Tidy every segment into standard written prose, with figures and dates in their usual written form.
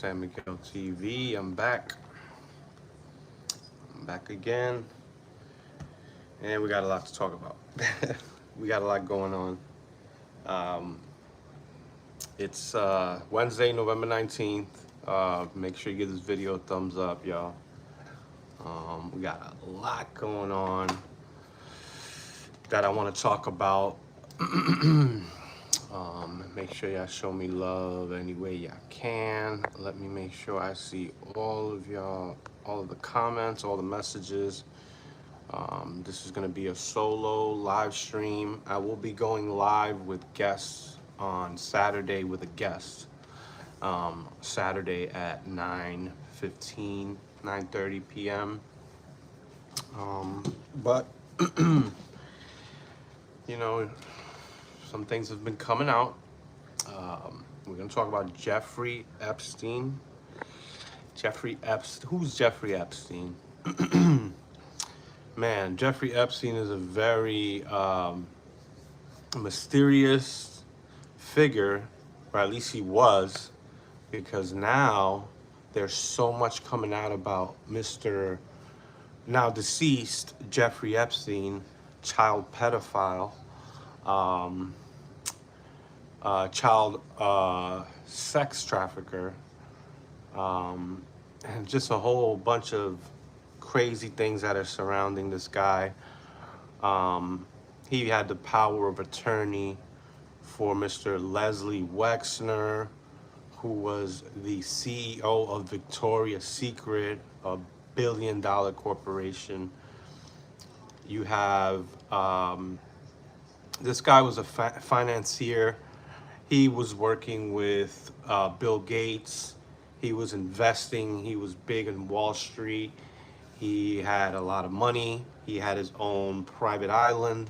San Miguel TV. I'm back. I'm back again. And we got a lot to talk about. We got a lot going on. Um, it's Wednesday, November 19th. Make sure you give this video a thumbs up, y'all. We got a lot going on that I want to talk about. Make sure y'all show me love any way y'all can. Let me make sure I see all of y'all, all of the comments, all the messages. This is going to be a solo live stream. I will be going live with guests on Saturday with a guest. Saturday at 9:15, 9:30 p.m. But, you know, some things have been coming out. We're going to talk about Jeffrey Epstein. Jeffrey Epstein. Who's Jeffrey Epstein? Man, Jeffrey Epstein is a very mysterious figure, or at least he was, because now there's so much coming out about Mr. now deceased Jeffrey Epstein, child pedophile, child sex trafficker, and just a whole bunch of crazy things that are surrounding this guy. He had the power of attorney for Mr. Leslie Wexner, who was the CEO of Victoria's Secret, a billion-dollar corporation. You have this guy was a financier. He was working with Bill Gates. He was investing. He was big in Wall Street. He had a lot of money. He had his own private island.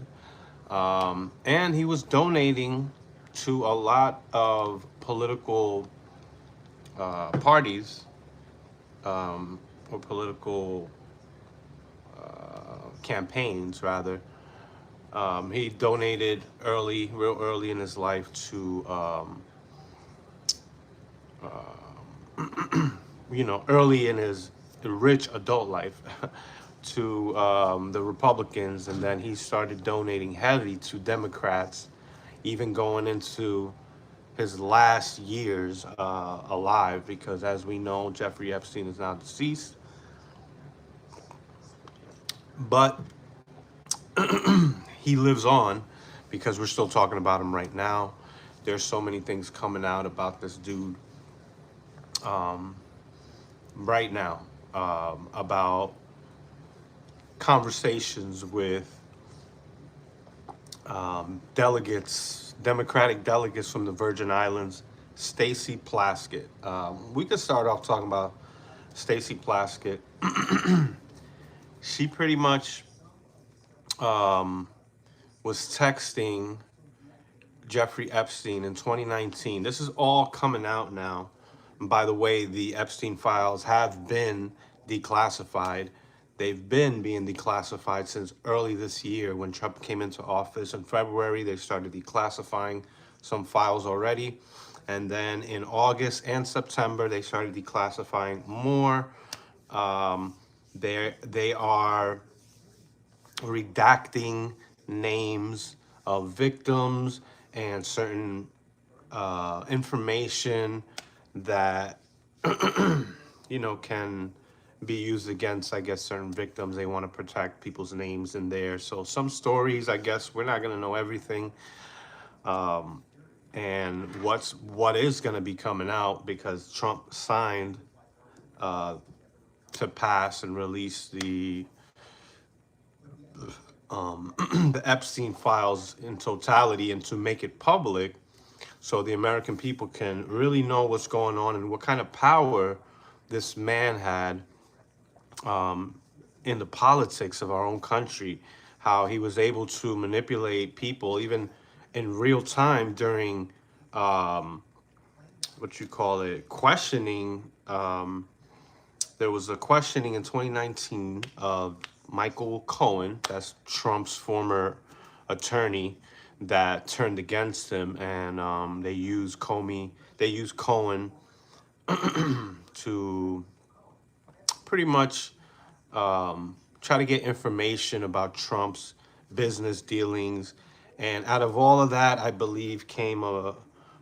And he was donating to a lot of political parties or political campaigns, rather. He donated real early in his life to, early in his rich adult life to the Republicans, and then he started donating heavily to Democrats, even going into his last years alive, because as we know, Jeffrey Epstein is now deceased. But he lives on because we're still talking about him right now. There's so many things coming out about this dude right now, about conversations with delegates, Democratic delegates from the Virgin Islands, Stacey Plaskett. We could start off talking about Stacey Plaskett. She pretty much was texting Jeffrey Epstein in 2019. This is all coming out now. And by the way, the Epstein files have been declassified. They've been being declassified since early this year when Trump came into office. In February, they started declassifying some files already. And then in August and September, they started declassifying more. They are redacting names of victims and certain information that can be used against, I guess, certain victims. They want to protect people's names in there. So some stories, I guess, we're not going to know everything. And what is going to be coming out, because Trump signed to pass and release the the Epstein files in totality and to make it public, so the American people can really know what's going on and what kind of power this man had in the politics of our own country, how he was able to manipulate people even in real time during questioning. There was a questioning in 2019 of Michael Cohen, that's Trump's former attorney, that turned against him, and they used Cohen to pretty much try to get information about Trump's business dealings. And out of all of that, I believe came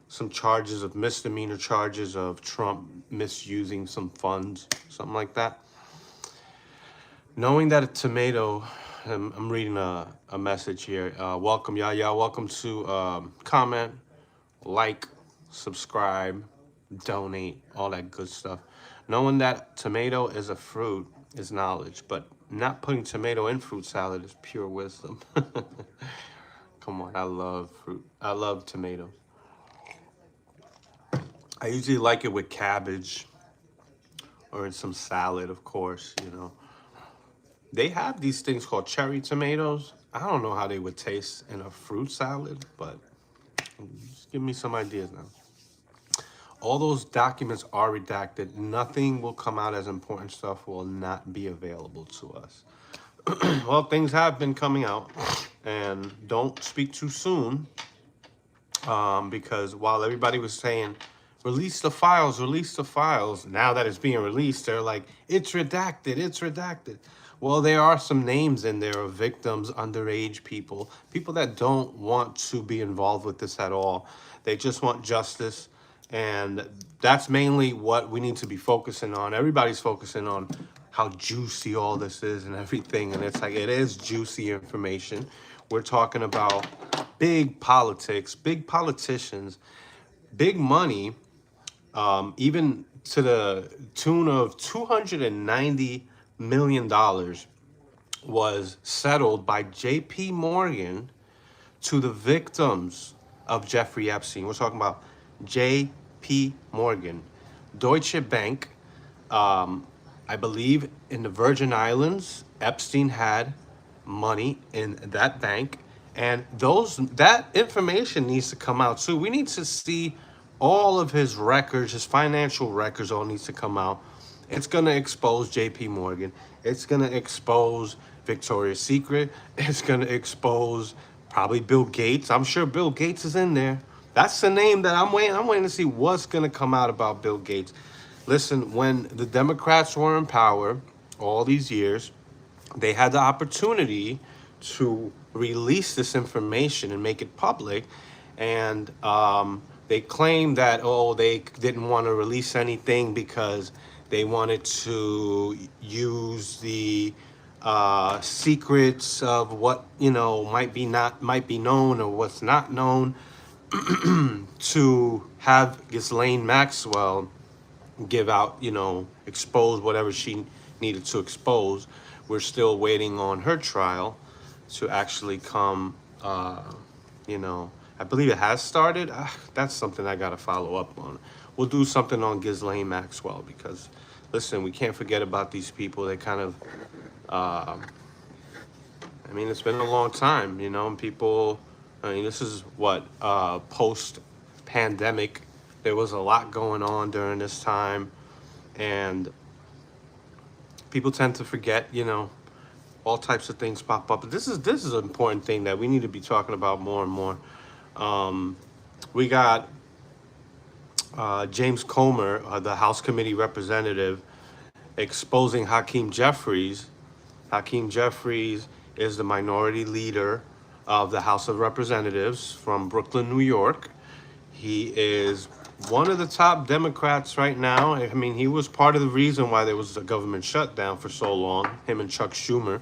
some charges of misdemeanor charges of Trump misusing some funds, something like that. Knowing that a tomato, I'm reading a message here. Welcome, y'all. Welcome to comment, like, subscribe, donate, all that good stuff. Knowing that tomato is a fruit is knowledge, but not putting tomato in fruit salad is pure wisdom. Come on, I love fruit. I love tomatoes. I usually like it with cabbage or in some salad, of course, you know. They have these things called cherry tomatoes. I don't know how they would taste in a fruit salad, but just give me some ideas now. All those documents are redacted. Nothing will come out as important stuff will not be available to us. Well, things have been coming out, and don't speak too soon, because while everybody was saying, release the files, now that it's being released, they're like, it's redacted, it's redacted. Well, there are some names in there of victims, underage people, people that don't want to be involved with this at all. They just want justice. And that's mainly what we need to be focusing on. Everybody's focusing on how juicy all this is and everything. And it's like, it is juicy information. We're talking about big politics, big politicians, big money, even to the tune of $290 million was settled by J.P. Morgan to the victims of Jeffrey Epstein. We're talking about J.P. Morgan. Deutsche Bank, I believe in the Virgin Islands, Epstein had money in that bank. And that information needs to come out too. We need to see all of his records, his financial records all needs to come out. It's going to expose J.P. Morgan. It's going to expose Victoria's Secret. It's going to expose probably Bill Gates. I'm sure Bill Gates is in there. That's the name that I'm waiting. I'm waiting to see what's going to come out about Bill Gates. Listen, when the Democrats were in power all these years, they had the opportunity to release this information and make it public. And they claimed that, oh, they didn't want to release anything because they wanted to use the secrets of what, you know, might be known or what's not known to have Ghislaine Maxwell give out, you know, expose whatever she needed to expose. We're still waiting on her trial to actually come, you know, I believe it has started. That's something I got to follow up on. We'll do something on Ghislaine Maxwell because, listen, we can't forget about these people. They kind of, I mean, it's been a long time, you know, and people, I mean, this is what, post-pandemic. There was a lot going on during this time, and people tend to forget, you know, all types of things pop up. But this is an important thing that we need to be talking about more and more. We got James Comer, the House Committee representative, exposing Hakeem Jeffries. Hakeem Jeffries is the minority leader of the House of Representatives from Brooklyn, New York. He is one of the top Democrats right now. I mean, he was part of the reason why there was a government shutdown for so long, him and Chuck Schumer.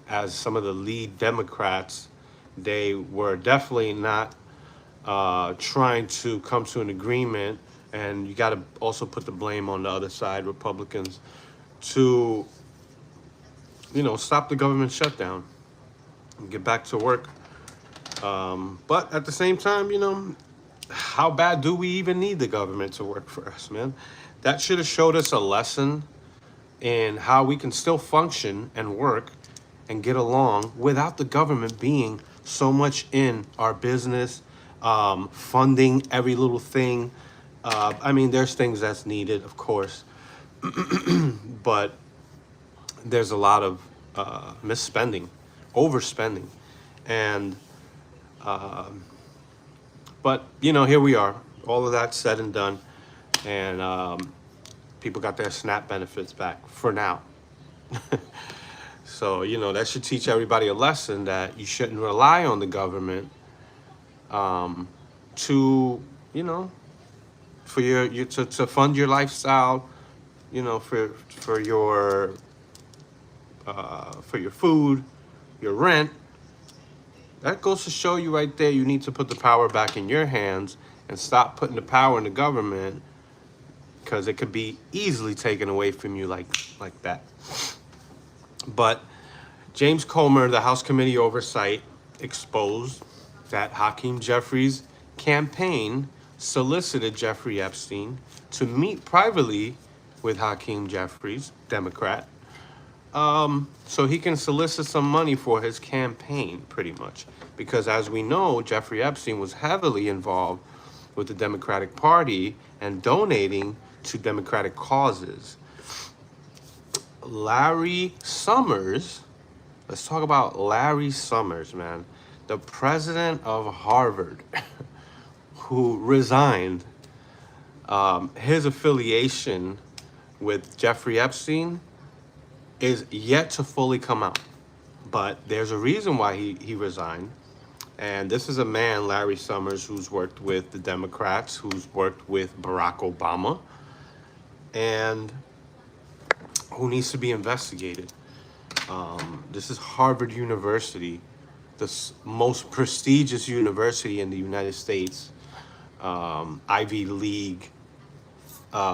As some of the lead Democrats, they were definitely not trying to come to an agreement. And you got to also put the blame on the other side, Republicans, to, you know, stop the government shutdown and get back to work. But at the same time, you know, how bad do we even need the government to work for us, man? That should have showed us a lesson in how we can still function and work and get along without the government being so much in our business, funding every little thing. I mean, there's things that's needed, of course, but there's a lot of misspending, overspending, and but, you know, here we are. All of that said and done. and people got their SNAP benefits back for now. So, that should teach everybody a lesson that you shouldn't rely on the government to, you know, for to fund your lifestyle, for your food, your rent. That goes to show you right there, you need to put the power back in your hands and stop putting the power in the government, because it could be easily taken away from you like that. But James Comer, the House Committee Oversight, exposed that Hakeem Jeffries' campaign solicited Jeffrey Epstein to meet privately with Hakeem Jeffries, Democrat, so he can solicit some money for his campaign, pretty much. Because as we know, Jeffrey Epstein was heavily involved with the Democratic Party and donating to Democratic causes. Larry Summers, let's talk about Larry Summers, man. The president of Harvard, who resigned. His affiliation with Jeffrey Epstein is yet to fully come out. But there's a reason why he resigned. And this is a man, Larry Summers, who's worked with the Democrats, who's worked with Barack Obama, and who needs to be investigated. This is Harvard University, the most prestigious university in the United States, Ivy League,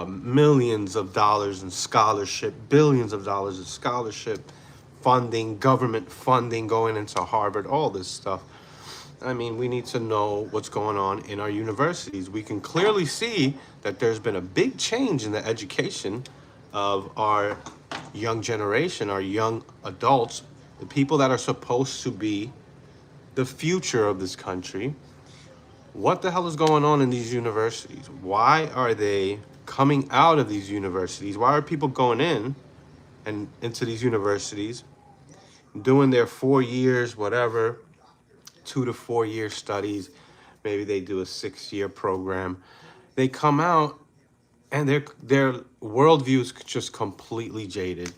millions of dollars in scholarship, billions of dollars in scholarship funding, government funding going into Harvard, all this stuff. I mean, we need to know what's going on in our universities. We can clearly see that there's been a big change in the education of our young generation, our young adults, the people that are supposed to be the future of this country. What the hell is going on in these universities? Why are they coming out of these universities? Why are people going in and into these universities, doing their 4 years, whatever, 2 to 4 year studies? Maybe they do a 6-year program. They come out and their worldview is just completely jaded.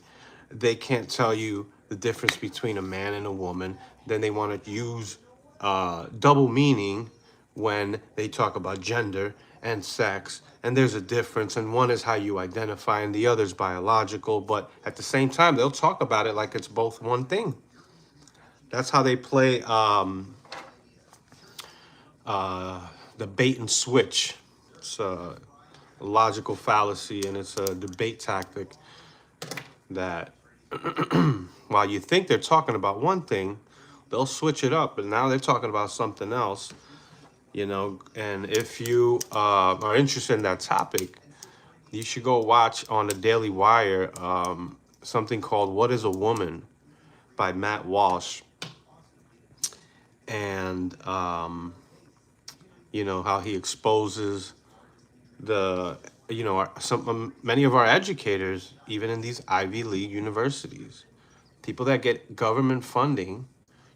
They can't tell you the difference between a man and a woman. Then they want to use double meaning when they talk about gender and sex. And there's a difference, and one is how you identify and the other's biological. But at the same time, they'll talk about it like it's both one thing. That's how they play the bait and switch. It's a logical fallacy, and it's a debate tactic that while you think they're talking about one thing, they'll switch it up, and now they're talking about something else. And if you are interested in that topic, you should go watch on the Daily Wire something called "What is a Woman" by Matt Walsh. And how he exposes many of our educators, even in these Ivy League universities, people that get government funding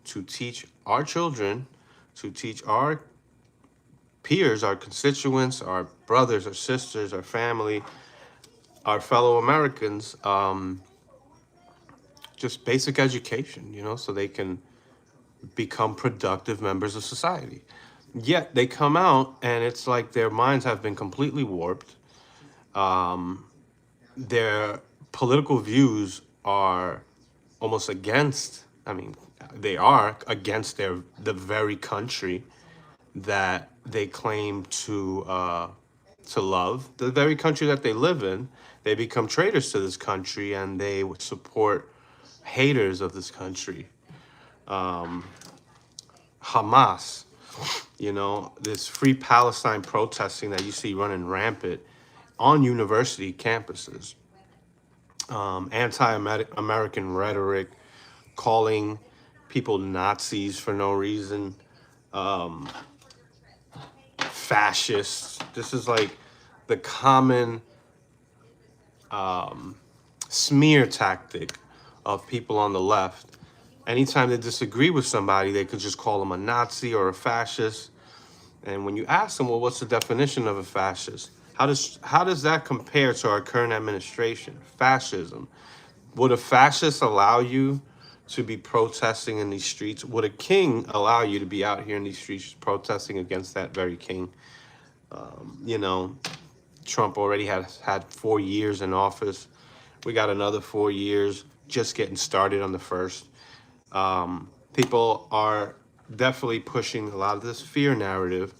to teach our children, to teach our peers, our constituents, our brothers, our sisters, our family, our fellow Americans, just basic education, so they can become productive members of society. Yet they come out and it's like their minds have been completely warped. Their political views are almost against, they are against the very country that they claim to love, the very country that they live in. They become traitors to this country, and they would support haters of this country. Hamas, this Free Palestine protesting that you see running rampant on university campuses, anti-American rhetoric, calling people Nazis for no reason, fascists. This is like the common smear tactic of people on the left. Anytime they disagree with somebody, they could just call them a Nazi or a fascist. And when you ask them, well, what's the definition of a fascist? How does that compare to our current administration? Fascism. Would a fascist allow you to be protesting in these streets? Would a king allow you to be out here in these streets protesting against that very king? You know, Trump already has had 4 years in office. We got another 4 years just getting started on the first. People are definitely pushing a lot of this fear narrative,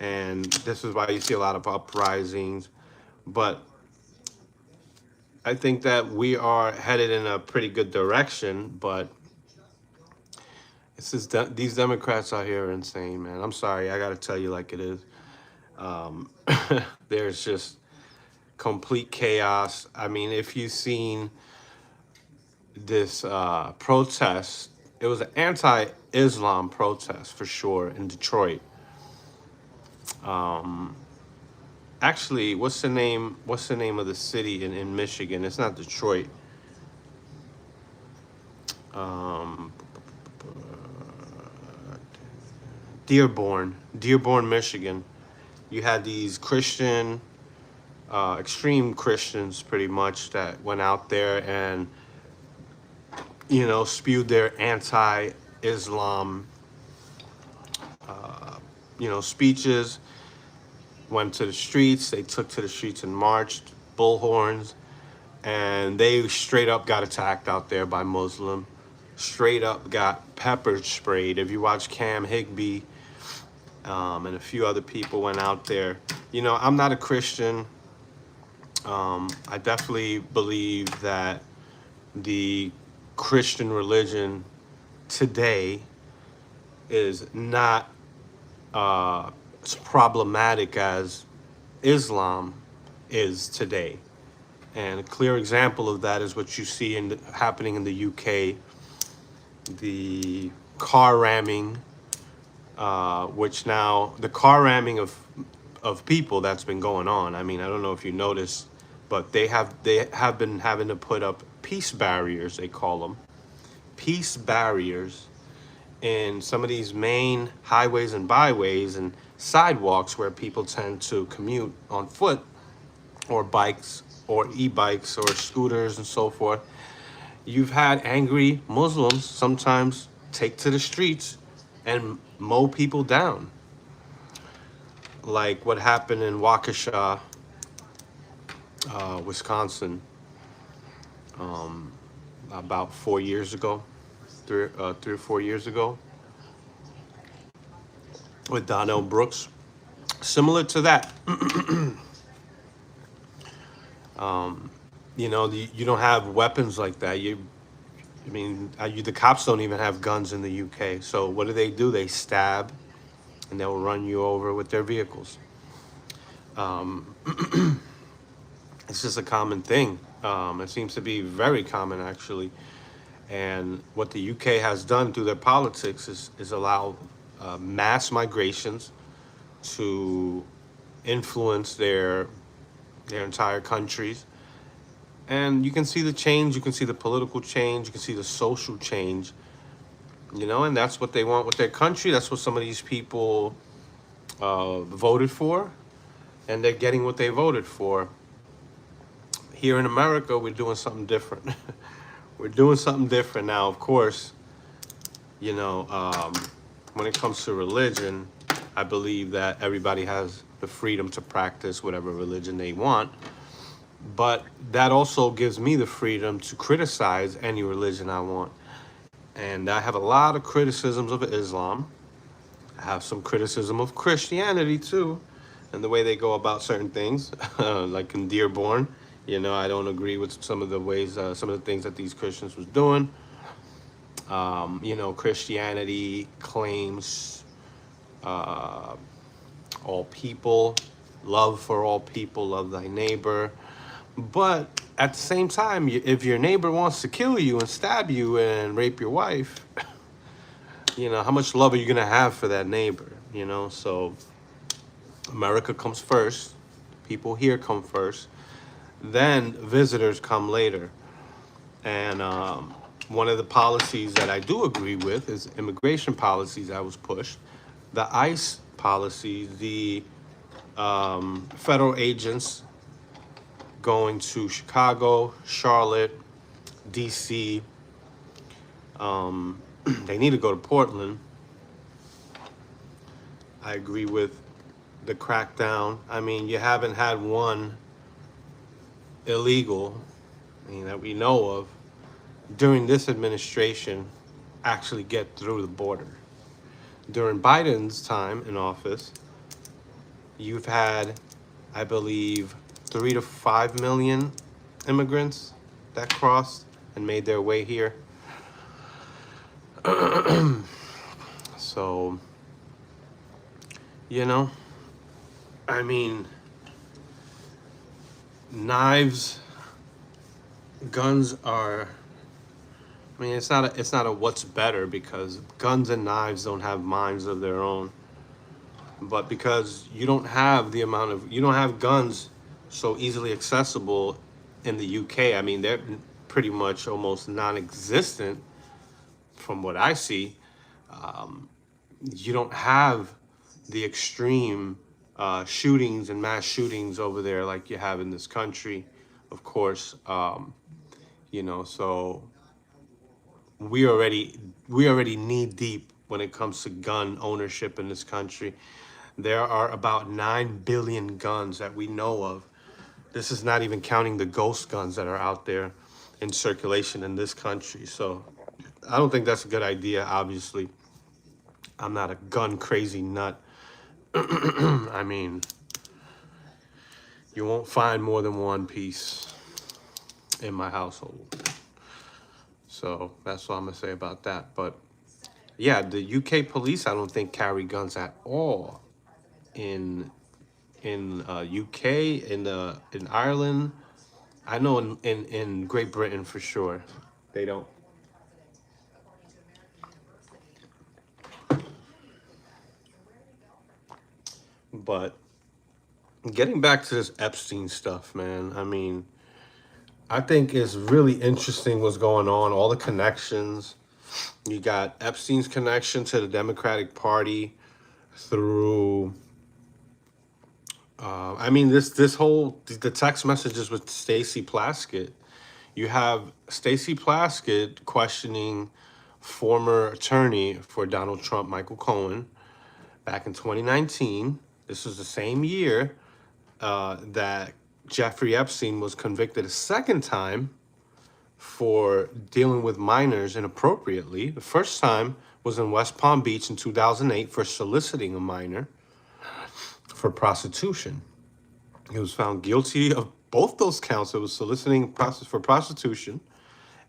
and this is why you see a lot of uprisings. But I think that we are headed in a pretty good direction, but these Democrats out here are insane, man. I'm sorry, I got to tell you like it is. Um, there's just complete chaos. I mean, if you've seen this protest, it was an anti-Islam protest for sure in Detroit. Um, Actually, what's the name? What's the name of the city in Michigan? It's not Detroit. Um, Dearborn, Michigan. You had these extreme Christians, pretty much, that went out there and spewed their anti-Islam, speeches. Went to the streets. They took to the streets and marched, bullhorns, and they straight up got attacked out there by Muslim. Straight up got pepper sprayed. If you watch Cam Higby, and a few other people went out there. I'm not a Christian. I definitely believe that the Christian religion today is not as problematic as Islam is today. And a clear example of that is what you see happening in the UK, the car ramming, which now the car ramming of people that's been going on. I mean, I don't know if you noticed, but they have been having to put up peace barriers, they call them, peace barriers in some of these main highways and byways and sidewalks where people tend to commute on foot or bikes or e-bikes or scooters and so forth. You've had angry Muslims sometimes take to the streets and mow people down, like what happened in Waukesha, Wisconsin, about 4 years ago, 3 or 4 years ago, with Donnell Brooks. Similar to that. You don't have weapons like that. The cops don't even have guns in the UK. So what do? They stab, and they'll run you over with their vehicles. It's just a common thing. It seems to be very common, actually. And what the UK has done through their politics is allow mass migrations to influence their entire countries. And you can see the change. You can see the political change. You can see the social change. And that's what they want with their country. That's what some of these people voted for. And they're getting what they voted for. Here in America, we're doing something different. We're doing something different now. Of course, when it comes to religion, I believe that everybody has the freedom to practice whatever religion they want. But that also gives me the freedom to criticize any religion I want. And I have a lot of criticisms of Islam. I have some criticism of Christianity too, and the way they go about certain things, like in Dearborn. I don't agree with some of the ways, some of the things that these Christians was doing. Christianity claims all people, love for all people, love thy neighbor. But at the same time, if your neighbor wants to kill you and stab you and rape your wife, how much love are you going to have for that neighbor? So America comes first. People here come first. Then visitors come later. And one of the policies that I do agree with is immigration policies that was pushed. The ICE policy, the federal agents going to Chicago, Charlotte, DC. They need to go to Portland. I agree with the crackdown. I mean, you haven't had one illegal, that we know of, during this administration actually get through the border. During Biden's time in office, you've had, I believe, 3 to 5 million immigrants that crossed and made their way here. So, I mean, knives, guns are. I mean, it's not a what's better, because guns and knives don't have minds of their own. But because you don't have guns so easily accessible in the UK. I mean, they're pretty much almost non-existent from what I see. You don't have the extreme shootings and mass shootings over there like you have in this country, of course. So we already knee deep when it comes to gun ownership in this country. There are about 9 billion guns that we know of. This is not even counting the ghost guns that are out there in circulation in this country. So I don't think that's a good idea, obviously. I'm not a gun crazy nut. I mean, you won't find more than one piece in my household. So that's all I'm gonna say about that. But yeah, the UK police, I don't think, carry guns at all in UK, in Ireland. I know in Great Britain for sure they don't. But getting back to this Epstein stuff, man, I mean, I think it's really interesting what's going on, all the connections. You got Epstein's connection to the Democratic Party through, I mean, this whole, the text messages with Stacey Plaskett. You have Stacey Plaskett questioning former attorney for Donald Trump, Michael Cohen, back in 2019. This was the same year that Jeffrey Epstein was convicted a second time for dealing with minors inappropriately. The first time was in West Palm Beach in 2008 for soliciting a minor for prostitution. He was found guilty of both those counts. It was soliciting for prostitution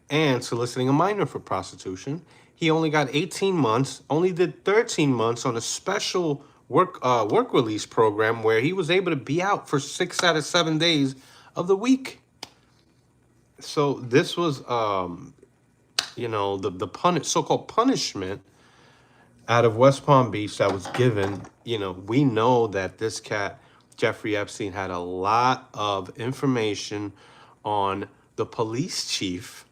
and soliciting a minor for prostitution. He only got 18 months, only did 13 months on a special work release program where he was able to be out for 6 out of 7 days of the week. So this was, the so-called punishment out of West Palm Beach that was given. We know that this cat, Jeffrey Epstein, had a lot of information on the police chief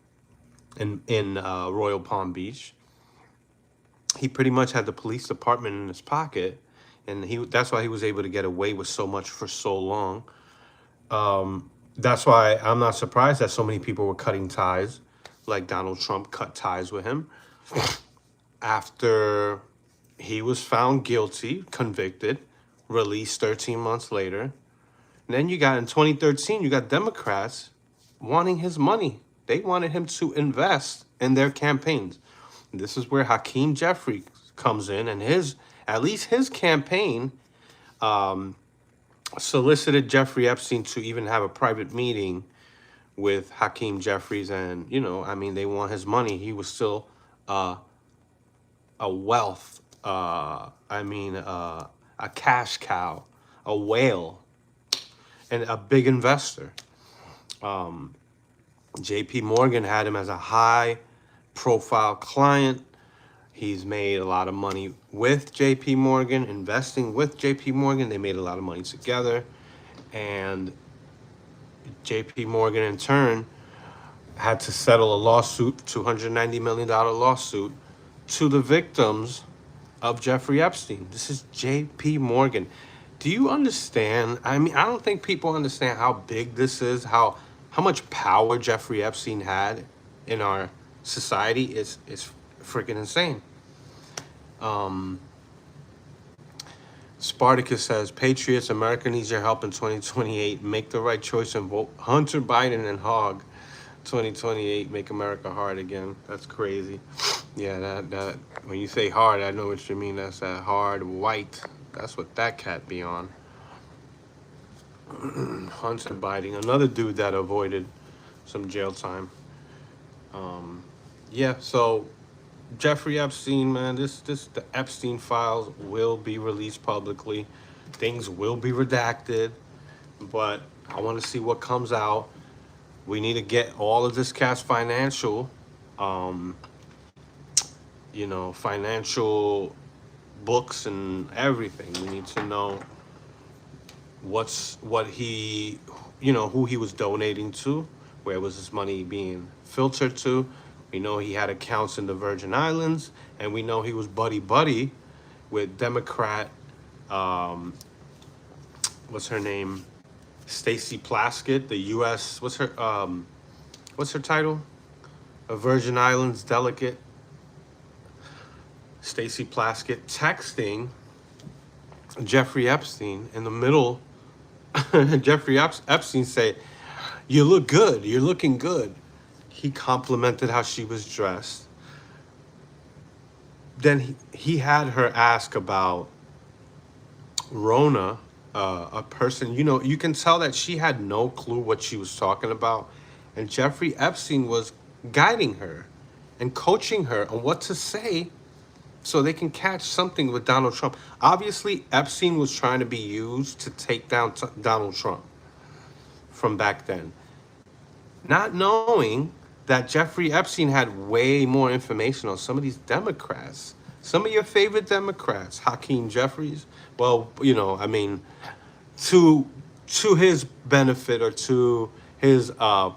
in Royal Palm Beach. He pretty much had the police department in his pocket, and that's why he was able to get away with so much for so long. That's why I'm not surprised that so many people were cutting ties, like Donald Trump cut ties with him after he was found guilty, convicted, released 13 months later. And then in 2013, you got Democrats wanting his money. They wanted him to invest in their campaigns. And this is where Hakeem Jeffries comes in, and at least his campaign solicited Jeffrey Epstein to even have a private meeting with Hakeem Jeffries. And, they want his money. He was still a wealth, a cash cow, a whale, and a big investor. JP Morgan had him as a high profile client. He's made a lot of money with JP Morgan, investing with JP Morgan. They made a lot of money together. And JP Morgan, in turn, had to settle a lawsuit, $290 million lawsuit, to the victims of Jeffrey Epstein. This is JP Morgan. Do you understand? I mean, I don't think people understand how big this is, how much power Jeffrey Epstein had in our society. Is freaking insane. Um, Spartacus says, Patriots, America needs your help in 2028. Make the right choice and vote Hunter Biden and Hogg. 2028, make America hard again. That's crazy. Yeah, that when you say hard, I know what you mean. That's that hard white. That's what that cat be on. Hunter Biden, another dude that avoided some jail time. Yeah, so Jeffrey Epstein, man, the Epstein files will be released publicly. Things will be redacted, but I want to see what comes out. We need to get all of this cash financial, um, financial books and everything. We need to know what he, who he was donating to, where was his money being filtered to. We know he had accounts in the Virgin Islands, and we know he was buddy with Democrat, um, what's her name, Stacey Plaskett, the U.S. What's her title? A Virgin Islands delegate. Stacey Plaskett texting Jeffrey Epstein in the middle. Jeffrey Epstein say, "You look good. You're looking good." He complimented how she was dressed. Then he had her ask about Rona, a person, you can tell that she had no clue what she was talking about. And Jeffrey Epstein was guiding her and coaching her on what to say so they can catch something with Donald Trump. Obviously, Epstein was trying to be used to take down Donald Trump from back then. Not knowing that Jeffrey Epstein had way more information on some of these Democrats. Some of your favorite Democrats, Hakeem Jeffries. Well, I mean, to his benefit, or to his, I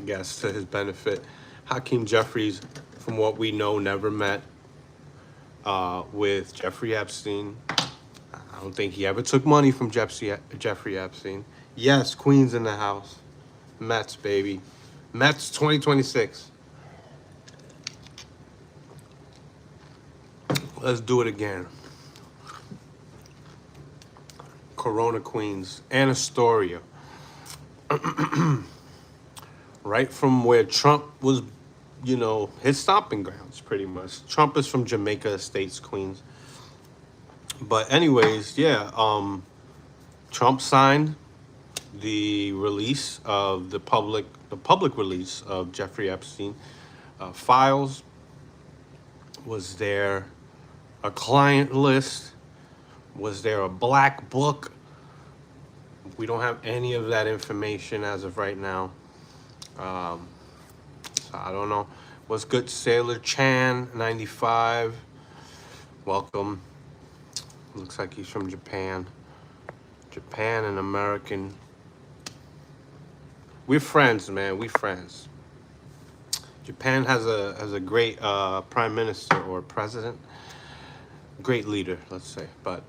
guess to his benefit, Hakeem Jeffries, from what we know, never met with Jeffrey Epstein. I don't think he ever took money from Jeffrey Epstein. Yes, Queens in the house. Mets, baby. Mets 2026. Let's do it again. Corona Queens. And Astoria. Right from where Trump was, his stomping grounds, pretty much. Trump is from Jamaica Estates, Queens. But anyways, yeah, Trump signed the release of the public release of Jeffrey Epstein files. Was there a client list? Was there a black book? We don't have any of that information as of right now. So I don't know. What's good, Sailor Chan 95? Welcome. Looks like he's from Japan. Japan and American. We're friends, man. We friends. Japan has a great prime minister or president. Great leader, let's say. But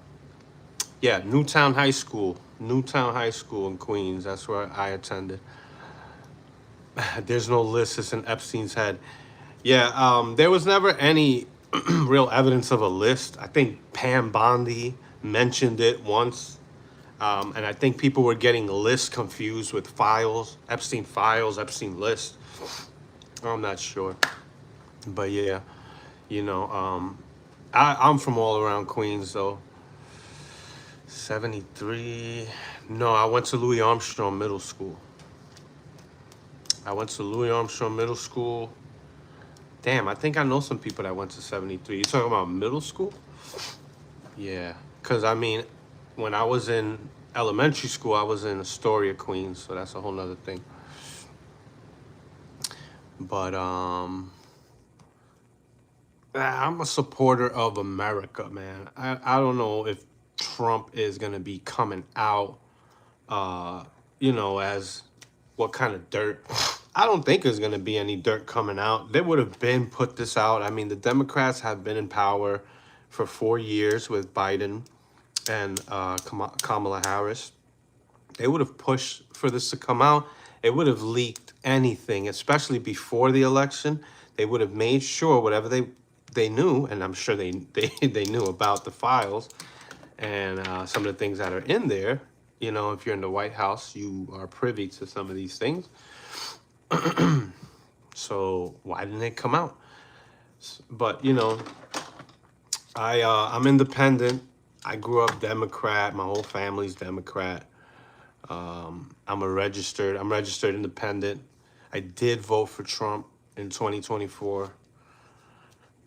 yeah, Newtown High School in Queens. That's where I attended. There's no list. It's in Epstein's head. Yeah, there was never any real evidence of a list. I think Pam Bondi mentioned it once. And I think people were getting lists confused with files, Epstein list. I'm not sure. But yeah, I'm from all around Queens, though. 73. No, I went to Louis Armstrong Middle School. Damn, I think I know some people that went to 73. You talking about middle school? Yeah, because I mean, when I was in elementary school, I was in Astoria, Queens, so that's a whole nother thing. But I'm a supporter of America, man. I don't know if Trump is gonna be coming out, as what kind of dirt. I don't think there's gonna be any dirt coming out. They would have been put this out. I mean, the Democrats have been in power for 4 years with Biden and Kamala Harris. They would have pushed for this to come out. It would have leaked anything, especially before the election. They would have made sure whatever they knew, and I'm sure they knew about the files and some of the things that are in there. You know, if you're in the White House, you are privy to some of these things. So why didn't it come out? But you know, I'm independent. I grew up Democrat. My whole family's Democrat. I'm registered independent. I did vote for Trump in 2024.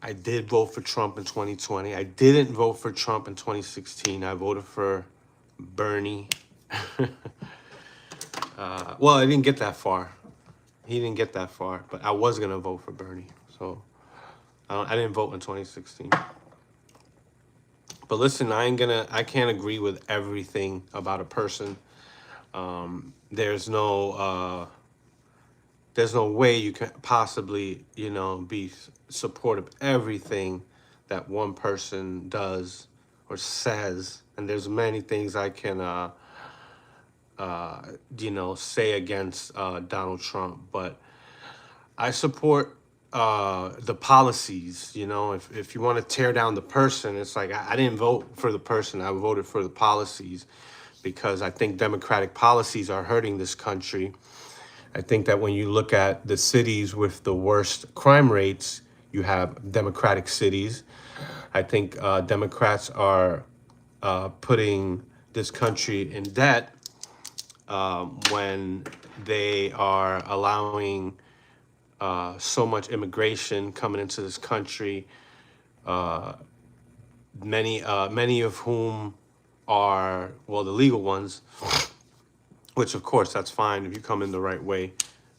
I did vote for Trump in 2020. I didn't vote for Trump in 2016. I voted for Bernie. Well, I didn't get that far. He didn't get that far, but I was gonna vote for Bernie. So I didn't vote in 2016. But listen, I can't agree with everything about a person. There's no way you can possibly, you know, be supportive of everything that one person does or says. And there's many things I can, you know, say against Donald Trump, but I support the policies. You know, if you want to tear down the person, it's like I didn't vote for the person. I voted for the policies because I think democratic policies are hurting this country. I think that when you look at the cities with the worst crime rates, you have democratic cities. I think Democrats are putting this country in debt when they are allowing so much immigration coming into this country. Many of whom are, well, the legal ones, which of course that's fine if you come in the right way.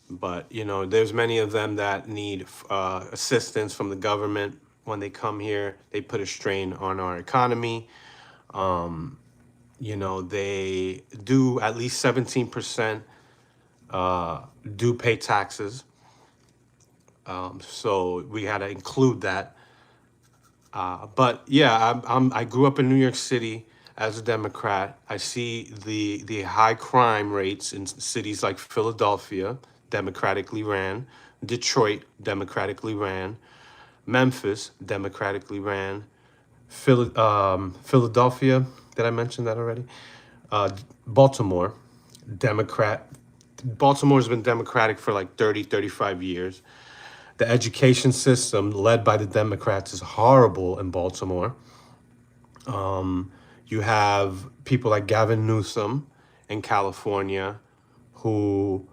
But you know, there's many of them that need assistance from the government when they come here. They put a strain on our economy. You know, they do at least 17% do pay taxes. So we had to include that. But yeah, I grew up in New York City as a Democrat. I see the high crime rates in cities like Philadelphia, democratically ran, Detroit, democratically ran, Memphis, democratically ran, Philadelphia, did I mention that already? Baltimore, Democrat. Baltimore's been Democratic for like 30, 35 years. The education system led by the Democrats is horrible in Baltimore. You have people like Gavin Newsom in California who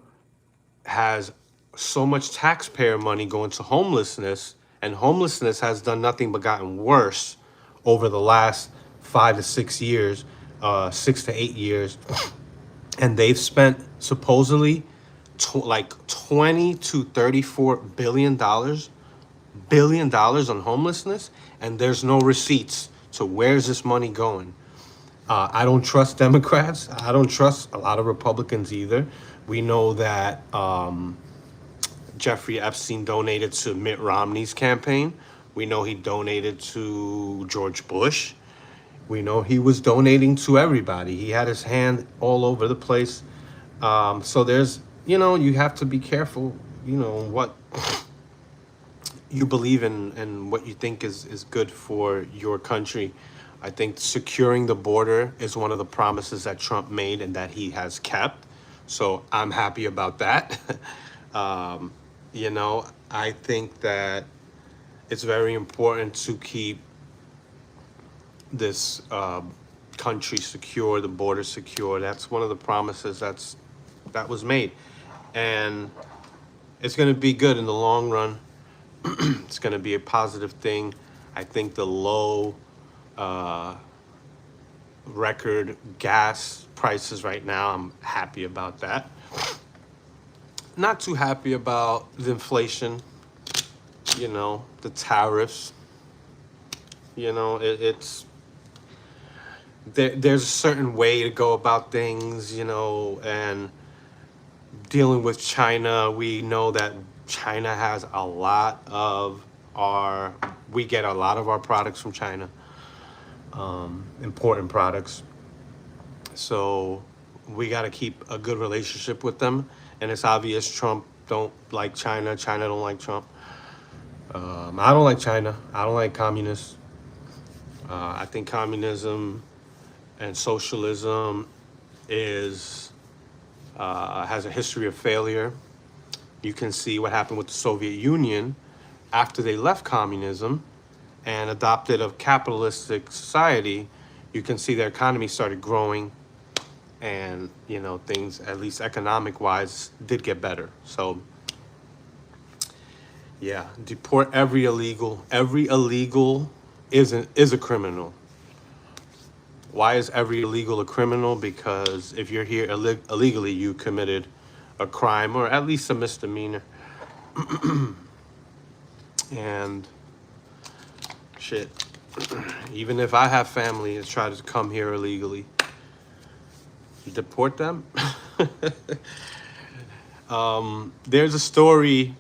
has so much taxpayer money going to homelessness, and homelessness has done nothing but gotten worse over the last 5 to 6 years, 6 to 8 years. And they've spent supposedly like 20 to 34 billion dollars on homelessness, and there's no receipts. So where's this money going? I don't trust Democrats. I don't trust a lot of Republicans either. We know that Jeffrey Epstein donated to Mitt Romney's campaign. We know he donated to George Bush. We know he was donating to everybody. He had his hand all over the place. So there's, you know, you have to be careful, you know, what you believe in and what you think is good for your country. I think securing the border is one of the promises that Trump made and that he has kept. So I'm happy about that. You know, I think that it's very important to keep this country secure, the border secure. That's one of the promises that was made. And it's going to be good in the long run. It's going to be a positive thing. I think the low record gas prices right now, I'm happy about that. Not too happy about the inflation, you know, the tariffs. You know, there's a certain way to go about things, you know, and dealing with China, we know that China has a lot of we get a lot of our products from China. important products. So we got to keep a good relationship with them. And it's obvious Trump don't like China. China don't like Trump. I don't like China. I don't like communists. I think communism and socialism is has a history of failure. You can see what happened with the Soviet Union after they left communism and adopted a capitalistic society. You can see their economy started growing, and things, at least economic wise, did get better. So yeah, deport every illegal. Every illegal is a criminal. Why is every illegal a criminal? Because if you're here illegally, you committed a crime or at least a misdemeanor. And shit, even if I have family that try to come here illegally, deport them. There's a story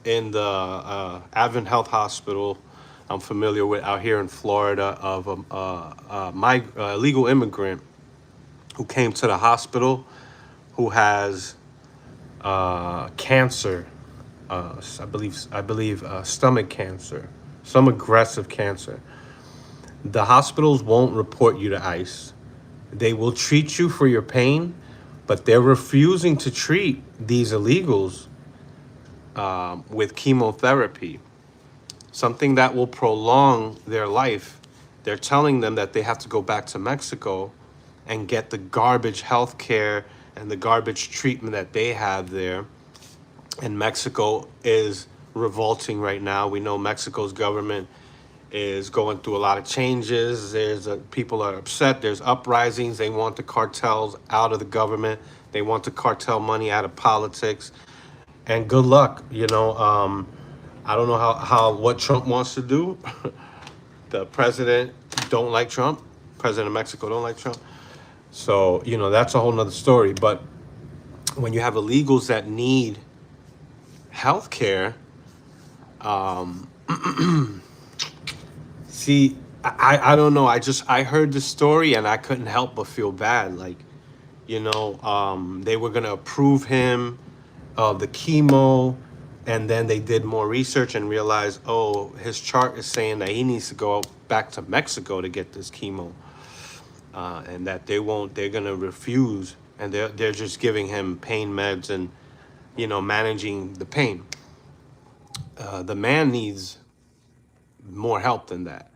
in the Advent Health Hospital I'm familiar with out here in Florida of a illegal immigrant who came to the hospital who has cancer, I believe stomach cancer, some aggressive cancer. The hospitals won't report you to ICE. They will treat you for your pain, but they're refusing to treat these illegals with chemotherapy, something that will prolong their life. They're telling them that they have to go back to Mexico and get the garbage health care and the garbage treatment that they have there. And Mexico is revolting right now. We know Mexico's government is going through a lot of changes. People are upset. There's uprisings. They want the cartels out of the government. They want the cartel money out of politics. And good luck. I don't know how what Trump wants to do. The president don't like Trump. President of Mexico don't like Trump. So, that's a whole nother story. But when you have illegals that need health care, see, I don't know. I heard the story and I couldn't help but feel bad. Like, they were going to approve him of the chemo, and then they did more research and realized, oh, his chart is saying that he needs to go back to Mexico to get this chemo, and that they're going to refuse, and they're just giving him pain meds and managing the pain. The man needs more help than that.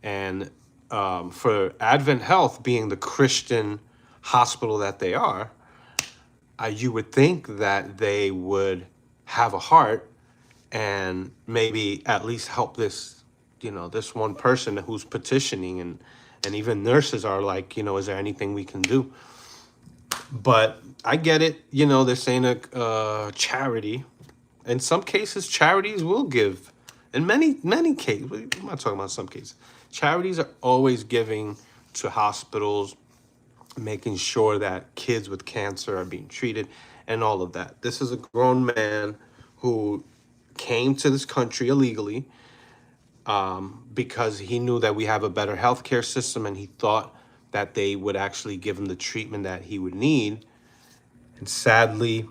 And for Advent Health being the Christian hospital that they are, you would think that they would have a heart and maybe at least help this, this one person who's petitioning, and even nurses are like, is there anything we can do? But I get it. They're saying a charity. In some cases, charities will give. In many cases, I'm not talking about some cases. Charities are always giving to hospitals, making sure that kids with cancer are being treated and all of that. This is a grown man who came to this country illegally because he knew that we have a better healthcare system, and he thought that they would actually give him the treatment that he would need. And sadly,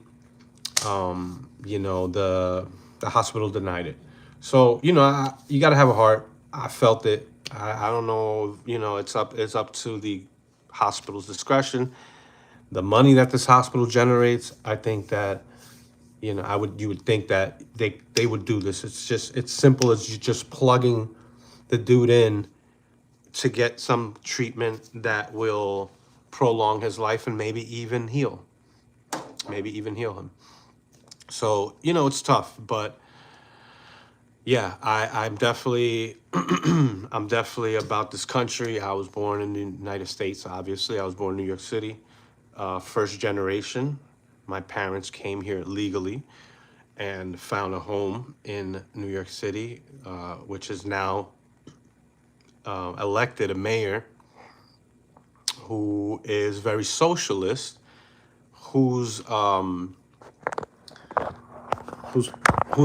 the hospital denied it. So, you got to have a heart. I felt it. I don't know, it's up to the hospital's discretion. The money that this hospital generates, I think that, you would think that they would do this. It's simple as you just plugging the dude in to get some treatment that will prolong his life and maybe even heal him. So, it's tough, but yeah, I'm definitely I'm definitely about this country. I was born in the United States, obviously. I was born in New York City, first generation. My parents came here legally and found a home in New York City, which is now elected a mayor who is very socialist, whose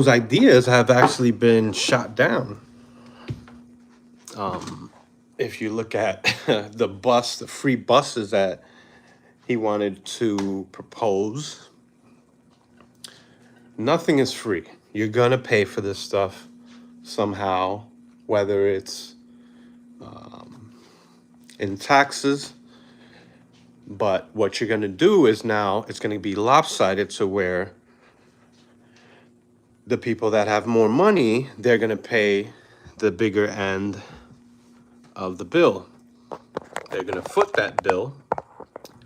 ideas have actually been shot down. if you look at the free buses that he wanted to propose, nothing is free. You're gonna pay for this stuff somehow, whether it's in taxes. But what you're gonna do is now it's gonna be lopsided to where the people that have more money, they're gonna pay the bigger end of the bill. They're gonna foot that bill,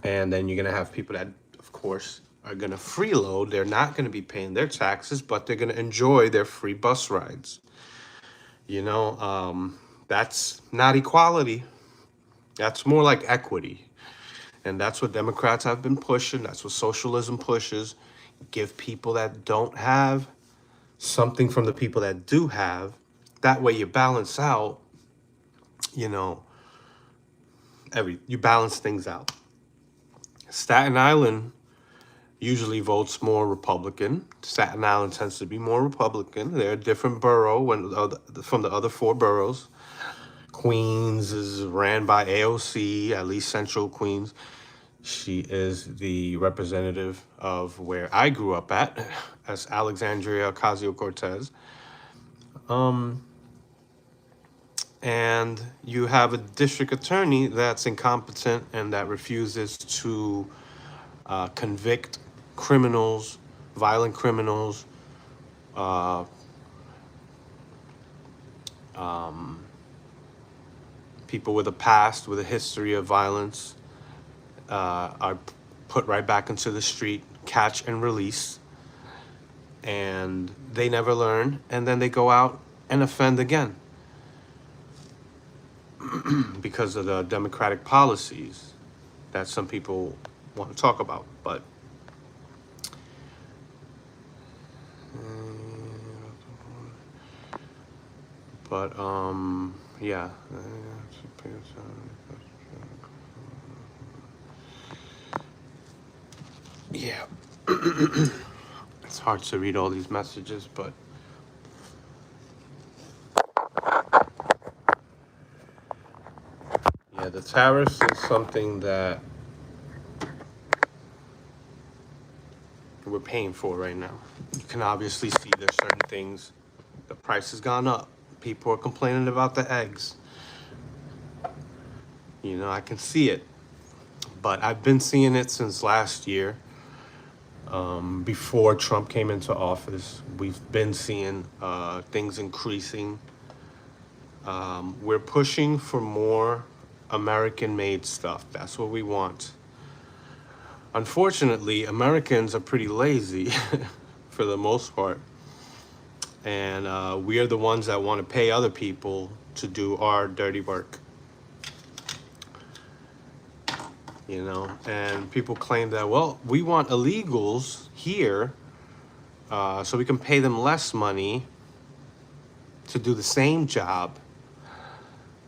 and then you're gonna have people that, of course, are gonna freeload. They're not gonna be paying their taxes, but they're gonna enjoy their free bus rides. You know, that's not equality. That's more like equity. And that's what Democrats have been pushing. That's what socialism pushes. Give people that don't have something from the people that do have. That way you balance out, you know, you balance things out. Staten Island usually votes more Republican. Staten Island tends to be more Republican. They're a different borough from the other four boroughs. Queens is ran by AOC, at least Central Queens. She is the representative of where I grew up at, as Alexandria Ocasio-Cortez. And you have a district attorney that's incompetent and that refuses to convict criminals, violent criminals, people with a past, with a history of violence, are put right back into the street, catch and release, and they never learn, and then they go out and offend again because of the democratic policies that some people want to talk about. But yeah. Yeah. It's hard to read all these messages, but yeah, the tariffs is something that we're paying for right now. You can obviously see there's certain things, the price has gone up. People are complaining about the eggs. You know, I can see it, but I've been seeing it since last year. Before Trump came into office, we've been seeing things increasing. We're pushing for more American-made stuff. That's what we want. Unfortunately, Americans are pretty lazy for the most part. And we are the ones that want to pay other people to do our dirty work. You know, and people claim that, well, we want illegals here so we can pay them less money to do the same job.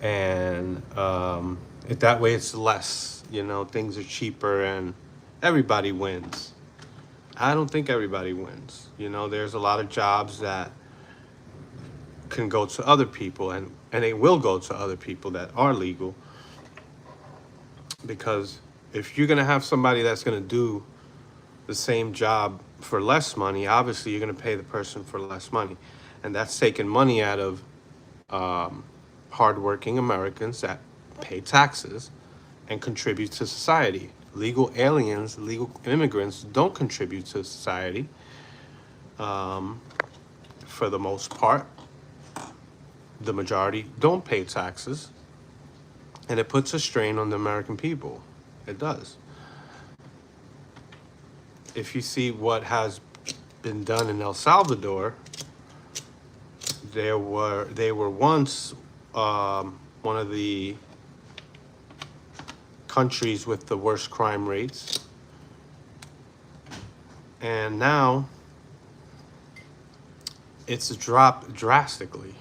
And that way it's less, you know, things are cheaper and everybody wins. I don't think everybody wins. You know, there's a lot of jobs that can go to other people, and they will go to other people that are legal. Because if you're going to have somebody that's going to do the same job for less money, obviously you're going to pay the person for less money. And that's taking money out of hardworking Americans that pay taxes and contribute to society. Legal aliens, legal immigrants don't contribute to society for the most part. The majority don't pay taxes. And it puts a strain on the American people. It does. If you see what has been done in El Salvador, they were once one of the countries with the worst crime rates, and now it's dropped drastically.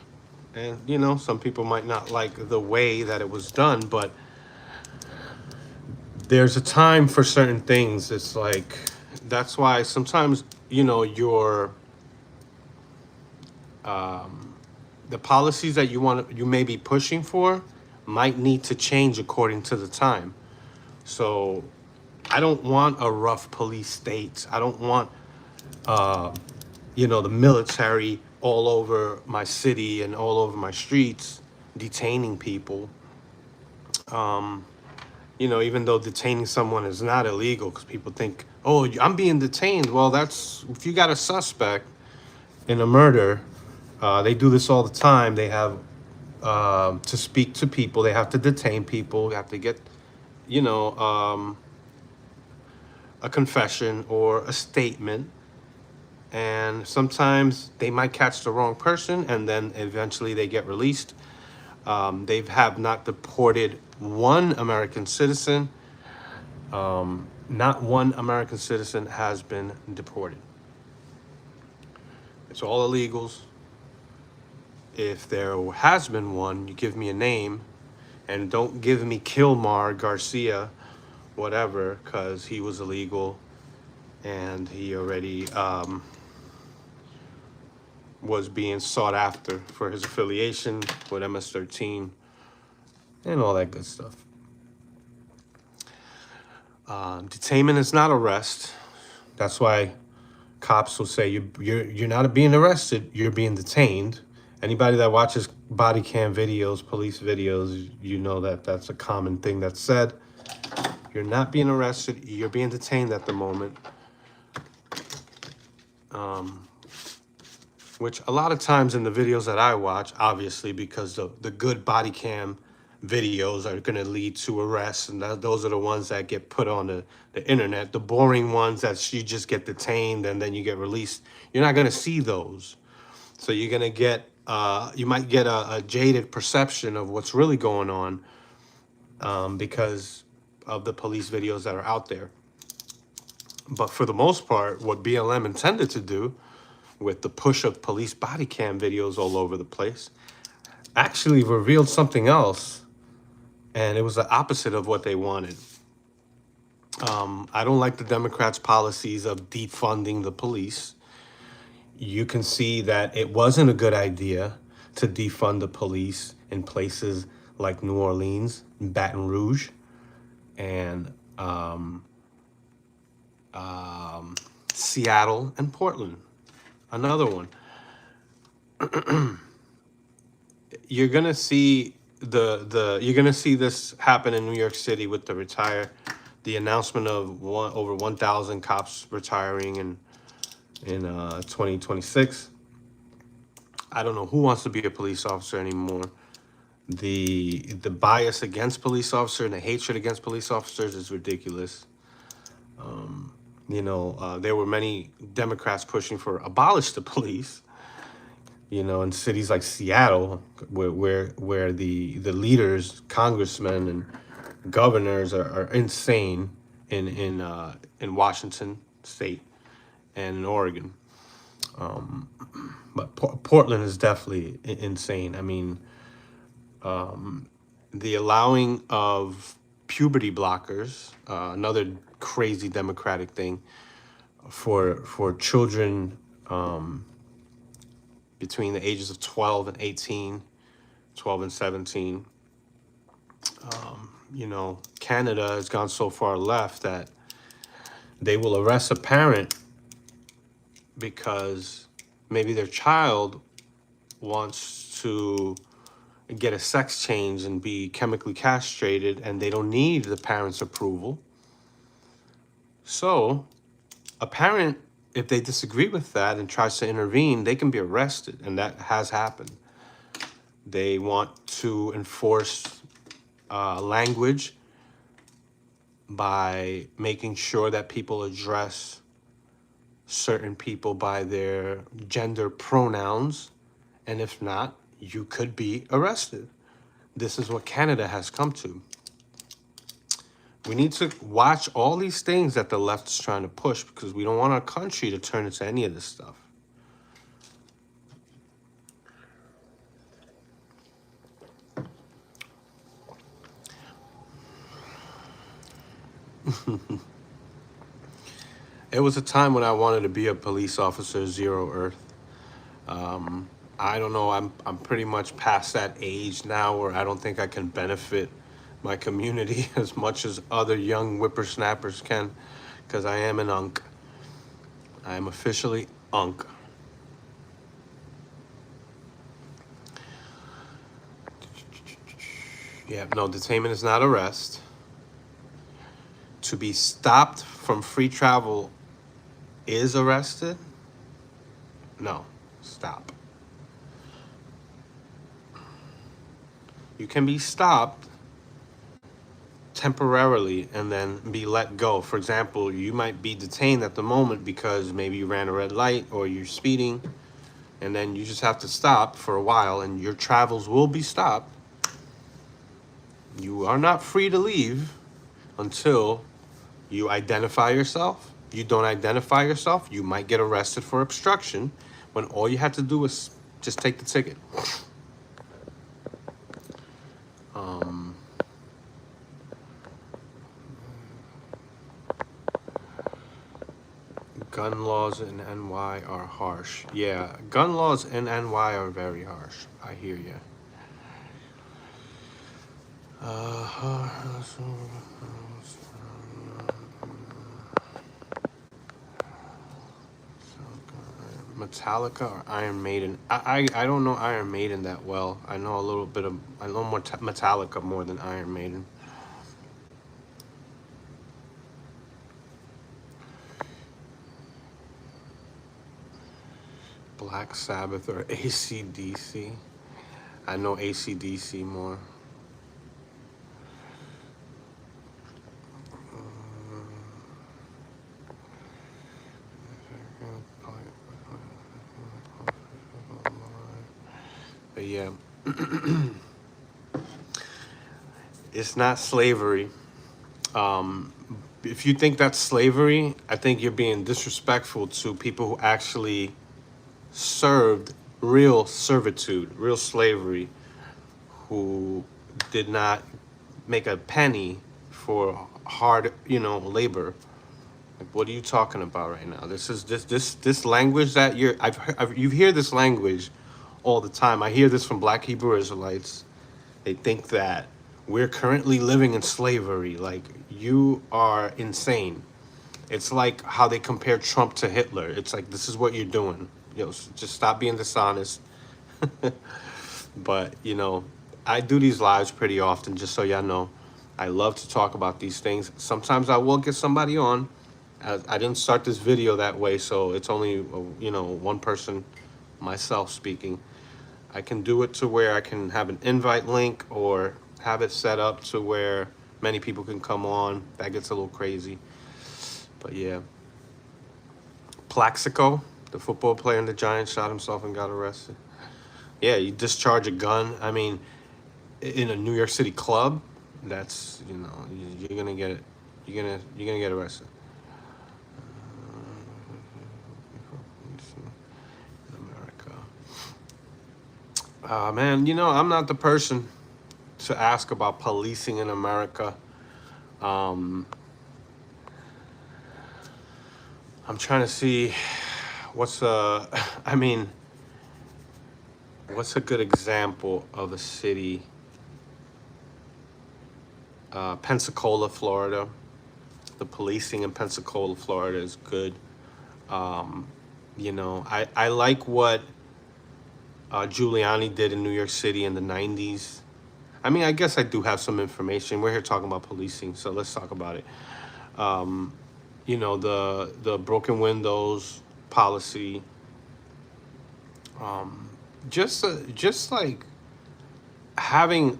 And you know, some people might not like the way that it was done, but there's a time for certain things. It's like, that's why sometimes, you know, the policies that you may be pushing for might need to change according to the time. So I don't want a rough police state. I don't want, the military all over my city and all over my streets detaining people. Even though detaining someone is not illegal, because people think, oh, I'm being detained. Well, that's if you got a suspect in a murder. They do this all the time. They have to speak to people. They have to detain people. They have to get, you know, um, a confession or a statement. And sometimes they might catch the wrong person, and then eventually they get released. They have not deported one American citizen. Not one American citizen has been deported. It's all illegals. If there has been one, you give me a name, and don't give me Kilmar Garcia, whatever, because he was illegal and he already was being sought after for his affiliation with MS-13 and all that good stuff. Detainment is not arrest. That's why cops will say you're not being arrested, you're being detained. Anybody that watches body cam videos, police videos, you know that that's a common thing that's said. You're not being arrested, you're being detained at the moment. Which a lot of times in the videos that I watch, obviously, because the good body cam videos are going to lead to arrests, and those are the ones that get put on the internet. The boring ones that you just get detained and then you get released, you're not going to see those. So you're going to get, you might get a jaded perception of what's really going on because of the police videos that are out there. But for the most part, what BLM intended to do with the push of police body cam videos all over the place actually revealed something else, and it was the opposite of what they wanted. I don't like the Democrats' policies of defunding the police. You can see that it wasn't a good idea to defund the police in places like New Orleans, Baton Rouge, and Seattle and Portland. Another one. You're gonna see you're gonna see this happen in New York City with the announcement of over 1,000 cops retiring in 2026. I don't know who wants to be a police officer anymore. The bias against police officers and the hatred against police officers is ridiculous. There were many Democrats pushing for abolish the police. In cities like Seattle, where the leaders, congressmen, and governors are insane in Washington State and in Oregon. But Portland is definitely insane. I mean, the allowing of puberty blockers, another crazy Democratic thing for children between the ages of 12 and 18, 12 and 17. Canada has gone so far left that they will arrest a parent because maybe their child wants to get a sex change and be chemically castrated, and they don't need the parent's approval. So a parent, if they disagree with that and tries to intervene, they can be arrested, and that has happened. They want to enforce language by making sure that people address certain people by their gender pronouns, and if not, you could be arrested. This is what Canada has come to. We need to watch all these things that the left is trying to push, because we don't want our country to turn into any of this stuff. It was a time when I wanted to be a police officer, Zero Earth. I don't know. I'm pretty much past that age now where I don't think I can benefit my community as much as other young whippersnappers can, because I am an unk. I am officially unk. Yeah, no, detainment is not arrest. To be stopped from free travel is arrested? No, stop. You can be stopped temporarily and then be let go. For example, you might be detained at the moment because maybe you ran a red light or you're speeding, and then you just have to stop for a while and your travels will be stopped. You are not free to leave until you identify yourself. You don't identify yourself, you might get arrested for obstruction when all you have to do is just take the ticket. Gun laws in NY are harsh. Yeah, gun laws in NY are very harsh. I hear you. Metallica or Iron Maiden? I don't know Iron Maiden that well. I know a little bit of, I know more Metallica more than Iron Maiden. Black Sabbath or AC/DC? I know AC/DC more. But yeah, it's not slavery. If you think that's slavery, I think you're being disrespectful to people who actually served real servitude, real slavery, who did not make a penny for hard, labor. Like, what are you talking about right now? This language that you hear this language all the time. I hear this from Black Hebrew Israelites. They think that we're currently living in slavery. Like, you are insane. It's like how they compare Trump to Hitler. It's like, this is what you're doing. Just stop being dishonest. But, I do these lives pretty often, just so y'all know. I love to talk about these things. Sometimes I will get somebody on. I didn't start this video that way, so it's only, one person, myself, speaking. I can do it to where I can have an invite link or have it set up to where many people can come on. That gets a little crazy. But yeah. Plaxico, the football player in the Giants, shot himself and got arrested. Yeah, you discharge a gun. I mean, in a New York City club, that's, you're gonna get it. You're gonna get arrested. Man, I'm not the person to ask about policing in America. I'm trying to see what's a, I mean, what's a good example of a city? Pensacola, Florida. The policing in Pensacola, Florida is good. I like what Giuliani did in New York City in the 90s. I mean, I guess I do have some information. We're here talking about policing, so let's talk about it. The broken windows policy. Just like having,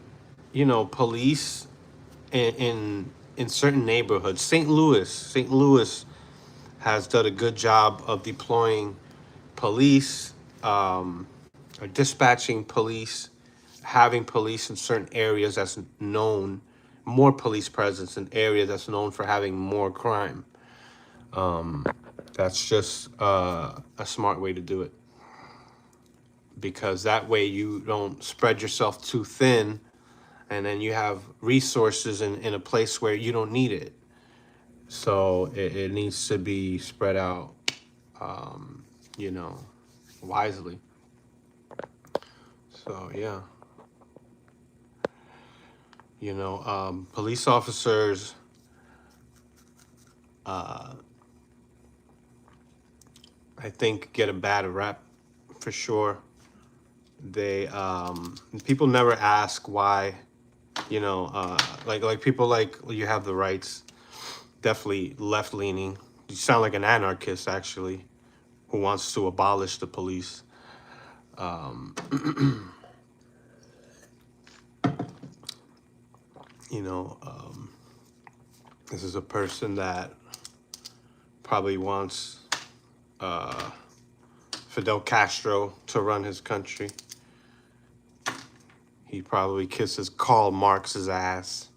police in certain neighborhoods. St. Louis has done a good job of deploying police, or dispatching police, having police in certain areas that's known, more police presence in areas that's known for having more crime. That's just a smart way to do it, because that way you don't spread yourself too thin, and then you have resources in a place where you don't need it. So it needs to be spread out, wisely. So yeah, police officers, uh, I think, get a bad rep for sure. They people never ask why, like people like you have the rights, definitely left leaning. You sound like an anarchist actually, who wants to abolish the police. Um, you know, um, this is a person that probably wants uh, Fidel Castro to run his country. He probably kisses Karl Marx's ass.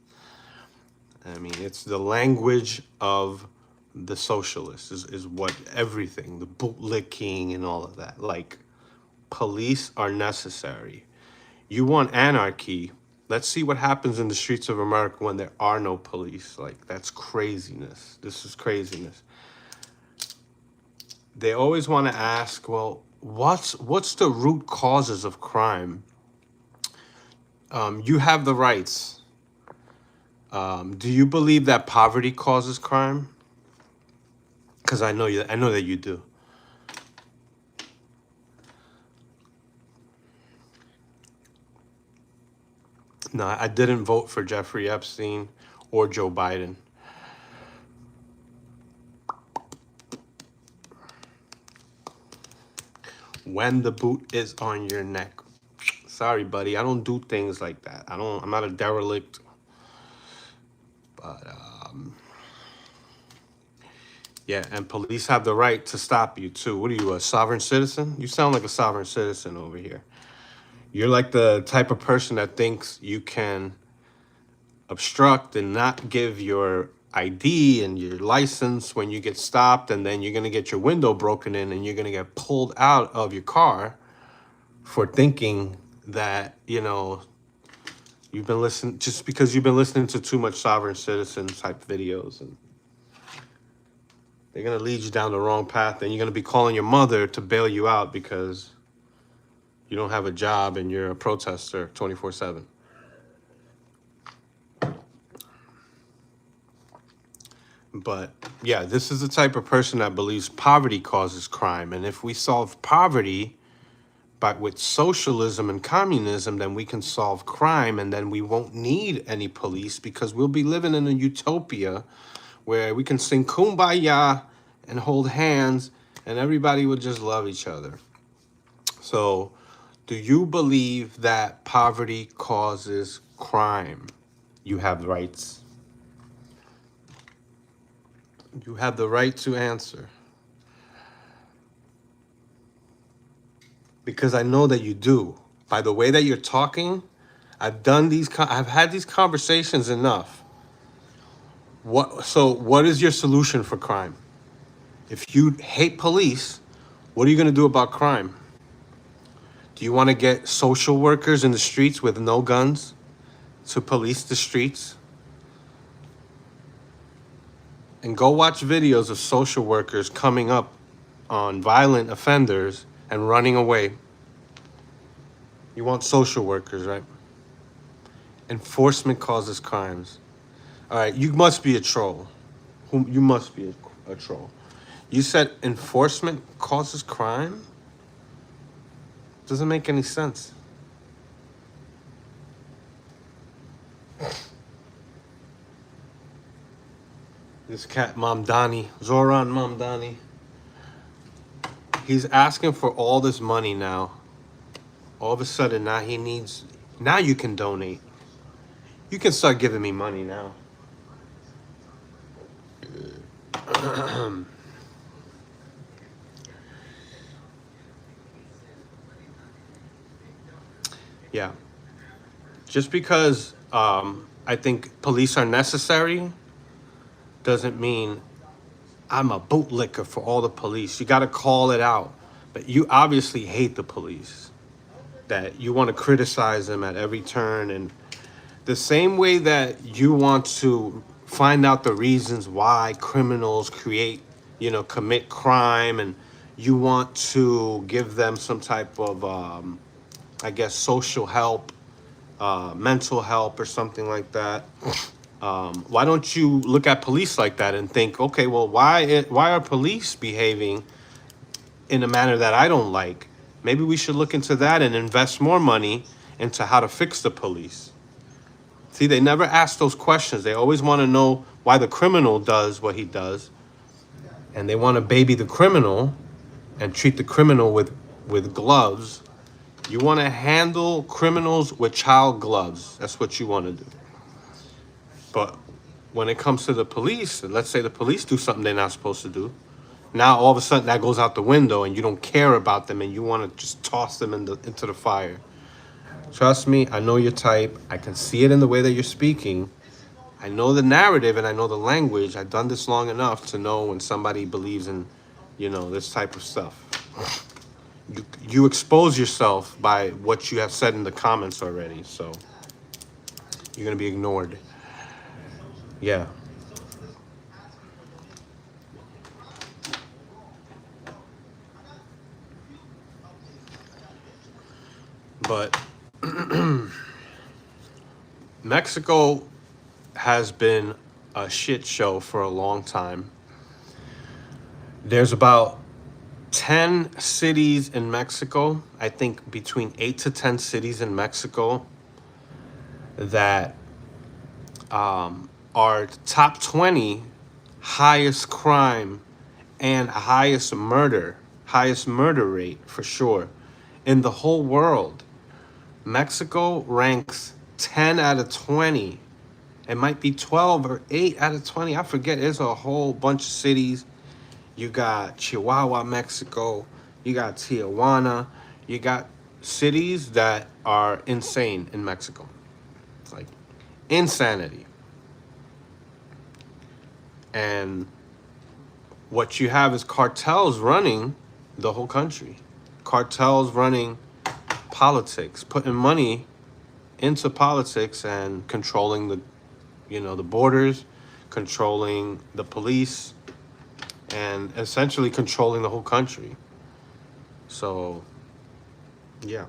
I mean, it's the language of the socialists is what everything, the bootlicking and all of that. Like, police are necessary. You want anarchy? Let's see what happens in the streets of America when there are no police. Like, that's craziness. This is craziness. They always want to ask, well, what's the root causes of crime? You have the rights. Do you believe that poverty causes crime? Because I know that you do. No, I didn't vote for Jeffrey Epstein or Joe Biden. When the boot is on your neck. Sorry, buddy. I don't do things like that. I'm not a derelict. But yeah, and police have the right to stop you too. What are you, a sovereign citizen? You sound like a sovereign citizen over here. You're like the type of person that thinks you can obstruct and not give your ID and your license when you get stopped, and then you're going to get your window broken in and you're going to get pulled out of your car for thinking that, you've been listening, just because you've been listening to too much sovereign citizen type videos, and they're going to lead you down the wrong path, and you're going to be calling your mother to bail you out because you don't have a job and you're a protester 24/7. But yeah, this is the type of person that believes poverty causes crime. And if we solve poverty with socialism and communism, then we can solve crime, and then we won't need any police because we'll be living in a utopia where we can sing Kumbaya and hold hands and everybody would just love each other. So, do you believe that poverty causes crime? You have rights. You have the right to answer. Because I know that you do. By the way that you're talking, I've had these conversations enough. What is your solution for crime? If you hate police, what are you going to do about crime? Do you want to get social workers in the streets with no guns to police the streets? And go watch videos of social workers coming up on violent offenders and running away. You want social workers, right? Enforcement causes crimes. All right, you must be a troll. You must be a troll. You said enforcement causes crime? Doesn't make any sense. This cat, Mamdani, Zoran Mamdani, he's asking for all this money now. All of a sudden, now you can donate. You can start giving me money now. Yeah. Just because I think police are necessary doesn't mean I'm a bootlicker for all the police. You got to call it out. But you obviously hate the police. That you want to criticize them at every turn. And the same way that you want to find out the reasons why criminals commit crime, and you want to give them some type of I guess, social help, mental help, or something like that. Why don't you look at police like that and think, okay, well, why are police behaving in a manner that I don't like? Maybe we should look into that and invest more money into how to fix the police. See, they never ask those questions. They always want to know why the criminal does what he does, and they want to baby the criminal and treat the criminal with gloves. You want to handle criminals with child gloves. That's what you want to do. But when it comes to the police, let's say the police do something they're not supposed to do. Now all of a sudden that goes out the window and you don't care about them and you want to just toss them into the fire. Trust me, I know your type. I can see it in the way that you're speaking. I know the narrative and I know the language. I've done this long enough to know when somebody believes in, this type of stuff. You expose yourself by what you have said in the comments already, so you're gonna be ignored. Yeah. But Mexico has been a shit show for a long time. There's about 10 cities in Mexico, I think between 8 to 10 cities in Mexico that are top 20 highest crime and highest murder rate for sure in the whole world. Mexico ranks 10 out of 20. It might be 12 or 8 out of 20. I forget. There's a whole bunch of cities. You got Chihuahua, Mexico. You got Tijuana. You got cities that are insane in Mexico. It's like insanity. And what you have is cartels running the whole country. Cartels running politics, putting money into politics and controlling the borders, controlling the police, and essentially controlling the whole country. So, yeah.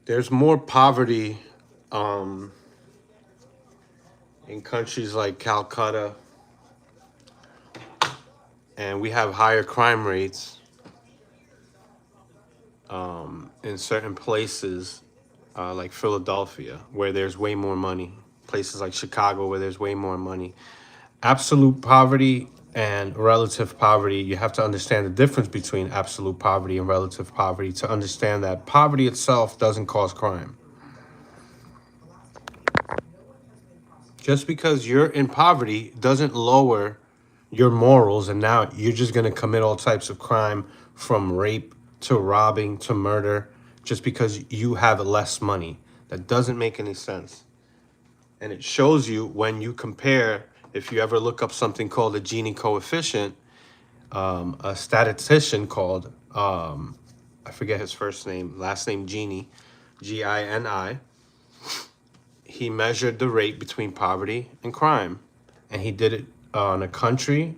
There's more poverty in countries like Calcutta, and we have higher crime rates in certain places like Philadelphia, where there's way more money. Places like Chicago, where there's way more money. Absolute poverty and relative poverty, you have to understand the difference between absolute poverty and relative poverty to understand that poverty itself doesn't cause crime. Just because you're in poverty doesn't lower your morals, and now you're just going to commit all types of crime, from rape to robbing to murder, just because you have less money. That doesn't make any sense. And it shows you when you compare, if you ever look up something called a Gini coefficient, a statistician called, I forget his first name, last name Gini, Gini. He measured the rate between poverty and crime, and he did it on a country,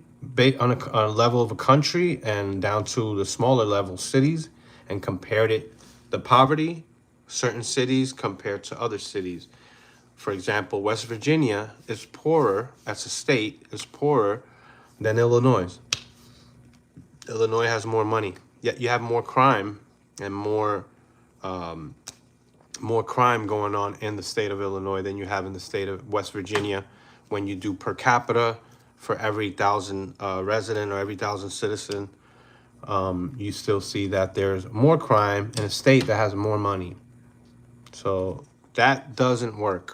on a level of a country, and down to the smaller level cities, and compared it, the poverty, certain cities compared to other cities. For example, West Virginia is poorer, as a state, is poorer than Illinois. Illinois has more money, yet you have more crime and more crime going on in the state of Illinois than you have in the state of West Virginia. When you do per capita for every 1,000 resident or every 1,000 citizen, you still see that there's more crime in a state that has more money. So that doesn't work.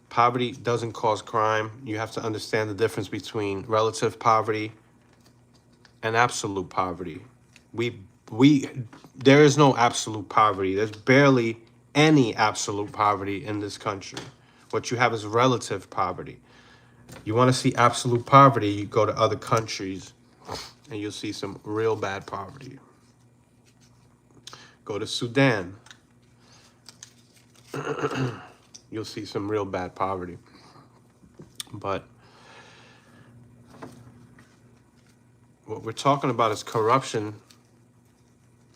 Poverty doesn't cause crime. You have to understand the difference between relative poverty and absolute poverty. There is no absolute poverty. There's barely any absolute poverty in this country. What you have is relative poverty. You want to see absolute poverty, you go to other countries and you'll see some real bad poverty. Go to Sudan. You'll see some real bad poverty. But what we're talking about is corruption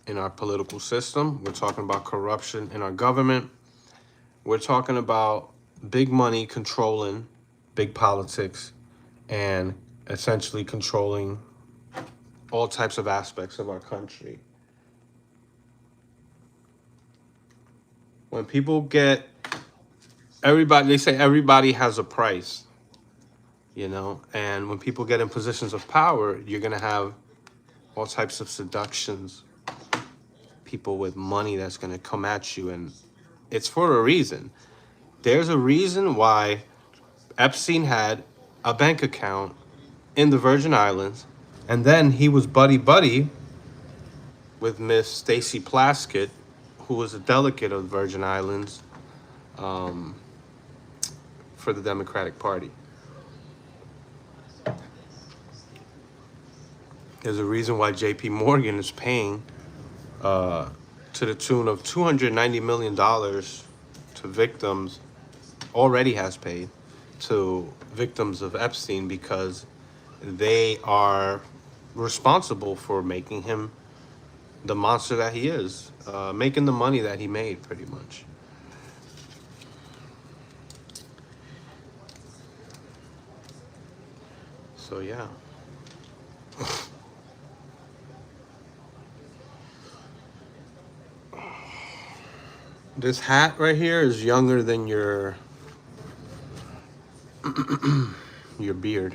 in our political system. We're talking about corruption in our government. We're talking about big money controlling big politics and essentially controlling all types of aspects of our country. When people get, everybody, they say everybody has a price, you know, and when people get in positions of power, you're going to have all types of seductions, people with money that's going to come at you, and it's for a reason. There's a reason why Epstein had a bank account in the Virgin Islands, and then he was buddy-buddy with Miss Stacey Plaskett, who was a delegate of the Virgin Islands for the Democratic Party. There's a reason why J.P. Morgan is paying to the tune of $290 million to victims, already has paid to victims of Epstein, because they are responsible for making him the monster that he is, making the money that he made, pretty much. So yeah. This hat right here is younger than your beard.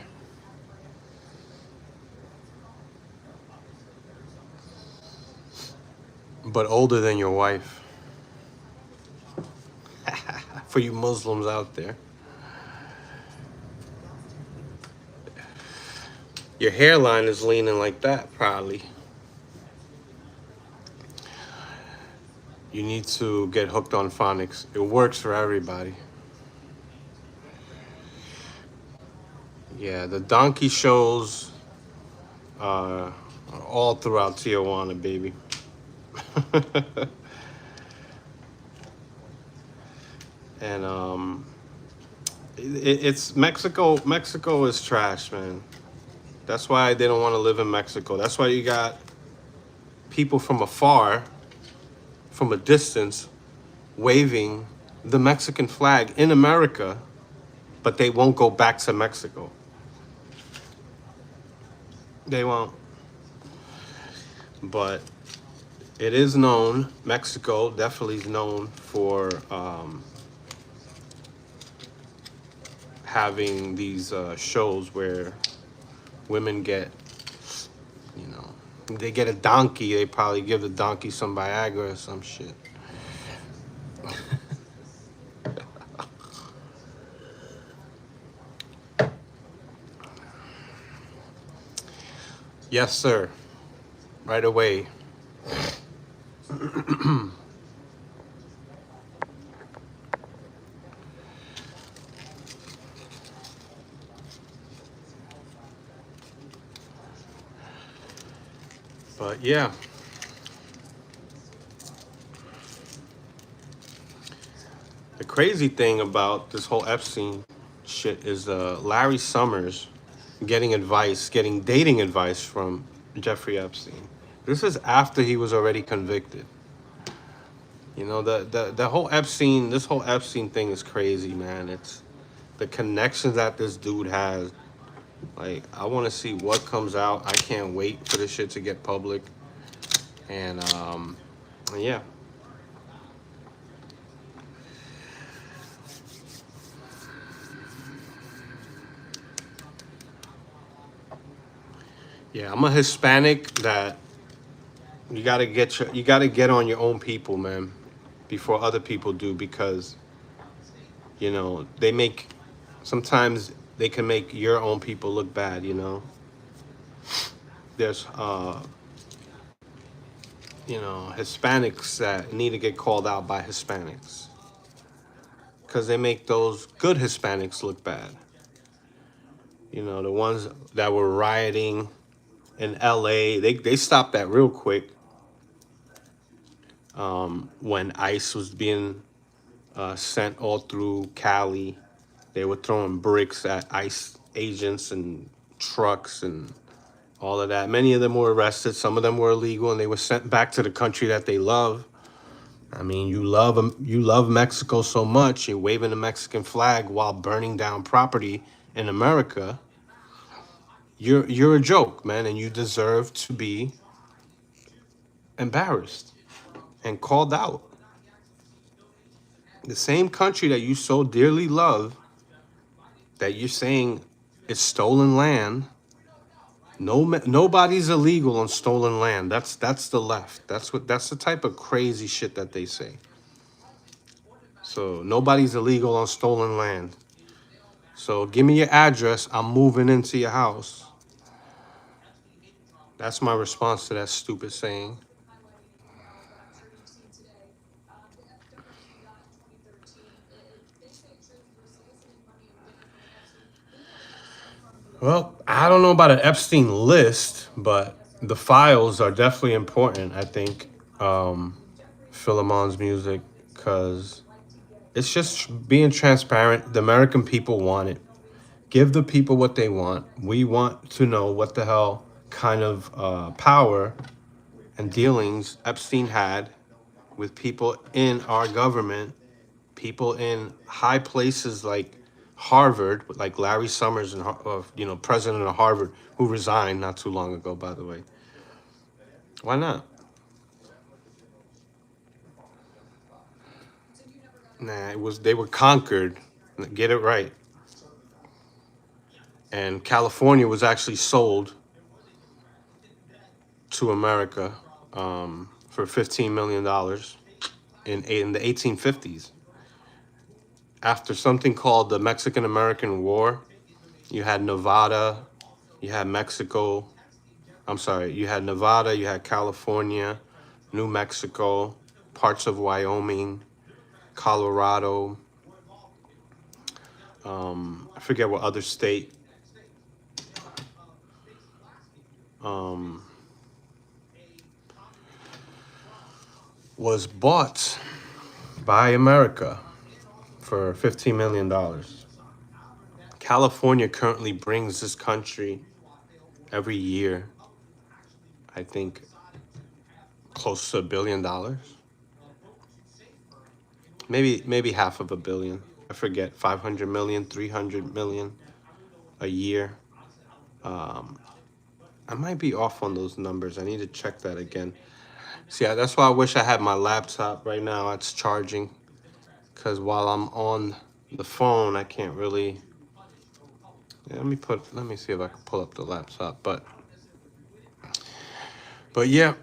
But older than your wife. For you Muslims out there. Your hairline is leaning like that, probably. You need to get hooked on phonics. It works for everybody. Yeah, the donkey shows are all throughout Tijuana, baby. And it's Mexico. Mexico is trash, man. That's why they don't want to live in Mexico. That's why you got people from afar, from a distance, waving the Mexican flag in America, but they won't go back to Mexico. They won't. But it is known, Mexico definitely is known for having these shows where women get, you know, they get a donkey, they probably give the donkey some Viagra or some shit. Yes, sir. Right away. But yeah. The crazy thing about this whole Epstein shit is Larry Summers getting dating advice from Jeffrey Epstein. This is after he was already convicted. You know, the whole Epstein, this whole Epstein thing is crazy, man. It's the connections that this dude has. Like, I want to see what comes out. I can't wait for this shit to get public. And yeah. Yeah, I'm a Hispanic that you gotta get on your own people, man, before other people do, because you know sometimes they can make your own people look bad. You know, there's Hispanics that need to get called out by Hispanics because they make those good Hispanics look bad. The ones that were rioting in LA, they stopped that real quick when ICE was being sent all through Cali. They were throwing bricks at ICE agents and trucks and all of that. Many of them were arrested. Some of them were illegal, and they were sent back to the country that they love. I mean, you love Mexico so much, you're waving the Mexican flag while burning down property in America. You're a joke, man, and you deserve to be embarrassed and called out. The same country that you so dearly love, that you're saying is stolen land. Nobody's illegal on stolen land. That's the left. That's the type of crazy shit that they say. So nobody's illegal on stolen land. So give me your address. I'm moving into your house. That's my response to that stupid saying. Well, I don't know about an Epstein list, but the files are definitely important, I think. Philemon's music, because it's just being transparent. The American people want it. Give the people what they want. We want to know what the hell kind of power and dealings Epstein had with people in our government, people in high places like Harvard, like Larry Summers, and president of Harvard, who resigned not too long ago, by the way. Why not? Nah, they were conquered. Get it right. And California was actually sold to America for $15 million in the 1850s. After something called the Mexican-American War, you had Nevada, you had Mexico. I'm sorry, you had Nevada, you had California, New Mexico, parts of Wyoming, Colorado. I forget what other state. Was bought by America for $15 million. California currently brings this country every year, I think, close to $1 billion. Maybe half of $1 billion. I forget, 500 million, 300 million a year. I might be off on those numbers. I need to check that again. See, that's why I wish I had my laptop right now. It's charging, because while I'm on the phone, I can't really. Yeah, let me see if I can pull up the laptop. But yeah,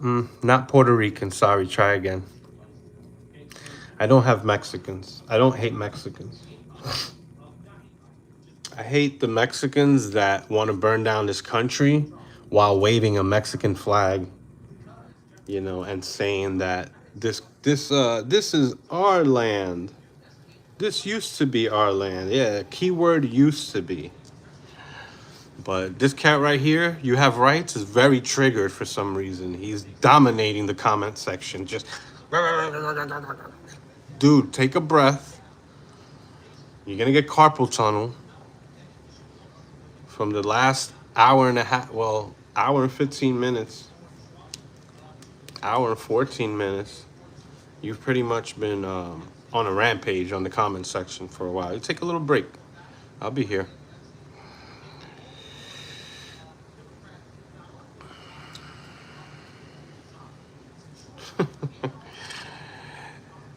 not Puerto Rican. Sorry, try again. I don't have Mexicans. I don't hate Mexicans. I hate the Mexicans that want to burn down this country while waving a Mexican flag, and saying that this is our land. This used to be our land. Yeah, keyword used to be. But this cat right here, you have rights, is very triggered for some reason. He's dominating the comment section. Just, dude, take a breath. You're gonna get carpal tunnel from the last hour and a half. Well, hour and 15 minutes, hour and 14 minutes. You've pretty much been on a rampage on the comment section for a while. You take a little break. I'll be here.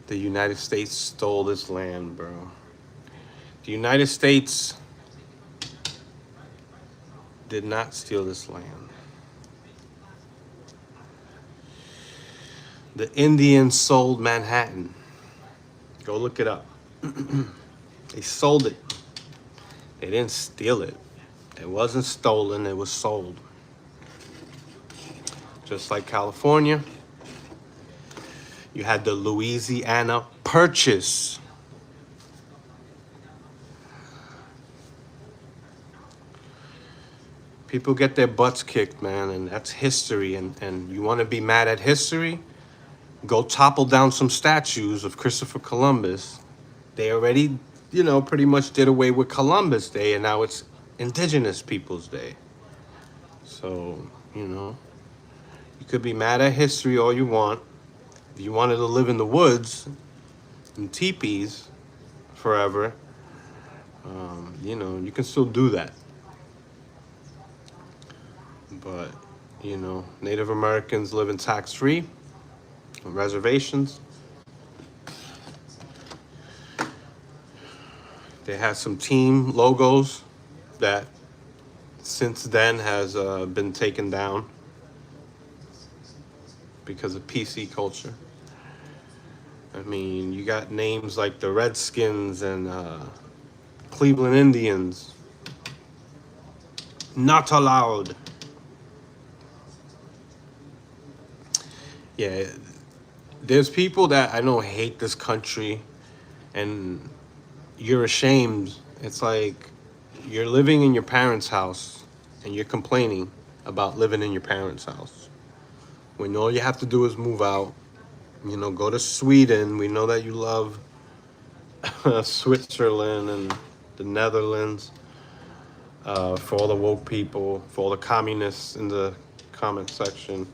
The United States stole this land, bro. The United States did not steal this land. The Indians sold Manhattan. Go look it up. They sold it. They didn't steal it. It wasn't stolen, it was sold. just like California. You had the Louisiana Purchase. People get their butts kicked, man, and that's history. And you want to be mad at history? Go topple down some statues of Christopher Columbus. They already, pretty much did away with Columbus Day, and now it's Indigenous Peoples Day. So, you could be mad at history all you want. If you wanted to live in the woods, in teepees, forever, you can still do that. But, Native Americans living tax-free on reservations. They had some team logos that since then has been taken down because of PC culture. I mean, you got names like the Redskins and Cleveland Indians. Not allowed. Yeah, there's people that I know hate this country, and you're ashamed. It's like you're living in your parents' house and you're complaining about living in your parents' house when all you have to do is move out. Go to Sweden. We know that you love Switzerland and the Netherlands, for all the woke people, for all the communists in the comment section.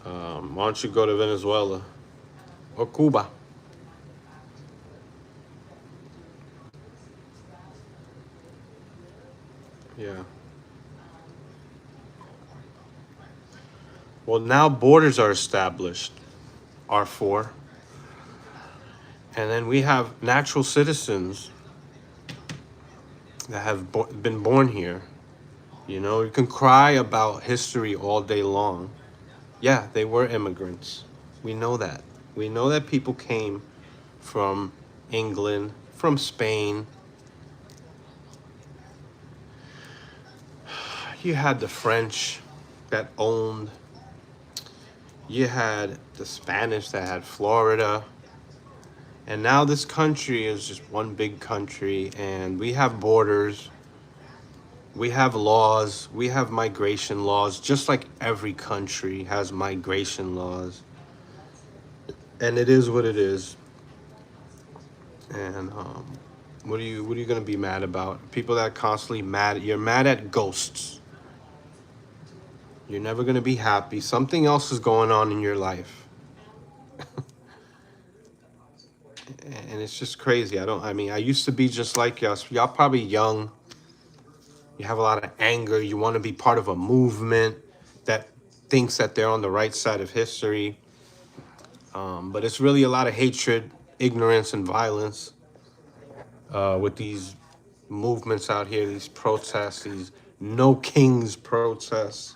Why don't you go to Venezuela or Cuba? Yeah. Well, now borders are established, R4. And then we have natural citizens that have been born here. You can cry about history all day long. Yeah, they were immigrants. We know that. We know that people came from England, from Spain. You had the French that owned. You had the Spanish that had Florida. And now this country is just one big country, and we have borders. We have laws. We have migration laws, just like every country has migration laws. And it is what it is. And what are you gonna be mad about? People that constantly mad. You're mad at ghosts. You're never gonna be happy. Something else is going on in your life. And it's just crazy. I used to be just like y'all. Y'all probably young. You have a lot of anger. You want to be part of a movement that thinks that they're on the right side of history. But it's really a lot of hatred, ignorance, and violence with these movements out here, these protests, these no kings protests.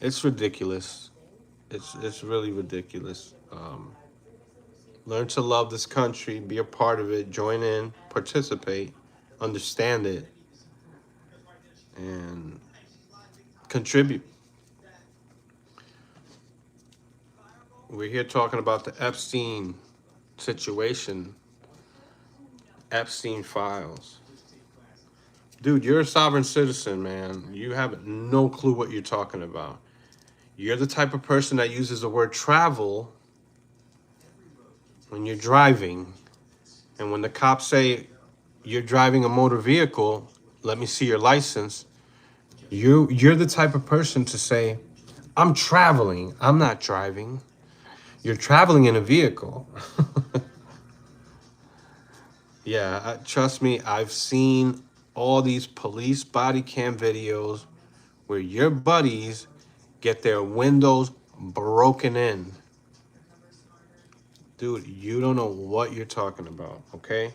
It's ridiculous. It's really ridiculous. Learn to love this country, be a part of it, join in, participate, understand it, and contribute. We're here talking about the Epstein situation, Epstein files. Dude, you're a sovereign citizen, man. You have no clue what you're talking about. You're the type of person that uses the word travel when you're driving. And when the cops say you're driving a motor vehicle, let me see your license. You're the type of person to say, I'm traveling, I'm not driving. You're traveling in a vehicle. Yeah, trust me, I've seen all these police body cam videos where your buddies get their windows broken in. Dude, you don't know what you're talking about, okay?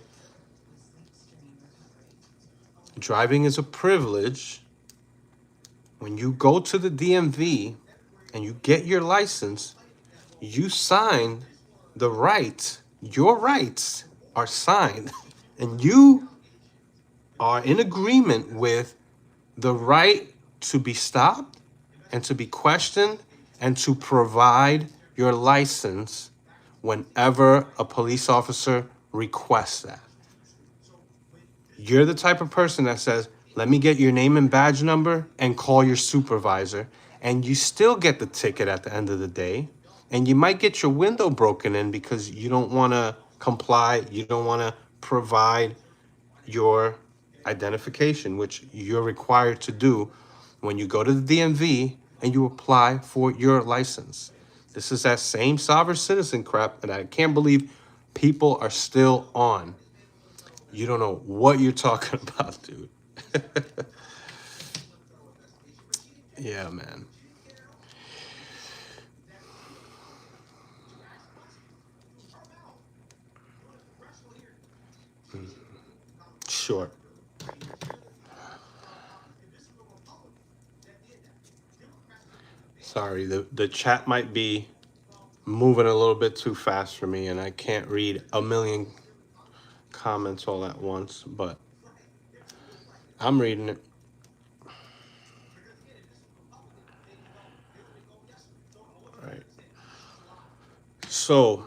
Driving is a privilege. When you go to the DMV and you get your license, you sign the rights. Your rights are signed. And you are in agreement with the right to be stopped, and to be questioned and to provide your license whenever a police officer requests that. You're the type of person that says, let me get your name and badge number and call your supervisor. And you still get the ticket at the end of the day. And you might get your window broken in because you don't want to comply. You don't want to provide your identification, which you're required to do when you go to the DMV and you apply for your license. This is that same sovereign citizen crap, and I can't believe people are still on. You don't know what you're talking about, dude. Yeah, man. Sure. Sorry, the chat might be moving a little bit too fast for me, and I can't read a million comments all at once, but I'm reading it. All right. So,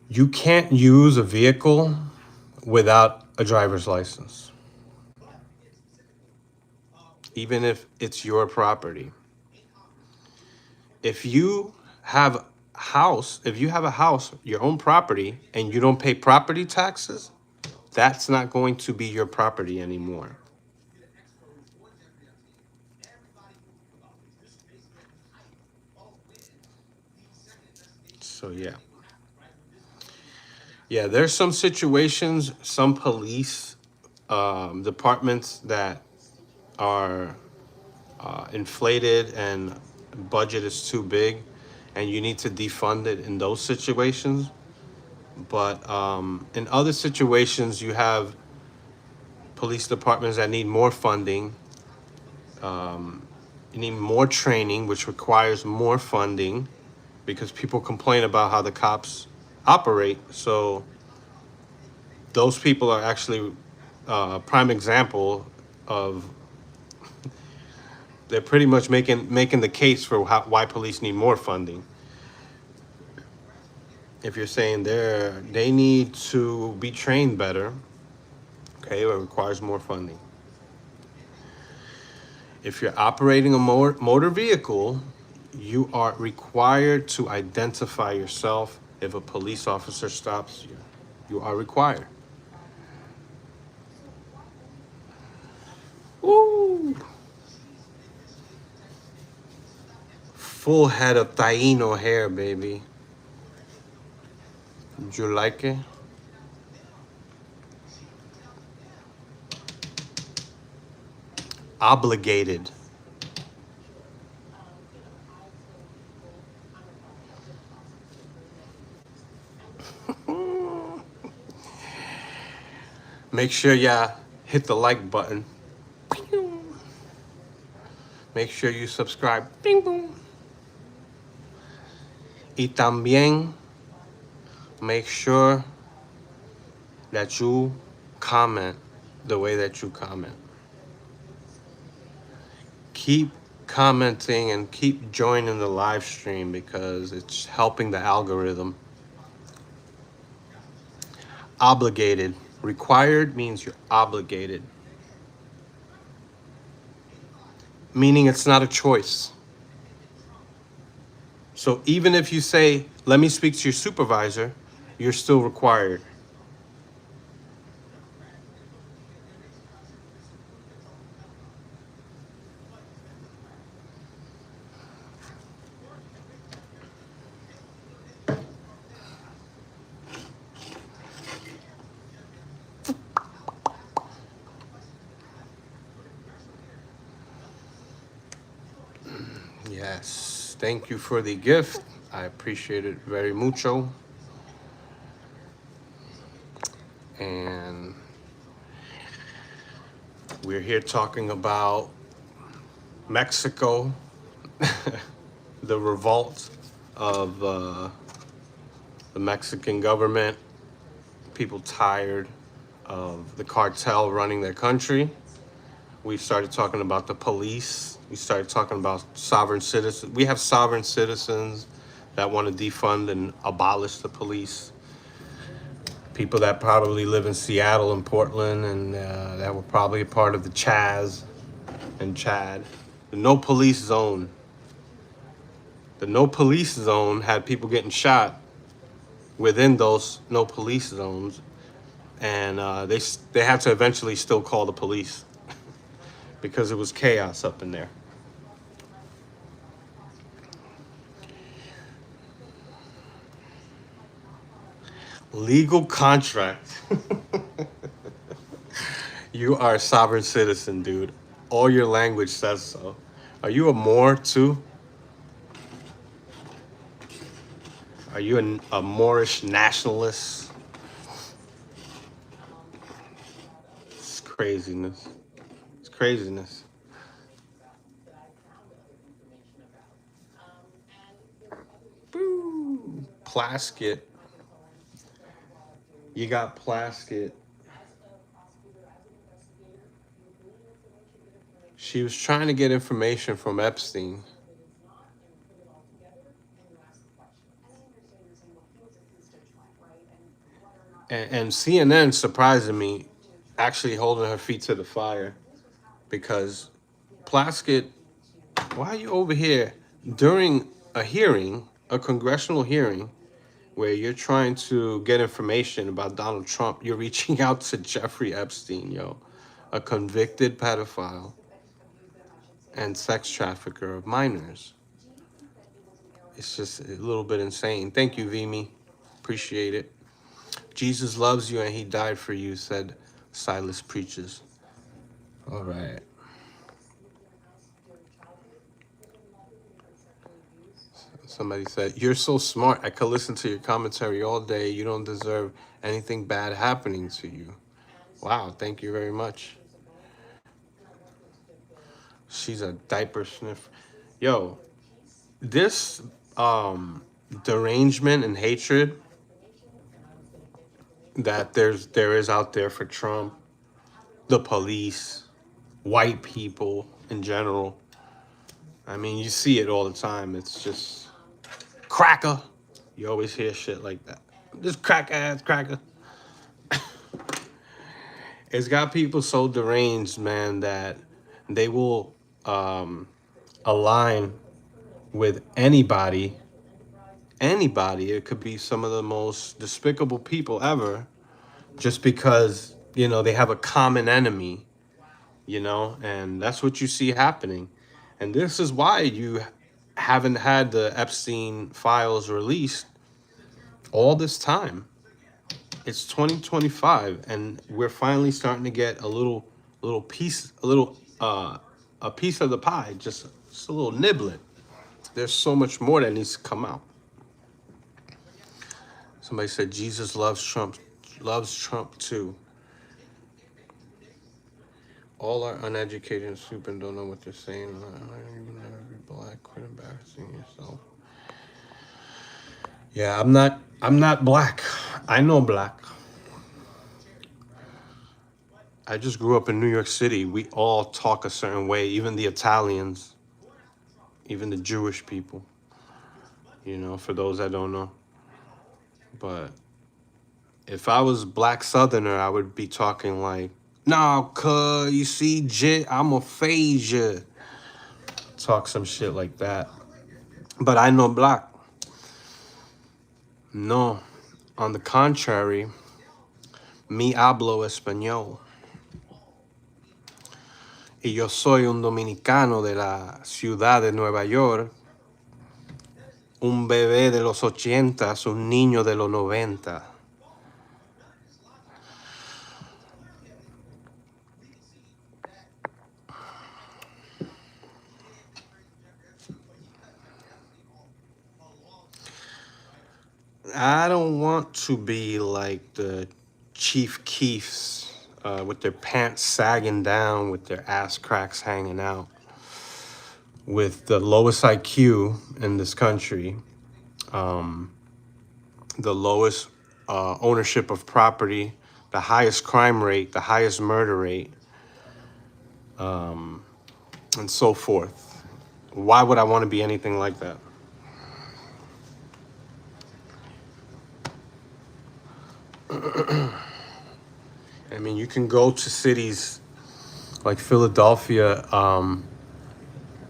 you can't use a vehicle without a driver's license, even if it's your property. If you have a house, your own property, and you don't pay property taxes, that's not going to be your property anymore. So yeah. Yeah, there's some situations, some police departments that are inflated and budget is too big and you need to defund it in those situations. But in other situations, you have police departments that need more funding. You need more training, which requires more funding because people complain about how the cops operate. So those people are actually a prime example of they're pretty much making the case for why police need more funding. If you're saying they need to be trained better, okay, it requires more funding. If you're operating a motor vehicle, you are required to identify yourself. If a police officer stops you, you are required. Ooh. Full head of Taino hair, baby. Would you like it? Obligated. Make sure y'all hit the like button. Make sure you subscribe. Bing boom. Y también make sure that you comment the way that you comment. Keep commenting and keep joining the live stream because it's helping the algorithm. Obligated. Required means you're obligated. Meaning it's not a choice. So even if you say, let me speak to your supervisor, you're still required. Yes, thank you for the gift. I appreciate it very mucho. And we're here talking about Mexico, the revolt of The Mexican government, people tired of the cartel running their country. We started talking about the police. We started talking about sovereign citizens. We have sovereign citizens that want to defund and abolish the police. People that probably live in Seattle and Portland and that were probably a part of the Chaz and Chad. The no police zone. The no police zone had people getting shot within those no police zones, and they had to eventually still call the police because it was chaos up in there. Legal contract. You are a sovereign citizen, dude. All your language says so. Are you a Moor too? Are you a Moorish nationalist? It's craziness. It's craziness. Boo. Plaskett. You got Plaskett. She was trying to get information from Epstein. And CNN surprising me, actually holding her feet to the fire, because Plaskett, why are you over here during a hearing, a congressional hearing, where you're trying to get information about Donald Trump? You're reaching out to Jeffrey Epstein, yo, a convicted pedophile and sex trafficker of minors. It's just a little bit insane. Thank you, Vimy. Appreciate it. Jesus loves you and he died for you, said Silas Preaches. All right. Somebody said, you're so smart. I could listen to your commentary all day. You don't deserve anything bad happening to you. Wow, thank you very much. She's a diaper sniffer. Yo, this derangement and hatred that there is out there for Trump, the police, white people in general. I mean, you see it all the time. It's just cracker. You always hear shit like that. This crack ass cracker. It's got people so deranged, man, that they will align with anybody. Anybody. It could be some of the most despicable people ever, just because, you know, they have a common enemy, you know, and that's what you see happening. And this is why you haven't had the Epstein files released all this time. It's 2025, and we're finally starting to get a little piece, a piece of the pie, just a little niblet. There's so much more that needs to come out. Somebody said Jesus loves Trump too. All are uneducated and stupid and don't know what they're saying. You can never be black. Quit embarrassing yourself. Yeah, I'm not black. I know black. I just grew up in New York City. We all talk a certain way, even the Italians, even the Jewish people, you know, for those that don't know. But if I was black Southerner, I would be talking like, nah, cuz, you see, jit, I'm a phase ya. Talk some shit like that. But I know black. No. On the contrary, mi hablo español. Y yo soy un dominicano de la ciudad de Nueva York. Un bebé de los 80, un niño de los 90. I don't want to be like the Chief Keefs with their pants sagging down, with their ass cracks hanging out, with the lowest IQ in this country. the lowest ownership of property, the highest crime rate, the highest murder rate, and so forth. Why would I want to be anything like that? I mean, you can go to cities like Philadelphia.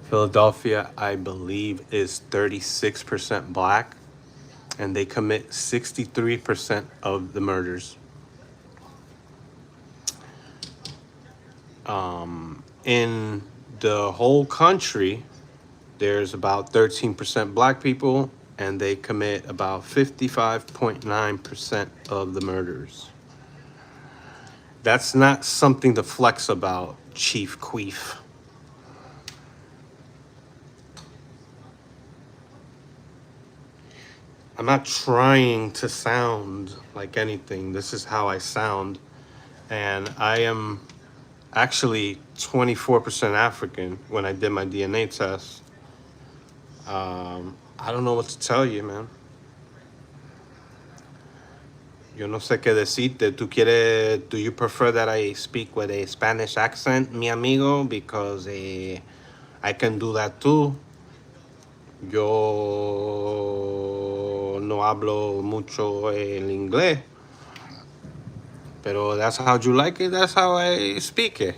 Philadelphia, I believe, is 36% black, and they commit 63% of the murders. In the whole country, there's about 13% black people, and they commit about 55.9% of the murders. That's not something to flex about, Chief Queef. I'm not trying to sound like anything. This is how I sound. And I am actually 24% African when I did my DNA test. I don't know what to tell you, man. Yo no sé qué decirte. Do you prefer that I speak with a Spanish accent, mi amigo? Because I can do that too. Yo no hablo mucho el inglés. Pero that's how you like it. That's how I speak it.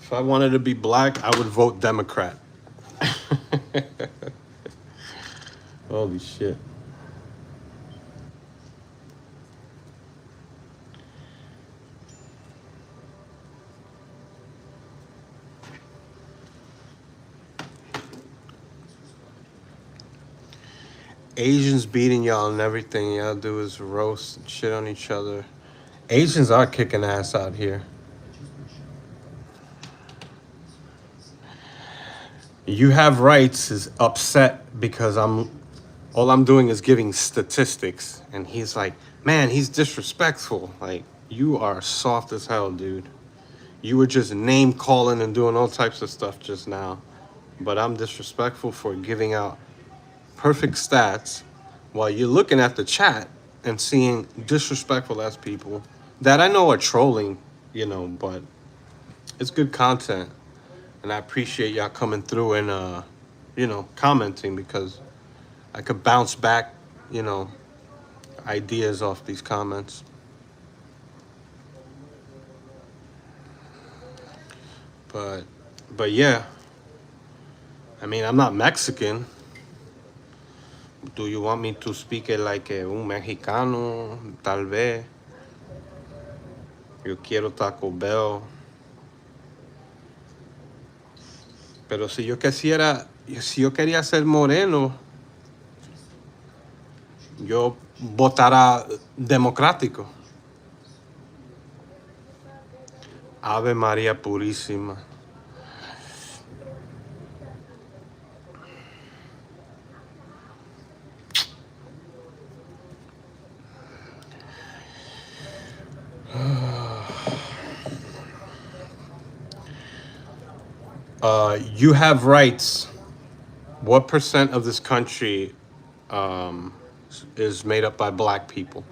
If I wanted to be black, I would vote Democrat. Holy shit. Asians beating y'all and everything y'all do is roast and shit on each other. Asians are kicking ass out here. You Have Rights is upset because all I'm doing is giving statistics, and he's like, man, he's disrespectful. Like, you are soft as hell, dude. You were just name calling and doing all types of stuff just now, but I'm disrespectful for giving out perfect stats while you're looking at the chat and seeing disrespectful ass people that I know are trolling, but it's good content. And I appreciate y'all coming through and, commenting, because I could bounce back, ideas off these comments. But yeah, I mean, I'm not Mexican. Do you want me to speak it like un mexicano? Tal vez. Yo quiero Taco Bell. Pero si yo quería ser moreno, yo votara democrático. Ave María Purísima. You Have Rights. What percent of this country is made up by black people?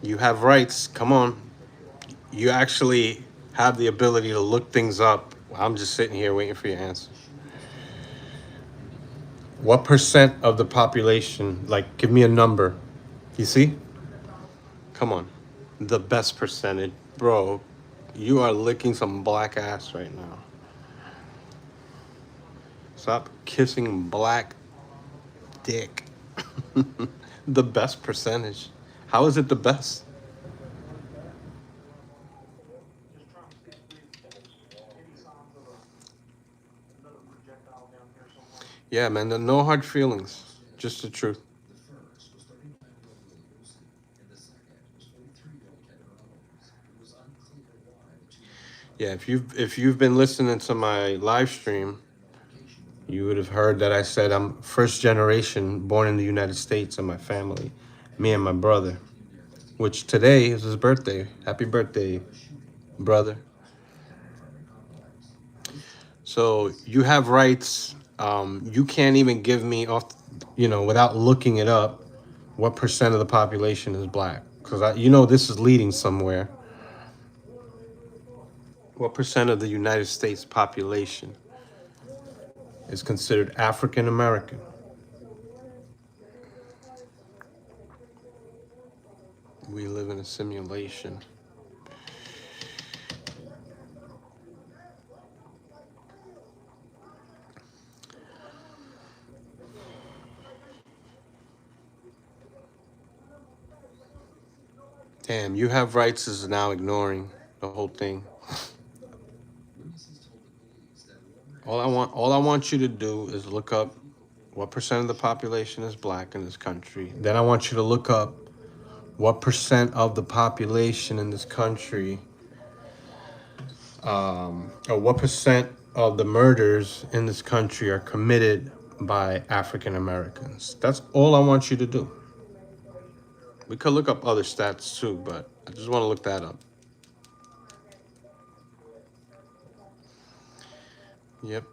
You have rights. Come on. You actually have the ability to look things up. I'm just sitting here waiting for your answer. What percent of the population, like, give me a number. You see? Come on. The best percentage. Bro, you are licking some black ass right now. Stop kissing black dick. The best percentage. How is it the best? Yeah, man, no hard feelings. Just the truth. Yeah, if you've been listening to my live stream, you would have heard that I said I'm first generation born in the United States in my family. Me and my brother, which today is his birthday. Happy birthday, brother. So you have rights. You can't even give me off, without looking it up, what percent of the population is black. Because this is leading somewhere. What percent of the United States population is considered African American? We live in a simulation. Damn, you have rights is now ignoring the whole thing. All I want you to do is look up what percent of the population is black in this country. Then I want you to look up what percent of the population in this country, or what percent of the murders in this country are committed by African Americans. That's all I want you to do. We could look up other stats too, but I just want to look that up. Yep.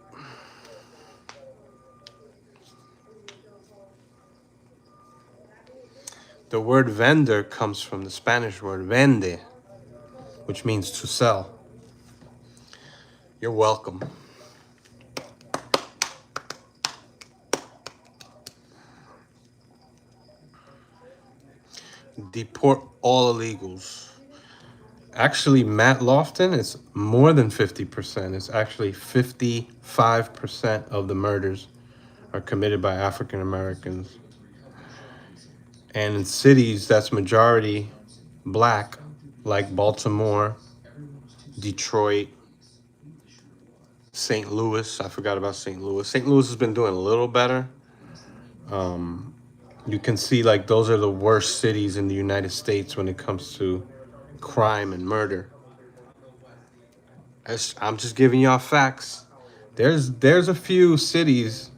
The word vendor comes from the Spanish word vende, which means to sell. You're welcome. Deport all illegals. Actually, Matt Lofton, it's more than 50%. It's actually 55% of the murders are committed by African Americans. And in cities that's majority black, like Baltimore, Detroit, St. Louis. I forgot about St. Louis. St. Louis has been doing a little better. You can see like those are the worst cities in the United States when it comes to crime and murder. I'm just giving y'all facts. There's a few cities.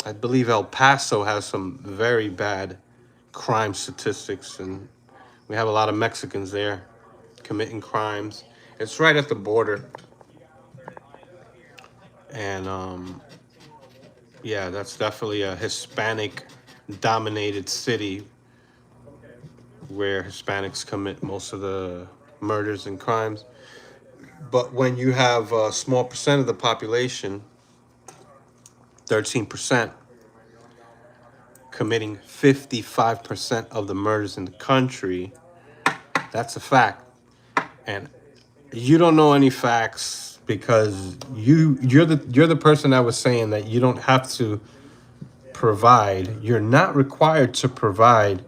I believe El Paso has some very bad crime statistics, and we have a lot of Mexicans there committing crimes. It's right at the border, and yeah, that's definitely a Hispanic-dominated city where Hispanics commit most of the murders and crimes. But when you have a small percent of the population, 13%, committing 55% of the murders in the country, that's a fact. And you don't know any facts because you're the person that was saying that you don't have to provide. You're not required to provide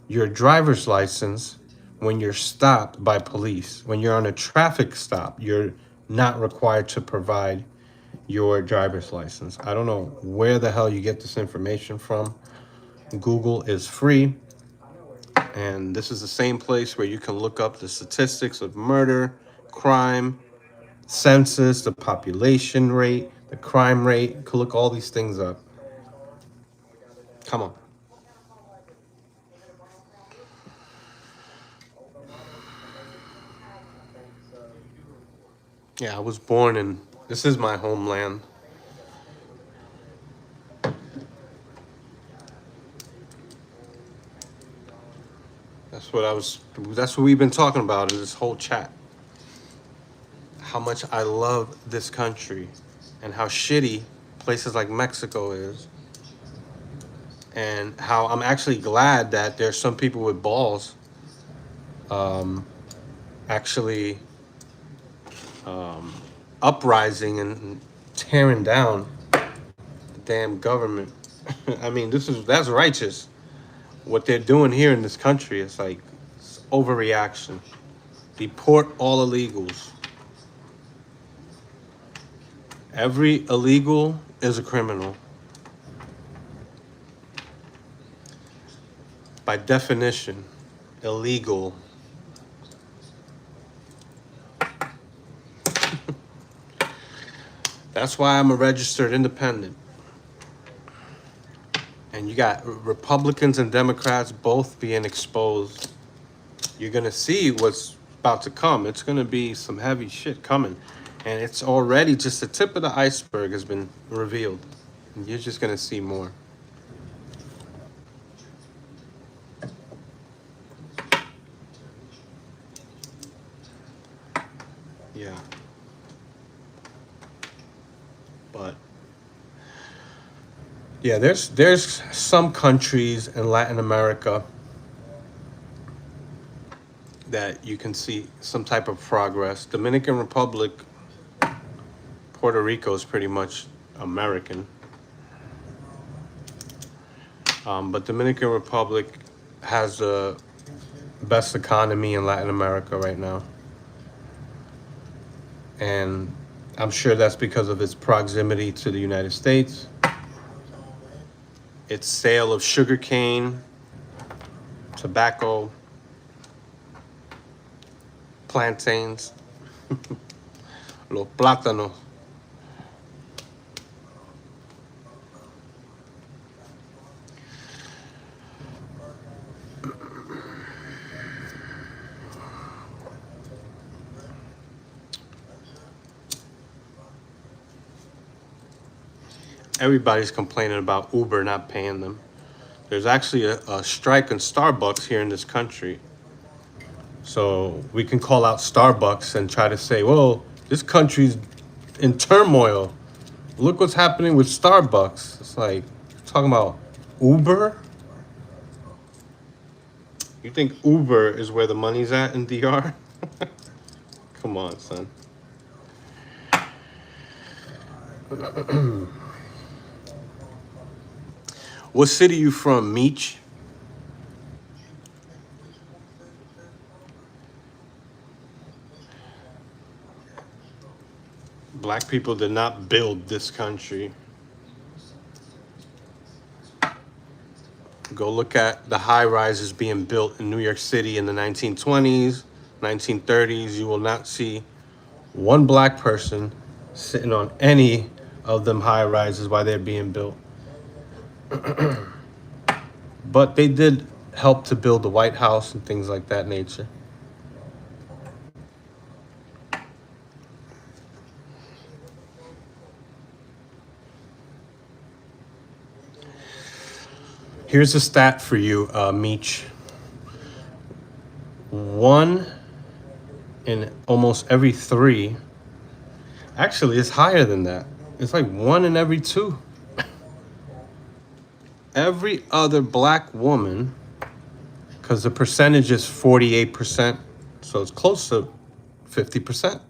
your driver's license when you're stopped by police. When you're on a traffic stop, you're not required to provide your driver's license. I don't know where the hell you get this information from. Google is free, and this is the same place where you can look up the statistics of murder, crime, census, the population rate, the crime rate. You can look all these things up. Come on. Yeah, I was born in, this is my homeland. That's what we've been talking about in this whole chat. How much I love this country and how shitty places like Mexico is. And how I'm actually glad that there's some people with balls actually uprising and tearing down the damn government. I mean, that's righteous. What they're doing here in this country is like it's overreaction. Deport all illegals. Every illegal is a criminal. By definition, illegal. That's why I'm a registered independent. And you got Republicans and Democrats both being exposed. You're going to see what's about to come. It's going to be some heavy shit coming. And it's already just the tip of the iceberg has been revealed. And you're just going to see more. Yeah. But yeah, there's some countries in Latin America that you can see some type of progress. Dominican Republic, Puerto Rico is pretty much American. But Dominican Republic has the best economy in Latin America right now. And I'm sure that's because of its proximity to the United States. Its sale of sugarcane, tobacco, plantains, los plátanos. Everybody's complaining about Uber not paying them. There's actually a strike in Starbucks here in this country. So we can call out Starbucks and try to say, well, this country's in turmoil. Look what's happening with Starbucks. It's like, talking about Uber? You think Uber is where the money's at in DR? Come on, son. What city you from, Meech? Black people did not build this country. Go look at the high rises being built in New York City in the 1920s, 1930s. You will not see one black person sitting on any of them high rises while they're being built. But they did help to build the White House and things like that nature. Here's a stat for you, Meech. One in almost every three. Actually, it's higher than that. It's like one in every two. Every other black woman, because the percentage is 48%, so it's close to 50%,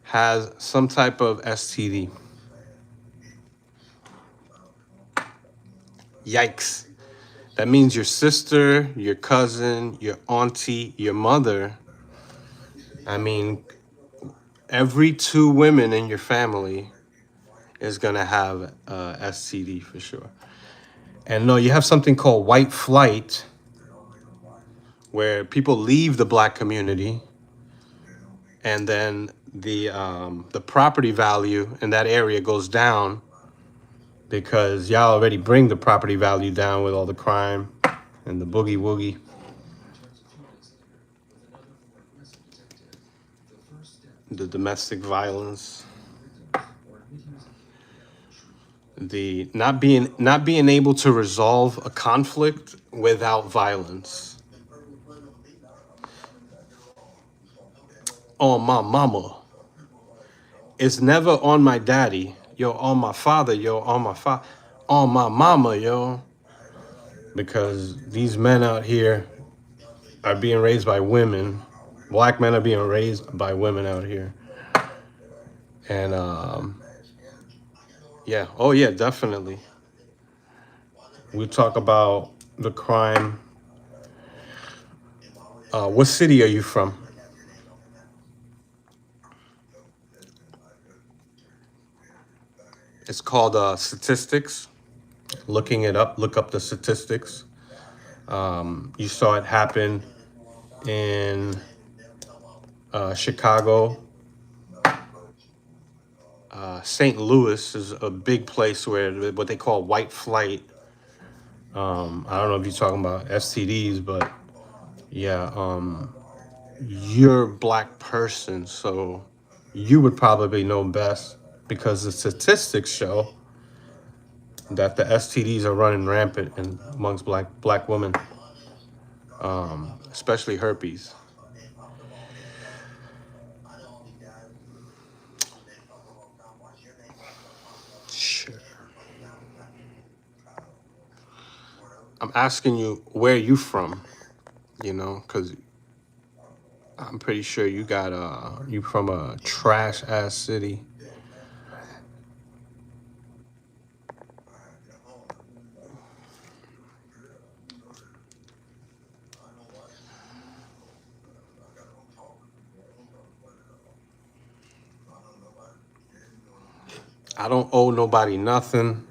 has some type of STD. Yikes. That means your sister, your cousin, your auntie, your mother. I mean, every two women in your family is going to have STD for sure. And no, you have something called white flight, where people leave the black community, and then the property value in that area goes down because y'all already bring the property value down with all the crime and the boogie woogie. The domestic violence, the not being able to resolve a conflict without violence. On my mama. It's never on my daddy. Yo, on my father, yo, on my mama, yo. Because these men out here are being raised by women. Black men are being raised by women out here. And yeah, oh yeah, definitely. We talk about the crime. What city are you from? It's called statistics. Looking it up, look up the statistics. You saw it happen in Chicago, St. Louis is a big place where what they call white flight. I don't know if you're talking about STDs, but yeah, you're a black person, so you would probably know best because the statistics show that the STDs are running rampant amongst black women, especially herpes. Sure. I'm asking you where you from, because I'm pretty sure you from a trash ass city. I don't owe nobody nothing.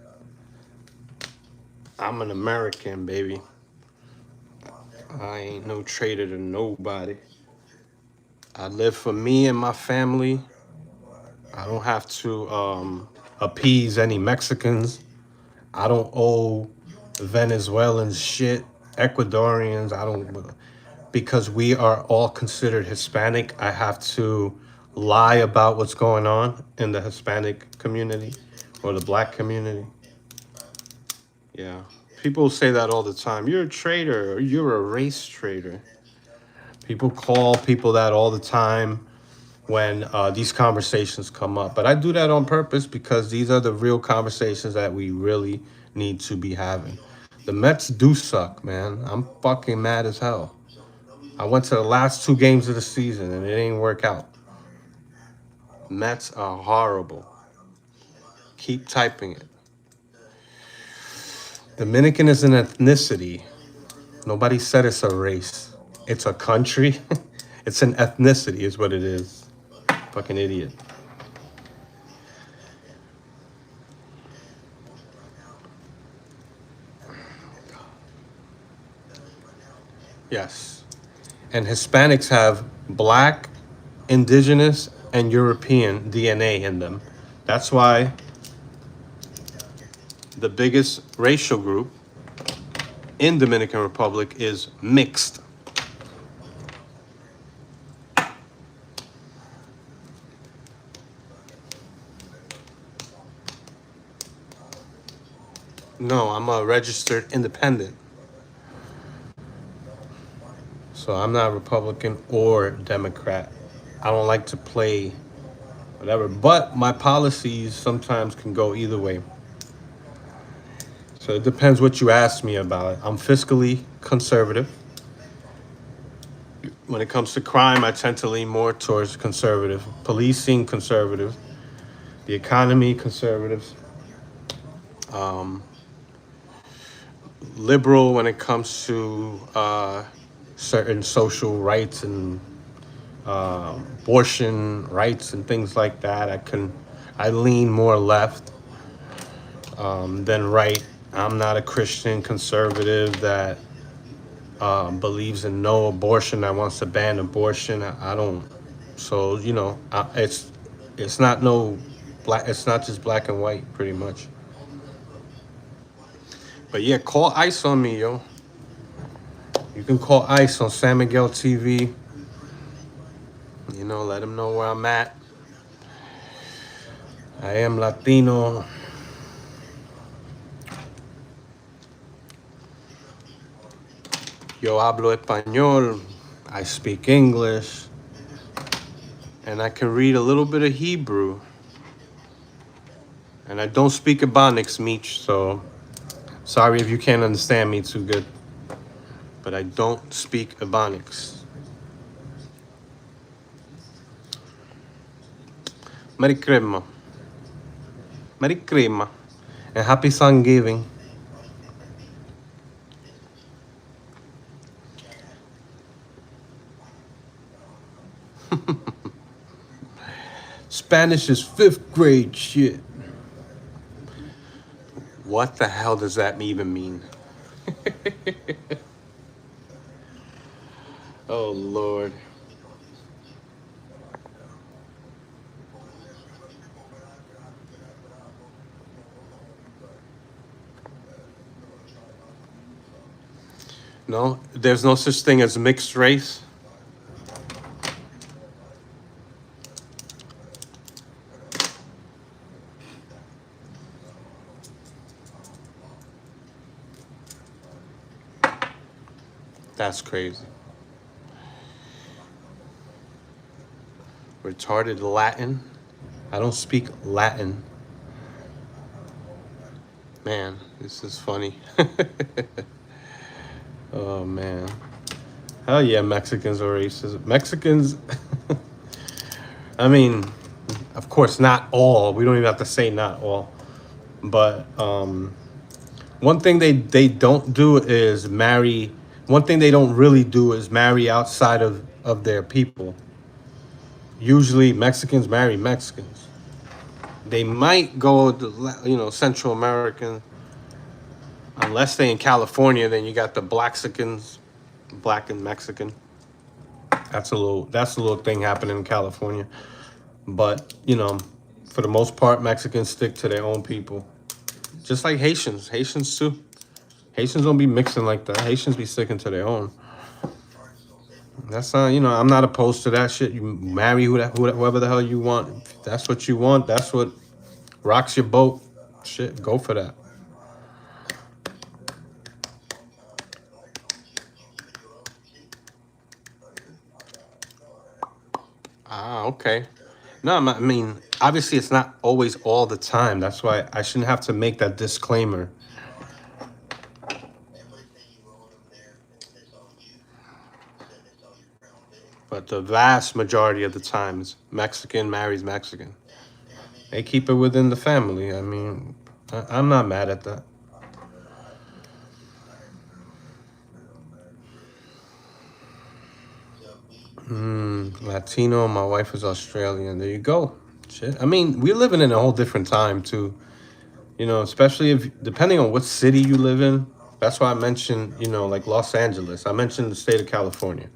I'm an American, baby. I ain't no traitor to nobody. I live for me and my family. I don't have to appease any Mexicans. I don't owe Venezuelans shit, Ecuadorians. I don't, because we are all considered Hispanic. I have to lie about what's going on in the Hispanic community or the black community. Yeah. People say that all the time. You're a traitor or you're a race traitor. People call people that all the time when these conversations come up. But I do that on purpose because these are the real conversations that we really need to be having. The Mets do suck, man. I'm fucking mad as hell. I went to the last 2 games of the season and it didn't work out. Mets are horrible. Keep typing it. Dominican is an ethnicity. Nobody said it's a race. It's a country. It's an ethnicity is what it is. Fucking idiot. Yes. And Hispanics have black, indigenous, and European DNA in them. That's why the biggest racial group in Dominican Republic is mixed. No, I'm a registered independent. So I'm not Republican or Democrat. I don't like to play whatever. But my policies sometimes can go either way. So it depends what you ask me about. I'm fiscally conservative. When it comes to crime, I tend to lean more towards conservative. Policing, conservative. The economy, conservatives. Liberal when it comes to certain social rights and abortion rights and things like that. I lean more left than right. I'm not a Christian conservative that believes in no abortion, that wants to ban abortion. I don't. So it's not no black. It's not just black and white, pretty much. But yeah, call ICE on me, yo. You can call ICE on San Miguel TV. Let them know where I'm at. I am Latino. Yo hablo español. I speak English. And I can read a little bit of Hebrew. And I don't speak Ebonics, Meech, so sorry if you can't understand me too good. But I don't speak Ebonics. Merry Christmas. Merry Christmas. And happy Thanksgiving. Spanish is 5th grade shit. What the hell does that even mean? Oh, Lord. No, there's no such thing as mixed race. That's crazy. Retarded Latin. I don't speak Latin. Man, this is funny. Oh man. Hell yeah, Mexicans are racist. Mexicans, I mean, of course, not all. We don't even have to say not all. But one thing they don't do is marry. One thing they don't really do is marry outside of their people. Usually, Mexicans marry Mexicans. They might go to, Central American, unless they in California. Then you got the Blaxicans, black and Mexican. That's a little thing happening in California. But for the most part, Mexicans stick to their own people, just like Haitians. Haitians too. Haitians don't be mixing like that. Haitians be sticking to their own. That's not, I'm not opposed to that shit. You marry whoever the hell you want. If that's what you want. That's what rocks your boat. Shit, go for that. Ah, okay. No, I mean, obviously, it's not always all the time. That's why I shouldn't have to make that disclaimer. But the vast majority of the times, Mexican marries Mexican. They keep it within the family. I mean, I'm not mad at that. Latino. My wife is Australian. There you go. Shit. I mean, we're living in a whole different time too. Especially if depending on what city you live in. That's why I mentioned, like Los Angeles. I mentioned the state of California.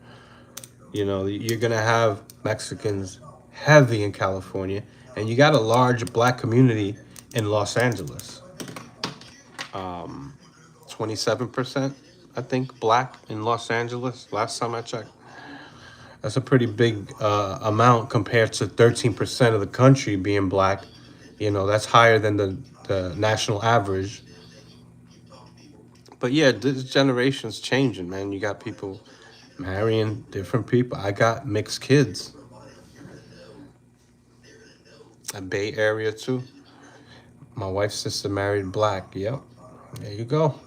You're gonna have Mexicans heavy in California, and you got a large black community in Los Angeles. 27%, I think, black in Los Angeles. Last time I checked, that's a pretty big amount compared to 13% of the country being black. That's higher than the national average. But yeah, this generation's changing, man. You got people marrying different people. I got mixed kids. A Bay Area too. My wife's sister married black. Yep. There you go.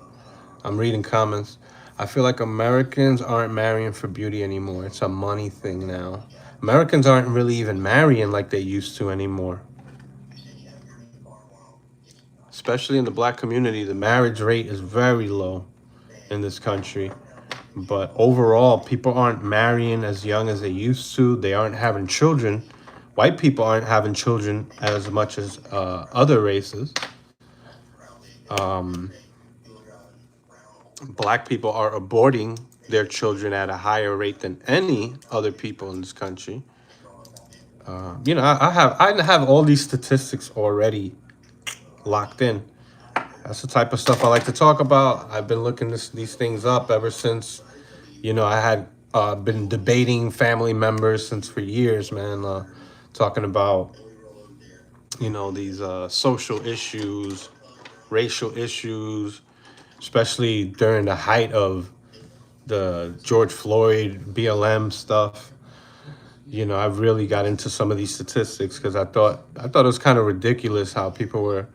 I'm reading comments. I feel like Americans aren't marrying for beauty anymore. It's a money thing now. Americans aren't really even marrying like they used to anymore. Especially in the black community, the marriage rate is very low in this country. But overall, people aren't marrying as young as they used to. They aren't having children. White people aren't having children as much as other races. Um, Black people are aborting their children at a higher rate than any other people in this country. I have all these statistics already locked in. That's the type of stuff I like to talk about. I've been looking these things up ever since. I had been debating family members since for years, man. Talking about these social issues, racial issues, especially during the height of the George Floyd BLM stuff. I really got into some of these statistics because I thought it was kind of ridiculous how people were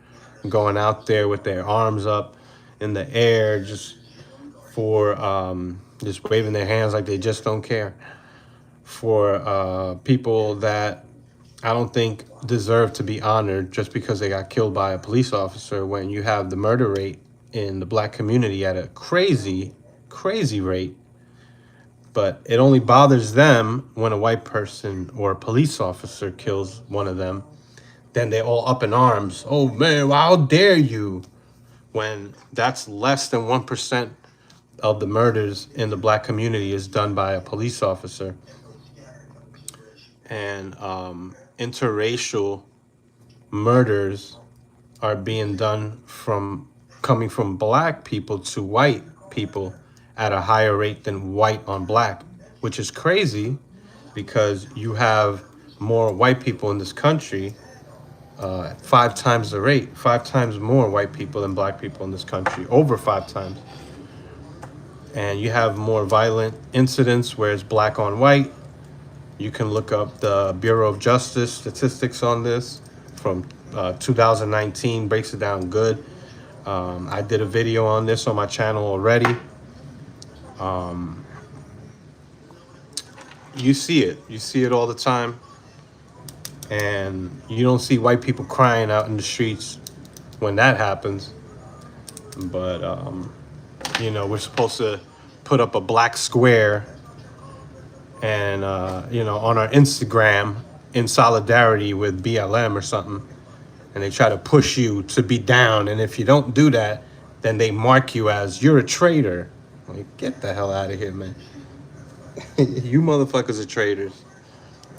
going out there with their arms up in the air for just waving their hands like they just don't care for people that I don't think deserve to be honored just because they got killed by a police officer, when you have the murder rate in the black community at a crazy, crazy rate. But it only bothers them when a white person or a police officer kills one of them. Then they're all up in arms. Oh man, well, how dare you? When that's less than 1% of the murders in the black community is done by a police officer. And interracial murders are being done from coming from black people to white people at a higher rate than white on black, which is crazy because you have more white people in this country, 5 times the rate, 5 times more white people than black people in this country, over 5 times. And you have more violent incidents where it's black on white. You can look up the Bureau of Justice statistics on this from 2019, breaks it down good. I did a video on this on my channel already. You see it all the time. And you don't see white people crying out in the streets when that happens. But, you know, we're supposed to put up a black square and, you know, on our Instagram in solidarity with BLM or something. And they try to push you to be down. And if you don't do that, then they mark you as you're a traitor. Like, get the hell out of here, man. You motherfuckers are traitors.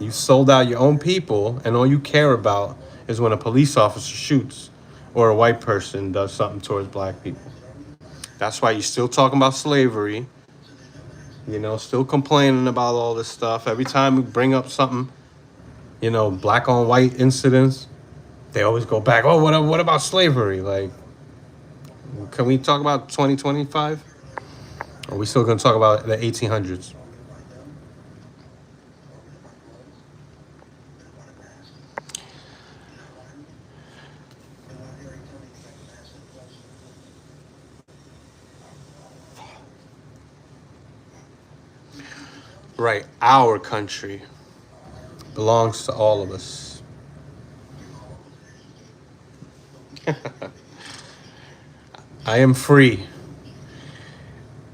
You sold out your own people, and all you care about is when a police officer shoots or a white person does something towards black people. That's why you're still talking about slavery, you know, still complaining about all this stuff. Every time we bring up something, you know, black on white incidents, they always go back, oh, what about slavery? Like, can we talk about 2025? Or are we still going to talk about the 1800s? Right, our country belongs to all of us. I am free.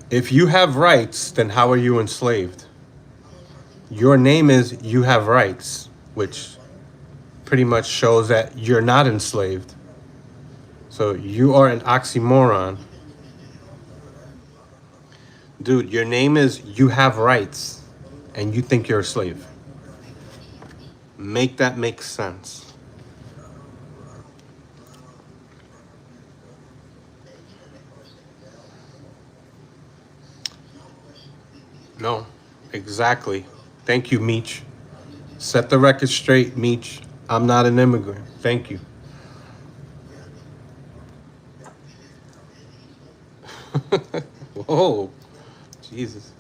If you have rights, then how are you enslaved? Your name is you have rights, which pretty much shows that you're not enslaved. So you are an oxymoron. Dude, your name is you have rights, and you think you're a slave. Make that make sense. No, exactly. Thank you, Meech. Set the record straight, Meech. I'm not an immigrant. Thank you. Whoa, Jesus.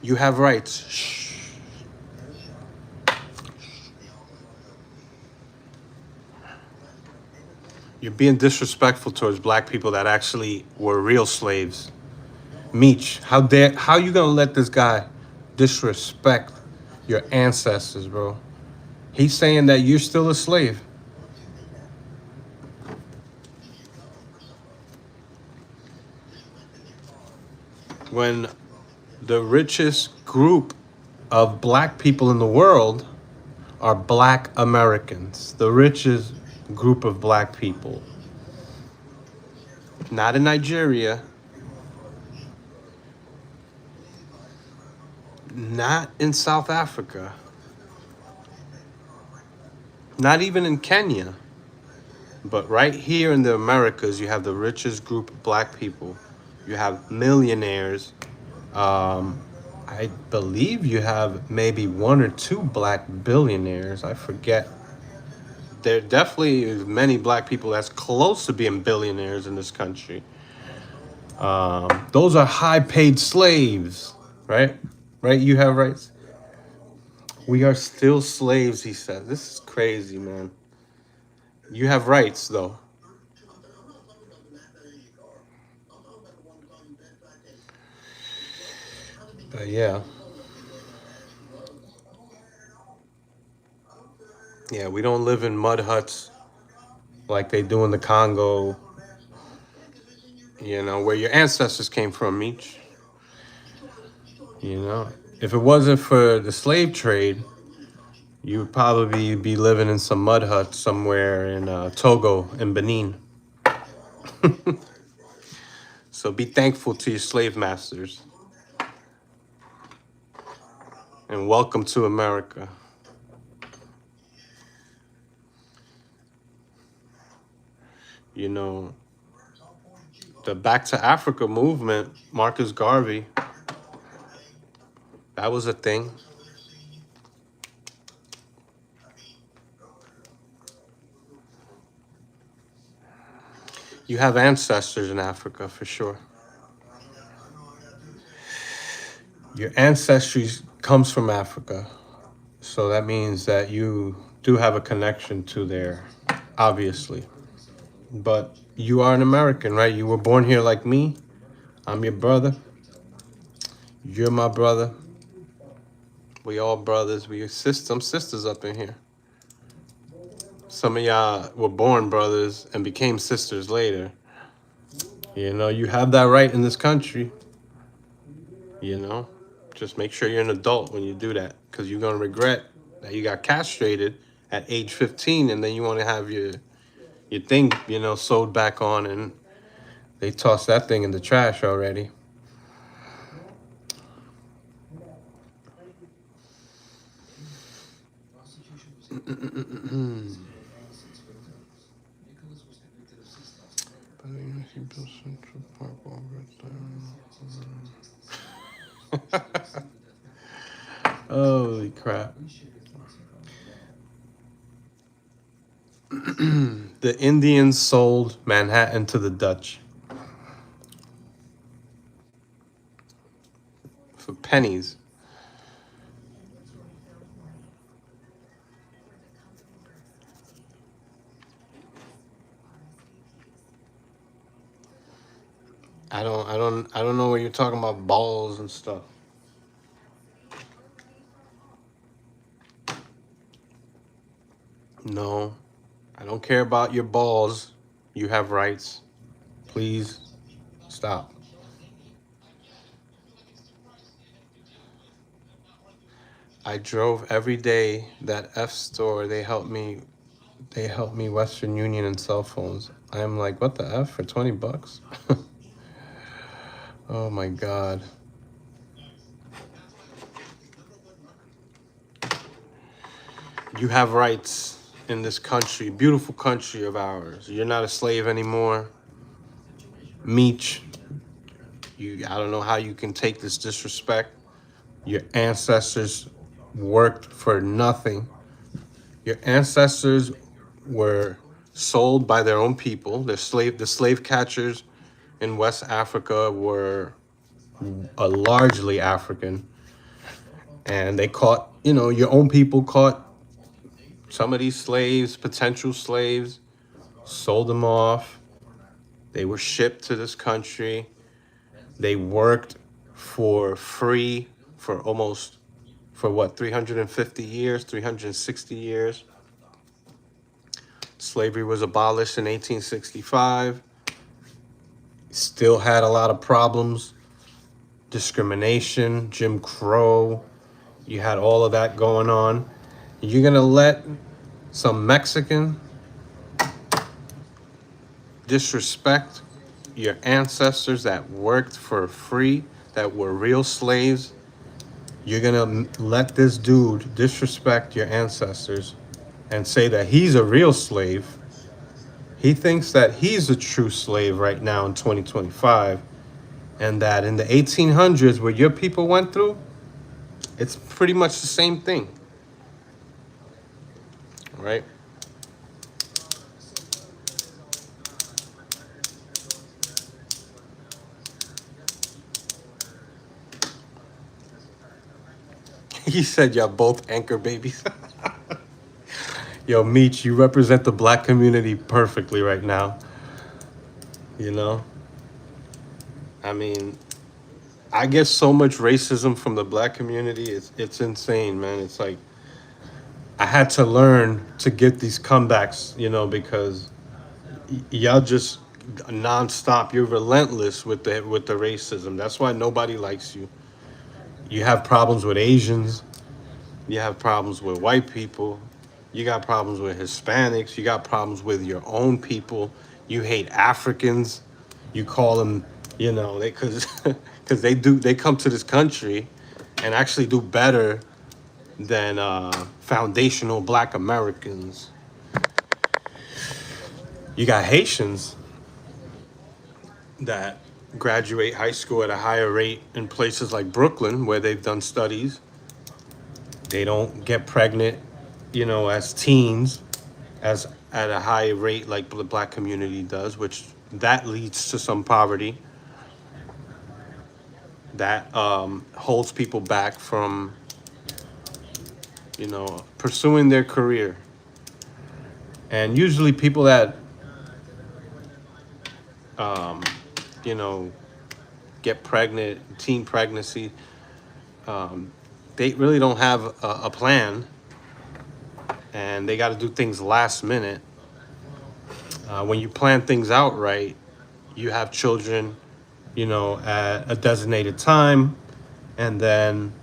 You have rights. Shh. You're being disrespectful towards black people that actually were real slaves. Meech, how you gonna let this guy disrespect your ancestors, bro? He's saying that you're still a slave. When the richest group of black people in the world are black Americans, the richest group of black people. Not in Nigeria, not in South Africa, not even in Kenya, but right here in the Americas, you have the richest group of black people. You have millionaires. I believe you have maybe 1 or 2 black billionaires. I forget. There definitely is many black people that's close to being billionaires in this country. Those are high-paid slaves, right? Right? You have rights. We are still slaves, he said. This is crazy, man. You have rights, though. But yeah. Yeah, we don't live in mud huts like they do in the Congo, you know, where your ancestors came from, Meech. You know, if it wasn't for the slave trade, you would probably be living in some mud huts somewhere in Togo and Benin. So be thankful to your slave masters. And welcome to America. You know, The Back to Africa movement, Marcus Garvey, that was a thing. You have ancestors in Africa for sure. Your ancestry comes from Africa. So that means that you do have a connection to there, obviously. But you are an American, right? You were born here like me. I'm your brother. You're my brother. We all brothers. We some sisters up in here. Some of y'all were born brothers and became sisters later. You know, you have that right in this country. You know, just make sure you're an adult when you do that, because you're going to regret that you got castrated at age 15 and then you want to have your thing, you know, sewed back on, and they tossed that thing in the trash already. Holy crap. The Indians sold Manhattan to the Dutch for pennies. I don't know what you're talking about, balls and stuff. No, I don't care about your balls. You have rights. Please stop. I drove every day. That F store, they helped me Western Union and cell phones. I'm like, what the F for 20 bucks? Oh my God. You have rights in this country, beautiful country of ours. You're not a slave anymore. Meech, I don't know how you can take this disrespect. Your ancestors worked for nothing. Your ancestors were sold by their own people. The slave catchers in West Africa were largely African. And they caught, you know, your own people caught some of these slaves, potential slaves, sold them off. They were shipped to this country. They worked for free for what, 350 years, 360 years. Slavery was abolished in 1865. Still had a lot of problems. Discrimination, Jim Crow. You had all of that going on. You're going to let some Mexican disrespect your ancestors that worked for free, that were real slaves. You're going to let this dude disrespect your ancestors and say that he's a real slave. He thinks that he's a true slave right now in 2025, and that in the 1800s, what your people went through, it's pretty much the same thing, right? He said y'all both anchor babies. Yo, Meech, you represent the black community perfectly right now. You know? I mean, I get so much racism from the black community. It's insane, man. It's like I had to learn to get these comebacks, you know, because y'all just nonstop. You're relentless with the racism. That's why nobody likes you. You have problems with Asians. You have problems with white people. You got problems with Hispanics. You got problems with your own people. You hate Africans. You call them, you know, because they come to this country and actually do better than foundational black Americans. You got Haitians. that graduate high school at a higher rate in places like Brooklyn, where they've done studies. They don't get pregnant, as teens, as at a high rate like the black community does, which that leads to some poverty that holds people back from, pursuing their career. And usually people that, um, you know, get pregnant, teen pregnancy, they really don't have a plan, and they got to do things last minute. When you plan things out right, you have children, at a designated time, and then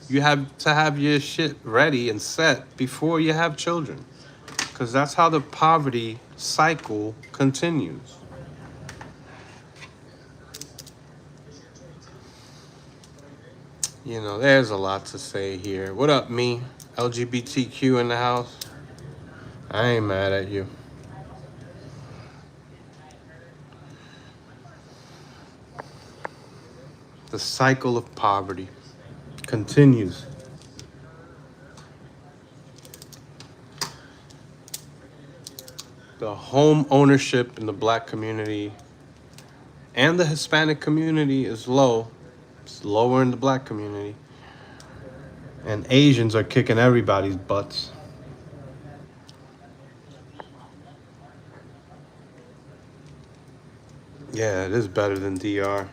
you have to have your shit ready and set before you have children, because that's how the poverty cycle continues. There's a lot to say here. What up, me? LGBTQ in the house? I ain't mad at you. The cycle of poverty continues. The home ownership in the black community and the Hispanic community is low. It's lower in the black community. And Asians are kicking everybody's butts. Yeah, it is better than DR.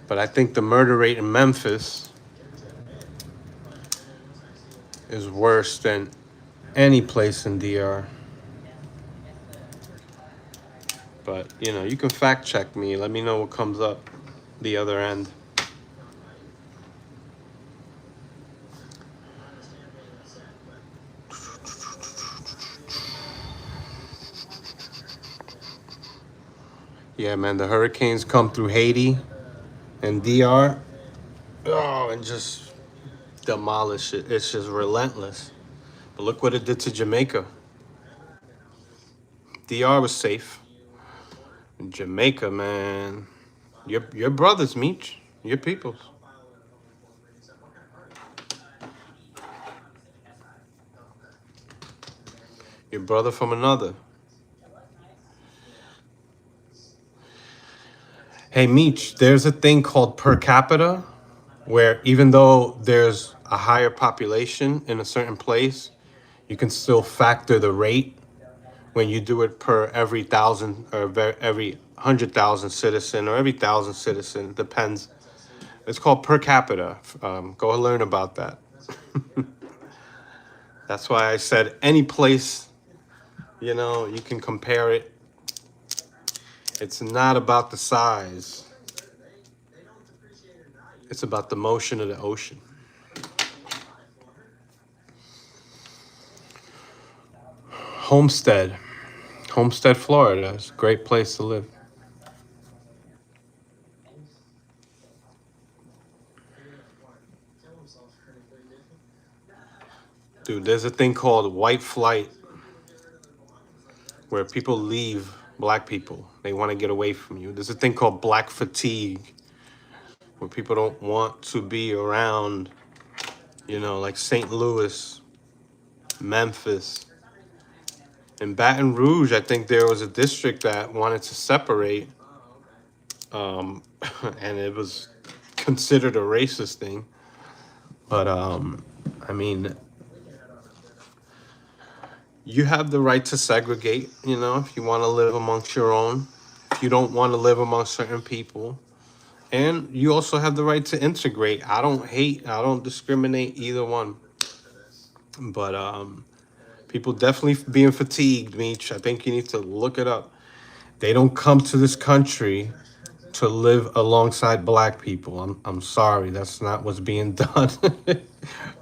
But I think the murder rate in Memphis is worse than any place in DR. But, you can fact check me. Let me know what comes up the other end. Yeah, man, the hurricanes come through Haiti and DR. Oh, and just demolish it. It's just relentless. But look what it did to Jamaica. DR was safe. In Jamaica, man. Your brothers, Meech. Your peoples. Your brother from another. Hey, Meech, there's a thing called per capita, where even though there's a higher population in a certain place, you can still factor the rate when you do it per every 1,000 or every 100,000 citizen or every 1,000 citizen. It depends. It's called per capita. Go learn about that. That's why I said any place, you can compare it. It's not about the size. It's about the motion of the ocean. Homestead, Florida. It's a great place to live. Dude, there's a thing called white flight, where people leave black people. They want to get away from you. There's a thing called black fatigue, where people don't want to be around, like St. Louis, Memphis. In Baton Rouge, I think there was a district that wanted to separate, and it was considered a racist thing. But, I mean, you have the right to segregate, if you want to live amongst your own, if you don't want to live amongst certain people. And you also have the right to integrate. I don't hate, I don't discriminate either one. But people definitely being fatigued, Meech. I think you need to look it up. They don't come to this country to live alongside black people. I'm sorry, that's not what's being done.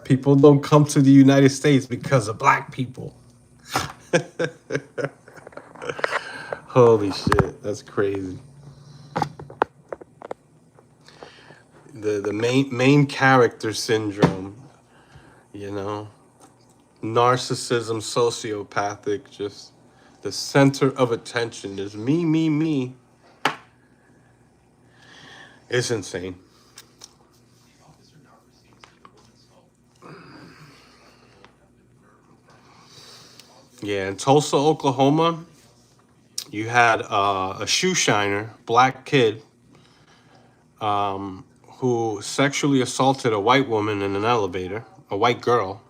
People don't come to the United States because of black people. Holy shit, that's crazy. The main character syndrome, Narcissism, sociopathic, just the center of attention. Just me, me, me. It's insane. Yeah, in Tulsa, Oklahoma, you had a shoe shiner, black kid, who sexually assaulted a white woman in an elevator, a white girl.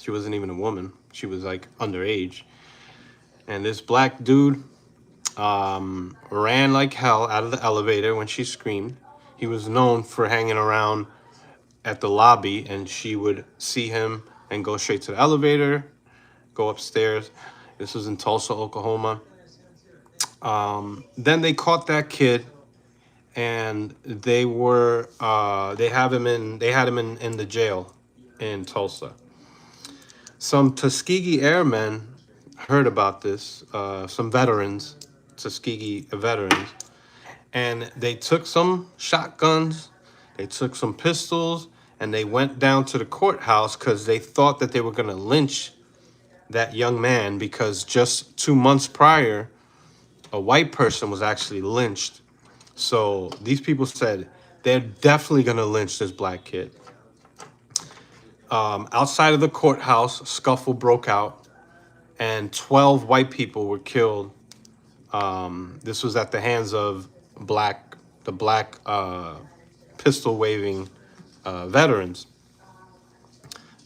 She wasn't even a woman. She was like underage. And this black dude ran like hell out of the elevator when she screamed. He was known for hanging around at the lobby, and she would see him and go straight to the elevator, go upstairs. This was in Tulsa, Oklahoma. Then they caught that kid, and they had him in the jail in Tulsa. Some Tuskegee airmen heard about this, some veterans, Tuskegee veterans, and they took some shotguns, they took some pistols, and they went down to the courthouse because they thought that they were going to lynch that young man, because just 2 months prior, a white person was actually lynched. So these people said they're definitely going to lynch this black kid. Outside of the courthouse, a scuffle broke out, and 12 white people were killed. This was at the hands of the black pistol waving veterans.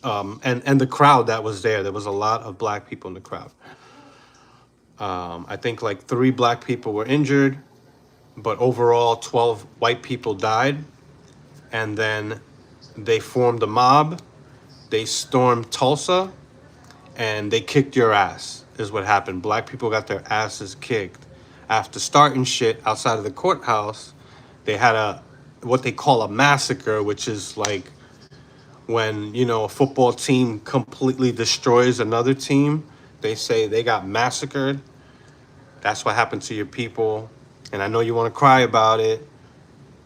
And the crowd that was there was a lot of black people in the crowd. I think like 3 black people were injured, but overall 12 white people died. And then they formed a mob. They stormed Tulsa, and they kicked your ass, is what happened. Black people got their asses kicked. After starting shit outside of the courthouse, they had what they call a massacre, which is like when, a football team completely destroys another team. They say they got massacred. That's what happened to your people. And I know you want to cry about it.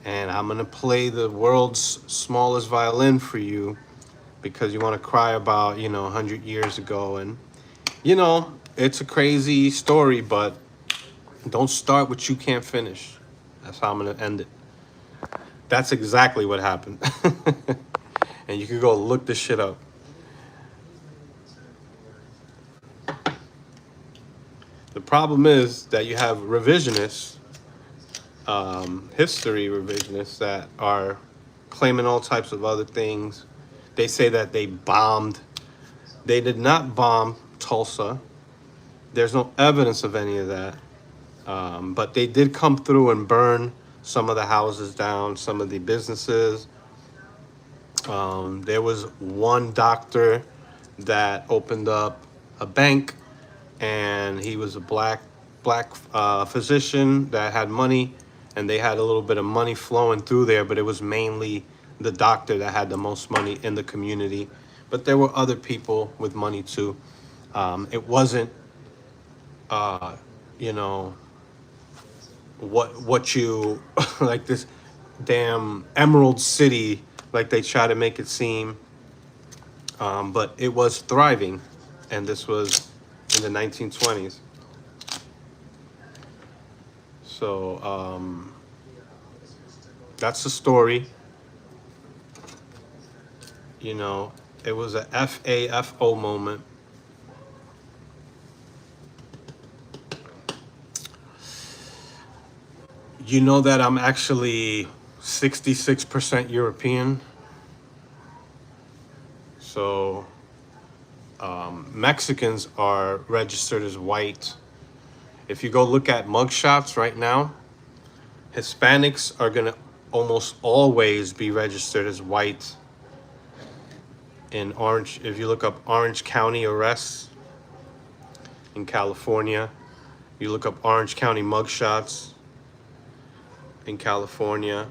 And I'm going to play the world's smallest violin for you, because you want to cry about, 100 years ago. And, it's a crazy story, but don't start what you can't finish. That's how I'm going to end it. That's exactly what happened. And you can go look this shit up. The problem is that you have revisionists, history revisionists, that are claiming all types of other things. They say that they bombed. They did not bomb Tulsa. There's no evidence of any of that. But they did come through and burn some of the houses down, some of the businesses. There was one doctor that opened up a bank, and he was a black physician that had money, and they had a little bit of money flowing through there, but it was mainly the doctor that had the most money in the community. But there were other people with money too. It wasn't, you know, what you like this damn Emerald City, like they try to make it seem. But it was thriving, and this was in the 1920s. So that's the story. It was a FAFO moment. You know that I'm actually 66% European. So Mexicans are registered as white. If you go look at mugshots right now, Hispanics are going to almost always be registered as white. In Orange, if you look up Orange County arrests in California, you look up Orange County mugshots in California,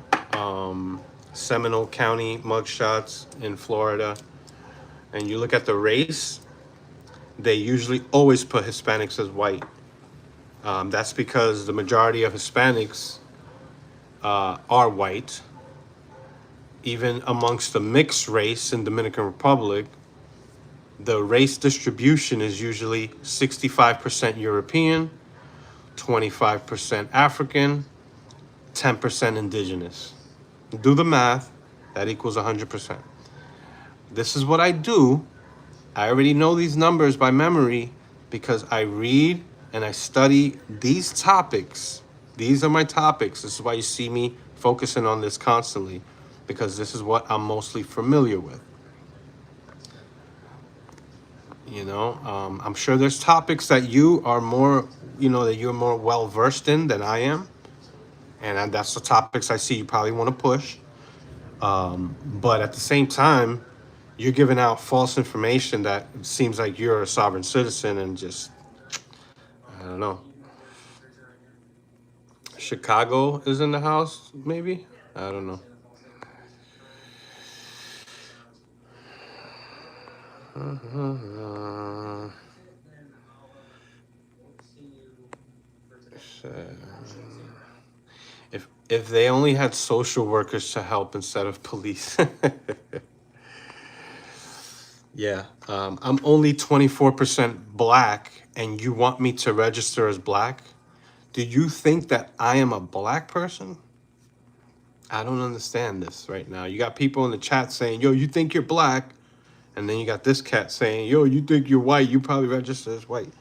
Seminole County mugshots in Florida, and you look at the race, they usually always put Hispanics as white. That's because the majority of Hispanics are white. Even amongst the mixed race in Dominican Republic, The race distribution is usually 65% European, 25% African, 10% indigenous. Do the math, that equals 100%. This is what I do. I already know these numbers by memory because I read and I study these topics. These are my topics. This is why you see me focusing on this constantly, because this is what I'm mostly familiar with. You know, I'm sure there's topics that you are more, that you're more well versed in than I am. And that's the topics I see you probably want to push. But at the same time, you're giving out false information that seems like you're a sovereign citizen and just, I don't know. Chicago is in the house, maybe? I don't know. If they only had social workers to help instead of police. Yeah, I'm only 24% black, and you want me to register as black? Do you think that I am a black person? I don't understand this right now. You got people in the chat saying, yo, you think you're black? And then you got this cat saying, yo, you think you're white? You probably register as white.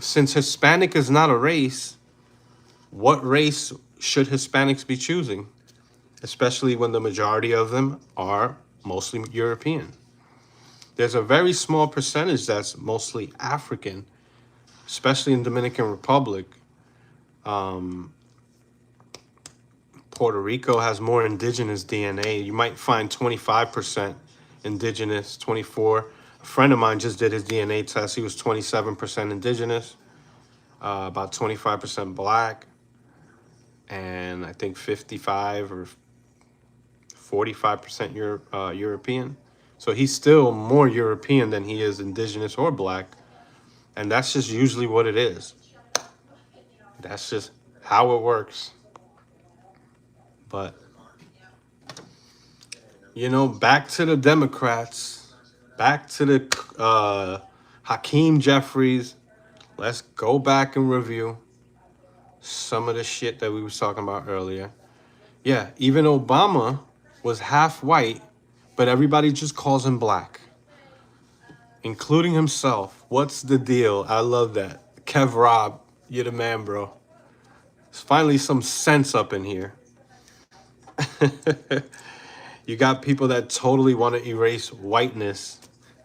Since Hispanic is not a race, what race should Hispanics be choosing? Especially when the majority of them are mostly European. There's a very small percentage that's mostly African, especially in Dominican Republic. Puerto Rico has more indigenous DNA. You might find 25% indigenous, 24. A friend of mine just did his DNA test. He was 27% indigenous, about 25% black, and I think 55 or 45% European. So he's still more European than he is indigenous or black. And that's just usually what it is. That's just how it works. But, back to the Democrats, back to the Hakeem Jeffries. Let's go back and review some of the shit that we was talking about earlier. Yeah, even Obama was half white, but everybody just calls him black, including himself. What's the deal? I love that. Kev Rob, you're the man, bro. There's finally some sense up in here. You got people that totally want to erase whiteness.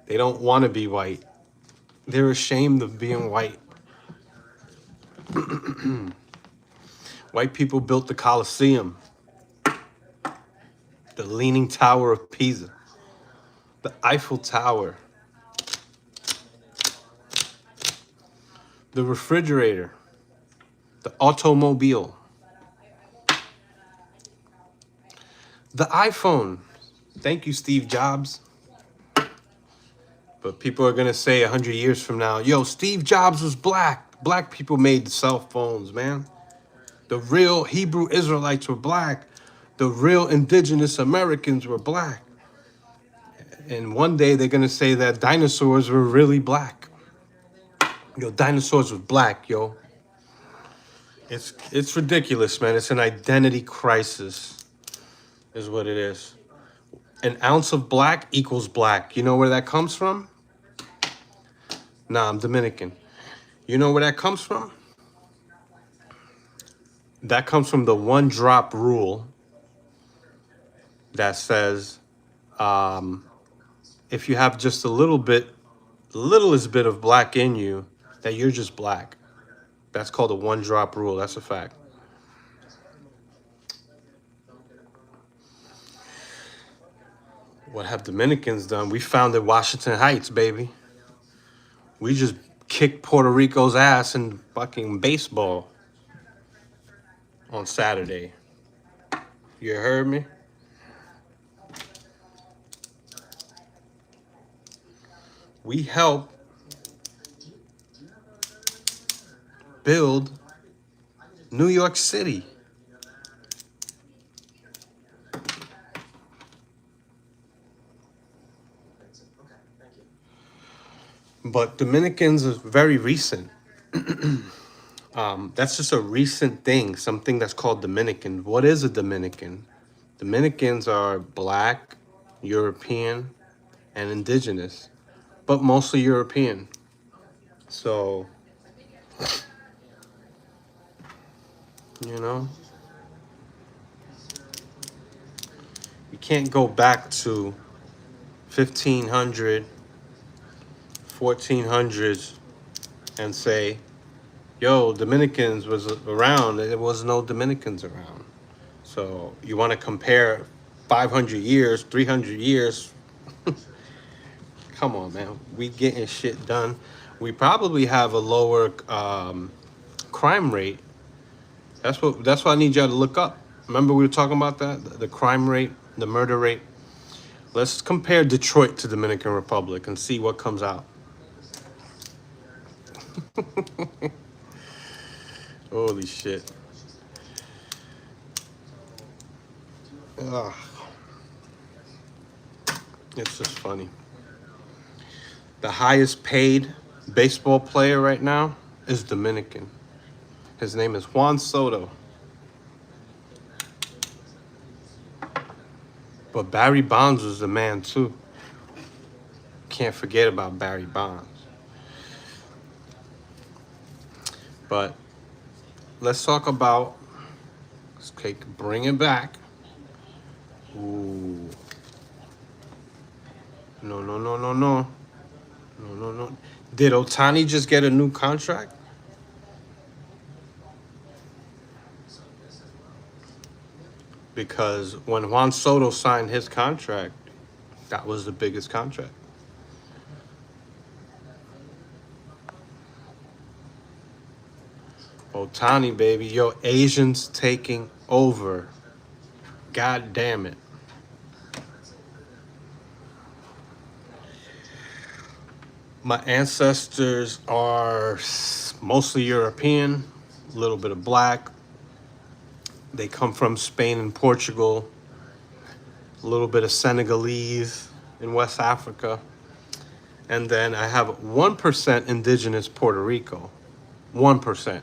They don't want to be white. They're ashamed of being white. White people built the Colosseum, the Leaning Tower of Pisa, the Eiffel Tower, the refrigerator, the automobile, the iPhone. Thank you, Steve Jobs. But people are going to say 100 years from now, yo, Steve Jobs was black. Black people made the cell phones, man. The real Hebrew Israelites were black. The real indigenous Americans were black. And one day they're going to say that dinosaurs were really black. Yo, dinosaurs were black, yo. It's ridiculous, man. It's an identity crisis is what it is. An ounce of black equals black. You know where that comes from? Nah, I'm Dominican. You know where that comes from? That comes from the one drop rule that says if you have just the littlest bit of black in you, that you're just black. That's called a one drop rule. That's a fact. What have Dominicans done? We founded Washington Heights, baby. We just kicked Puerto Rico's ass in fucking baseball on Saturday. You heard me? We helped build New York City. But Dominicans is very recent. That's just a recent thing, something that's called Dominican. What is a Dominican? Dominicans are black, European, and indigenous, but mostly European. So, you know, you can't go back to 1500, 1400s and say, yo, Dominicans was around. There was no Dominicans around. So you want to compare 500 years, 300 years. Come on, man. We getting shit done. We probably have a lower crime rate. That's what I need y'all to look up. Remember we were talking about that? The crime rate, the murder rate. Let's compare Detroit to Dominican Republic and see what comes out. Holy shit. Ugh. It's just funny. The highest paid baseball player right now is Dominican. His name is Juan Soto. But Barry Bonds was the man too. Can't forget about Barry Bonds. But let's talk about, okay, bring it back. Ooh. No. Did Ohtani just get a new contract? Because when Juan Soto signed his contract, that was the biggest contract. Ohtani, baby. Yo, Asians taking over. God damn it. My ancestors are mostly European, a little bit of black. They come from Spain and Portugal, a little bit of Senegalese in West Africa. And then I have 1% indigenous Puerto Rico. 1%.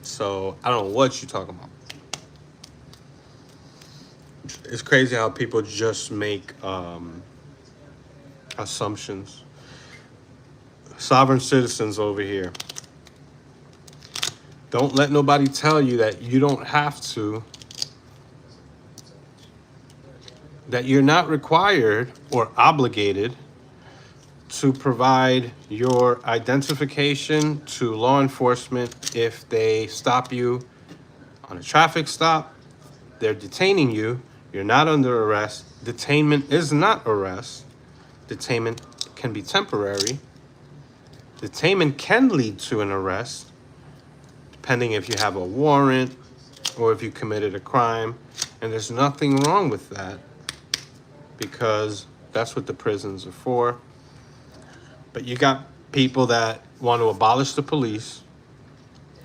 So I don't know what you're talking about. It's crazy how people just make assumptions. Sovereign citizens over here. Don't let nobody tell you that you don't have to, that you're not required or obligated to provide your identification to law enforcement if they stop you on a traffic stop. They're detaining you. You're not under arrest. Detainment is not arrest. Detainment can be temporary. Detainment can lead to an arrest, depending if you have a warrant or if you committed a crime. And there's nothing wrong with that because that's what the prisons are for. But you got people that want to abolish the police,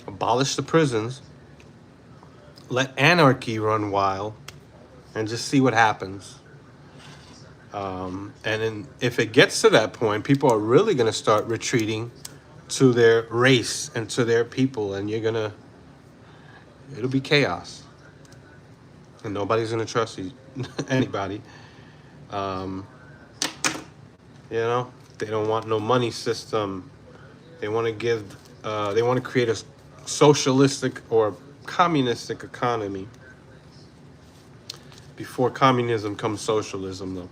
abolish the prisons, let anarchy run wild, and just see what happens. And then if it gets to that point, people are really going to start retreating to their race and to their people, and it'll be chaos. And nobody's going to trust anybody. They don't want no money system. They want to create a socialistic or communistic economy. Before communism comes socialism, though.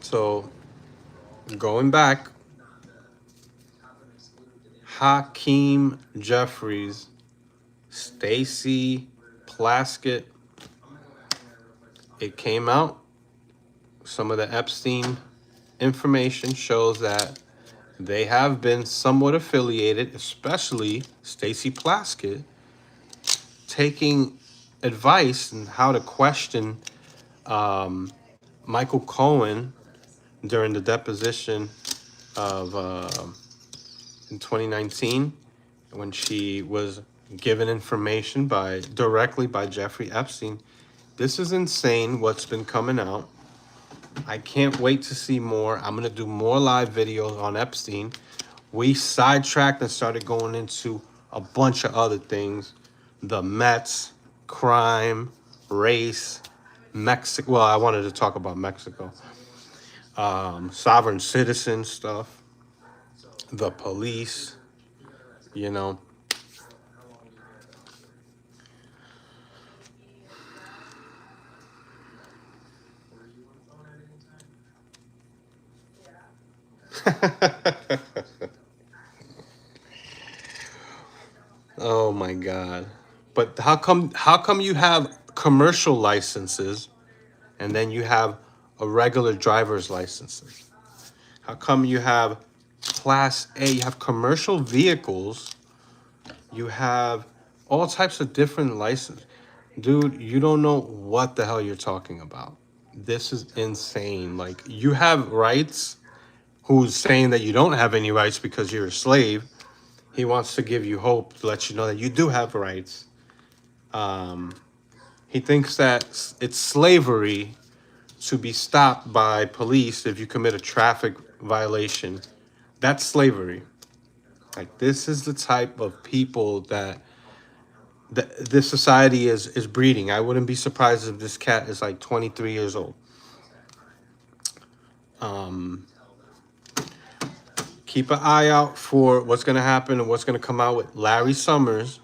So, going back, Hakeem, Jeffries, Stacey, Plaskett, it came out. Some of the Epstein information shows that they have been somewhat affiliated, especially Stacey Plaskett, taking advice on how to question Michael Cohen during the deposition of in 2019 when she was given information directly by Jeffrey Epstein. This is insane what's been coming out. I can't wait to see more. I'm going to do more live videos on Epstein. We sidetracked and started going into a bunch of other things. The Mets, crime, race, Mexico. Well, I wanted to talk about Mexico. Sovereign citizen stuff. The police, you know. Oh my God. But how come you have commercial licenses and then you have a regular driver's licenses? How come you have class A, you have commercial vehicles, you have all types of different licenses? Dude, you don't know what the hell you're talking about. This is insane. Like, you have rights. Who's saying that you don't have any rights because you're a slave? He wants to give you hope to let you know that you do have rights. He thinks that it's slavery to be stopped by police if you commit a traffic violation. That's slavery. Like, this is the type of people that this society is breeding. I wouldn't be surprised if this cat is like 23 years old. Keep an eye out for what's going to happen and what's going to come out with Larry Summers,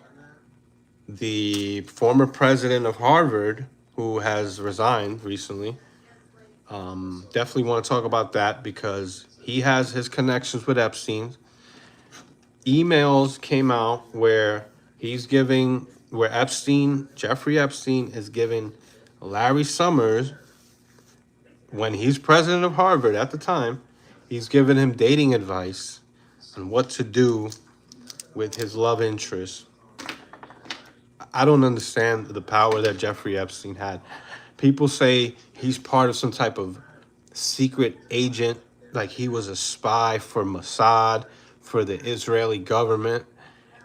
the former president of Harvard, who has resigned recently. Definitely want to talk about that because he has his connections with Epstein. Emails came out where Jeffrey Epstein is giving Larry Summers, when he's president of Harvard at the time, he's giving him dating advice on what to do with his love interest. I don't understand the power that Jeffrey Epstein had. People say he's part of some type of secret agent, like he was a spy for Mossad, for the Israeli government,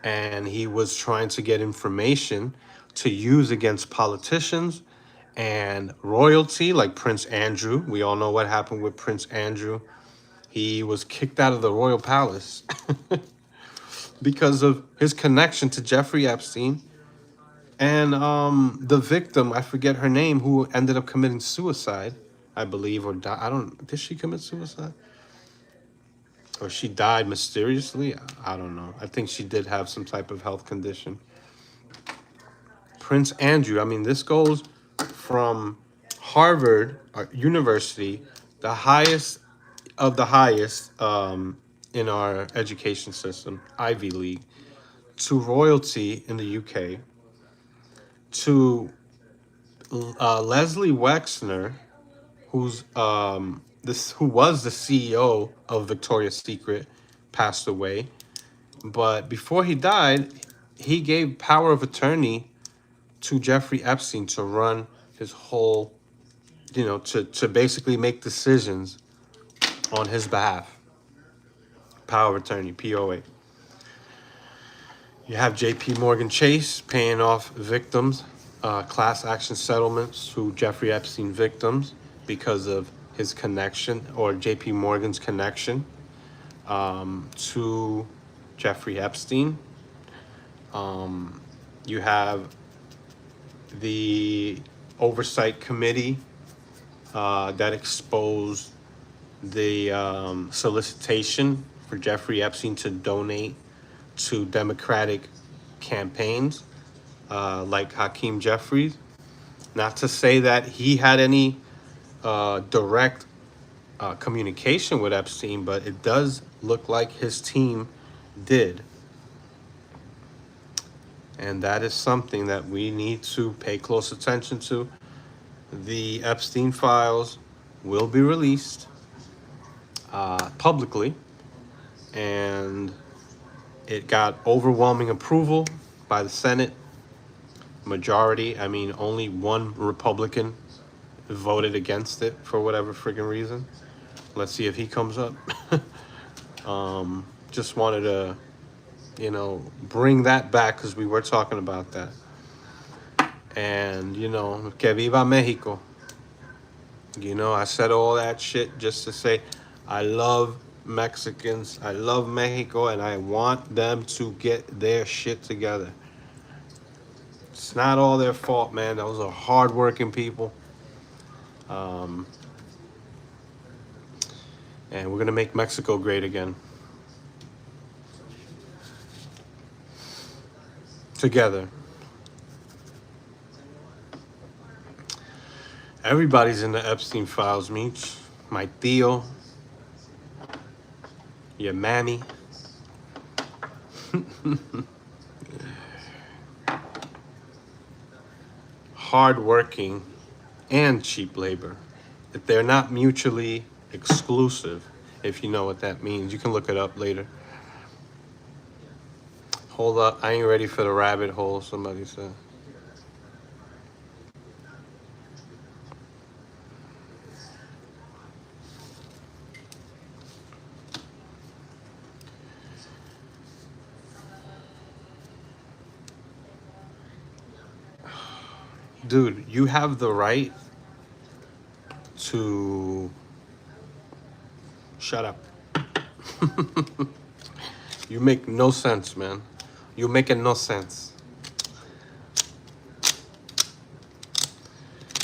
and he was trying to get information to use against politicians and royalty, like Prince Andrew. We all know what happened with Prince Andrew. He was kicked out of the royal palace because of his connection to Jeffrey Epstein. And the victim, I forget her name, who ended up committing suicide, I believe, or I don't. Did she commit suicide? Or she died mysteriously? I don't know. I think she did have some type of health condition. Prince Andrew. I mean, this goes from Harvard University, the highest of the highest in our education system, Ivy League, to royalty in the UK, to Leslie Wexner, who was the CEO of Victoria's Secret, passed away. But before he died, he gave power of attorney to Jeffrey Epstein to run his whole, to basically make decisions on his behalf. Power of attorney, POA. You have J.P. Morgan Chase paying off victims, class action settlements to Jeffrey Epstein victims because of his connection, or J.P. Morgan's connection to Jeffrey Epstein. You have the oversight committee that exposed the solicitation for Jeffrey Epstein to donate to Democratic campaigns, like Hakeem Jeffries. Not to say that he had any direct communication with Epstein, but it does look like his team did. And that is something that we need to pay close attention to. The Epstein files will be released publicly, and it got overwhelming approval by the Senate majority. I mean, only one Republican voted against it for whatever friggin' reason. Let's see if he comes up. Just wanted to, bring that back because we were talking about that. And, que viva Mexico. You know, I said all that shit just to say I love Mexicans, I love Mexico, and I want them to get their shit together. It's not all their fault, man. Those are hardworking people. Um, and we're going to make Mexico great again. Together. Everybody's in the Epstein files, Meech. My Theo, your mammy. Hardworking and cheap labor. If they're not mutually exclusive, if you know what that means. You can look it up later. Hold up, I ain't ready for the rabbit hole, somebody said. Dude, you have the right to shut up. You make no sense, man. You making no sense.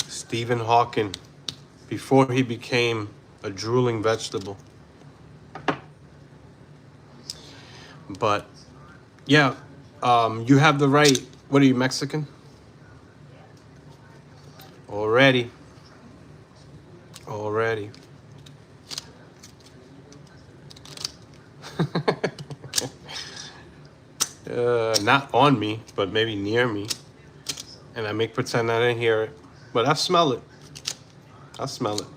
Stephen Hawking, before he became a drooling vegetable. But yeah, you have the right. What are you, Mexican? Already. Already. Not on me, but maybe near me. And I make pretend I didn't hear it. But I smell it. I smell it.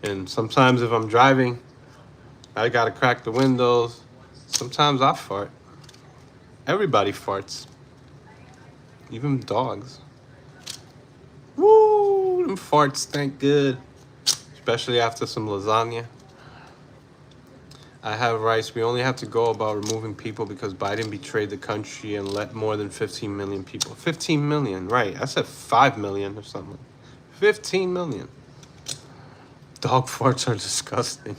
And sometimes if I'm driving, I gotta crack the windows. Sometimes I fart. Everybody farts. Even dogs. Woo! Them farts stink good. Especially after some lasagna. I have rights. We only have to go about removing people because Biden betrayed the country and let more than 15 million people. 15 million, right. I said 5 million or something. 15 million. Dog farts are disgusting.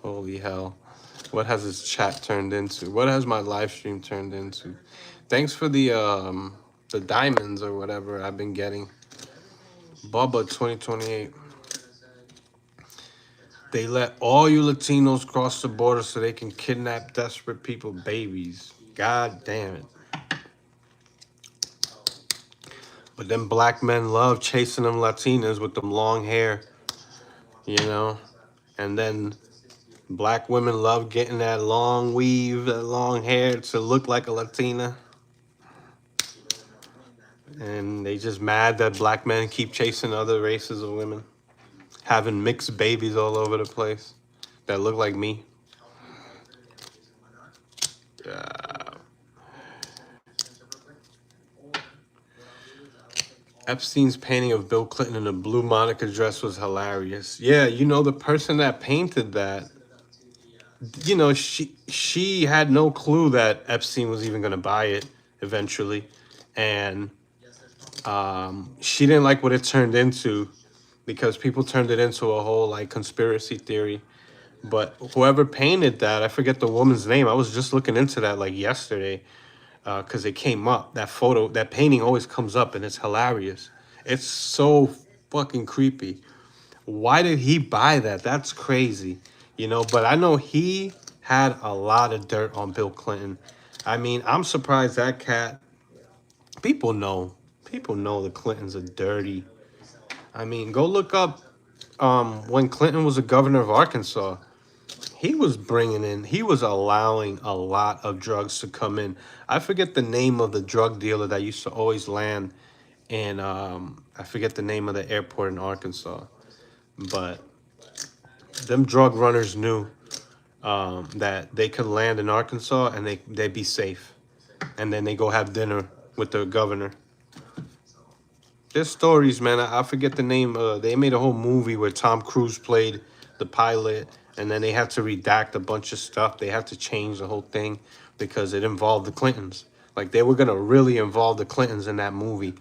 Holy hell. What has this chat turned into? What has my live stream turned into? Thanks for the diamonds or whatever I've been getting. Bubba 2028. They let all you Latinos cross the border so they can kidnap desperate people, babies. God damn it. But then black men love chasing them Latinas with them long hair, you know? And then black women love getting that long weave, that long hair to look like a Latina. And they just mad that black men keep chasing other races of women, having mixed babies all over the place that look like me. Epstein's painting of Bill Clinton in a blue Monica dress was hilarious. Yeah, you know, the person that painted that, you know, she had no clue that Epstein was even going to buy it eventually. And she didn't like what it turned into because people turned it into a whole like conspiracy theory. But whoever painted that, I forget the woman's name. I was just looking into that like yesterday because it came up. That photo, that painting always comes up and it's hilarious. It's so fucking creepy. Why did he buy that? That's crazy. You know, but I know he had a lot of dirt on Bill Clinton. I mean, I'm surprised that cat, people know. People know the Clintons are dirty. I mean, go look up when Clinton was a governor of Arkansas. He was bringing in, he was allowing a lot of drugs to come in. I forget the name of the drug dealer that used to always land in, I forget the name of the airport in Arkansas. But them drug runners knew that they could land in Arkansas and they'd be safe. And then they go have dinner with the governor. There's stories, man. I forget the name. They made a whole movie where Tom Cruise played the pilot, and then they had to redact a bunch of stuff. They had to change the whole thing because it involved the Clintons. Like, they were going to really involve the Clintons in that movie.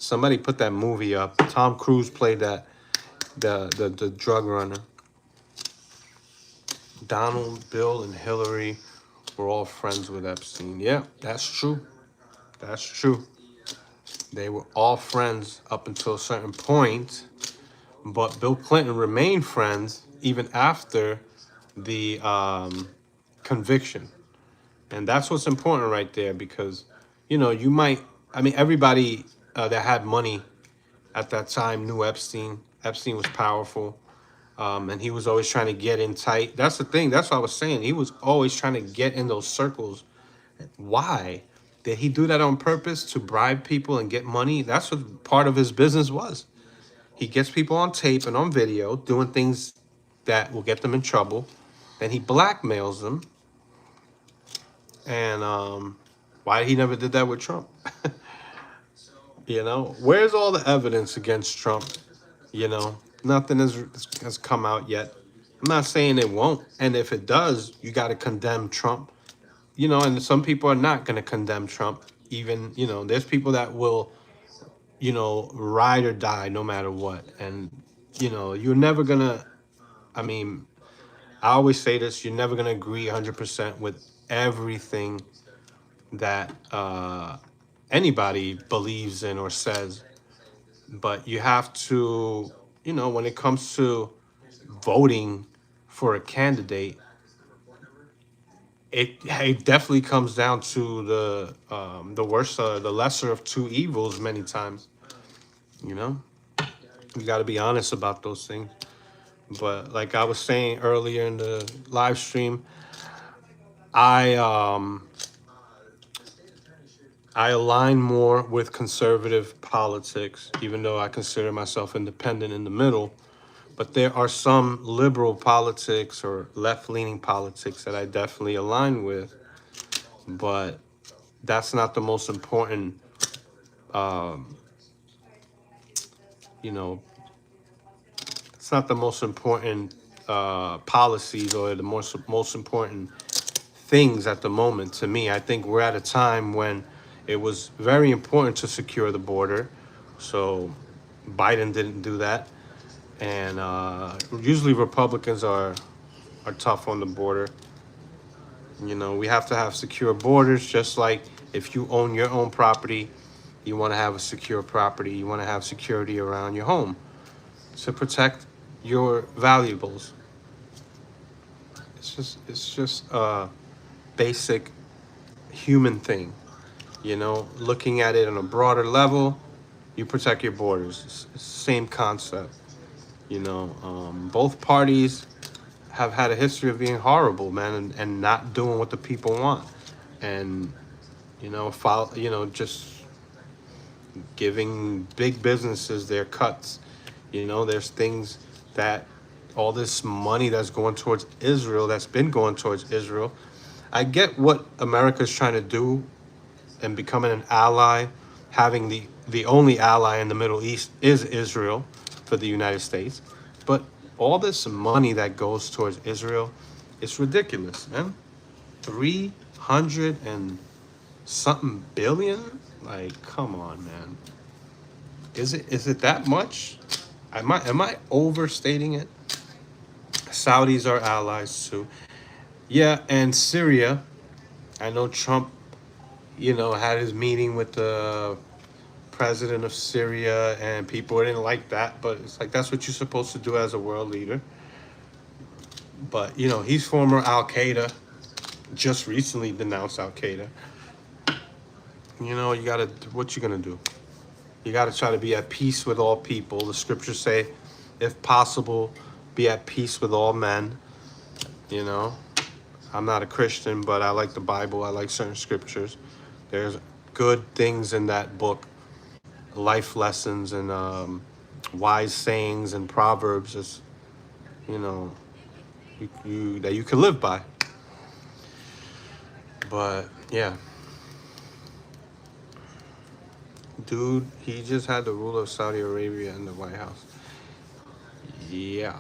Somebody put that movie up. Tom Cruise played that the drug runner. Donald, Bill, and Hillary were all friends with Epstein. Yeah, that's true. That's true. They were all friends up until a certain point, but Bill Clinton remained friends even after the conviction. And that's what's important right there because, you might, I mean, everybody that had money at that time knew Epstein. Epstein was powerful, and he was always trying to get in tight. That's the thing. That's what I was saying. He was always trying to get in those circles. Why? Did he do that on purpose to bribe people and get money? That's what part of his business was. He gets people on tape and on video doing things that will get them in trouble. Then he blackmails them. And why he never did that with Trump? Where's all the evidence against Trump? Nothing has come out yet. I'm not saying it won't. And if it does, you got to condemn Trump. And some people are not going to condemn Trump. Even, there's people that will, ride or die no matter what. And, you're never going to, I mean, I always say this, you're never going to agree 100% with everything that anybody believes in or says. But you have to, when it comes to voting for a candidate, it definitely comes down to the worst, the lesser of two evils many times. You got to be honest about those things. But like I was saying earlier in the live stream, I I align more with conservative politics, even though I consider myself independent in the middle. But there are some liberal politics or left-leaning politics that I definitely align with. But that's not the most important, um, you know, it's not the most important policies or the most important things at the moment to me. I think we're at a time when it was very important to secure the border. So Biden didn't do that. And usually Republicans are tough on the border. We have to have secure borders, just like if you own your own property, you want to have a secure property. You want to have security around your home to protect your valuables. It's just a basic human thing. Looking at it on a broader level, you protect your borders. It's the same concept. Both parties have had a history of being horrible, man, and not doing what the people want, and just giving big businesses their cuts. There's things that all this money that's going towards Israel, that's been going towards Israel. I get what America's trying to do and becoming an ally, having the only ally in the Middle East is Israel for the United States. But all this money that goes towards Israel, it's ridiculous, man. 300 and something billion? Like, come on, man. Is it that much? Am I overstating it? Saudis are allies too. Yeah, and Syria. I know Trump, had his meeting with the president of Syria, and people didn't like that, but it's like that's what you're supposed to do as a world leader. But he's former Al Qaeda, just recently denounced Al Qaeda. You gotta, what you gonna do? You gotta try to be at peace with all people. The scriptures say, if possible, be at peace with all men. I'm not a Christian, but I like the Bible. I like certain scriptures. There's good things in that book, life lessons and wise sayings and proverbs. Just that you can live by. But yeah, dude, he just had the ruler of Saudi Arabia in the White House. Yeah.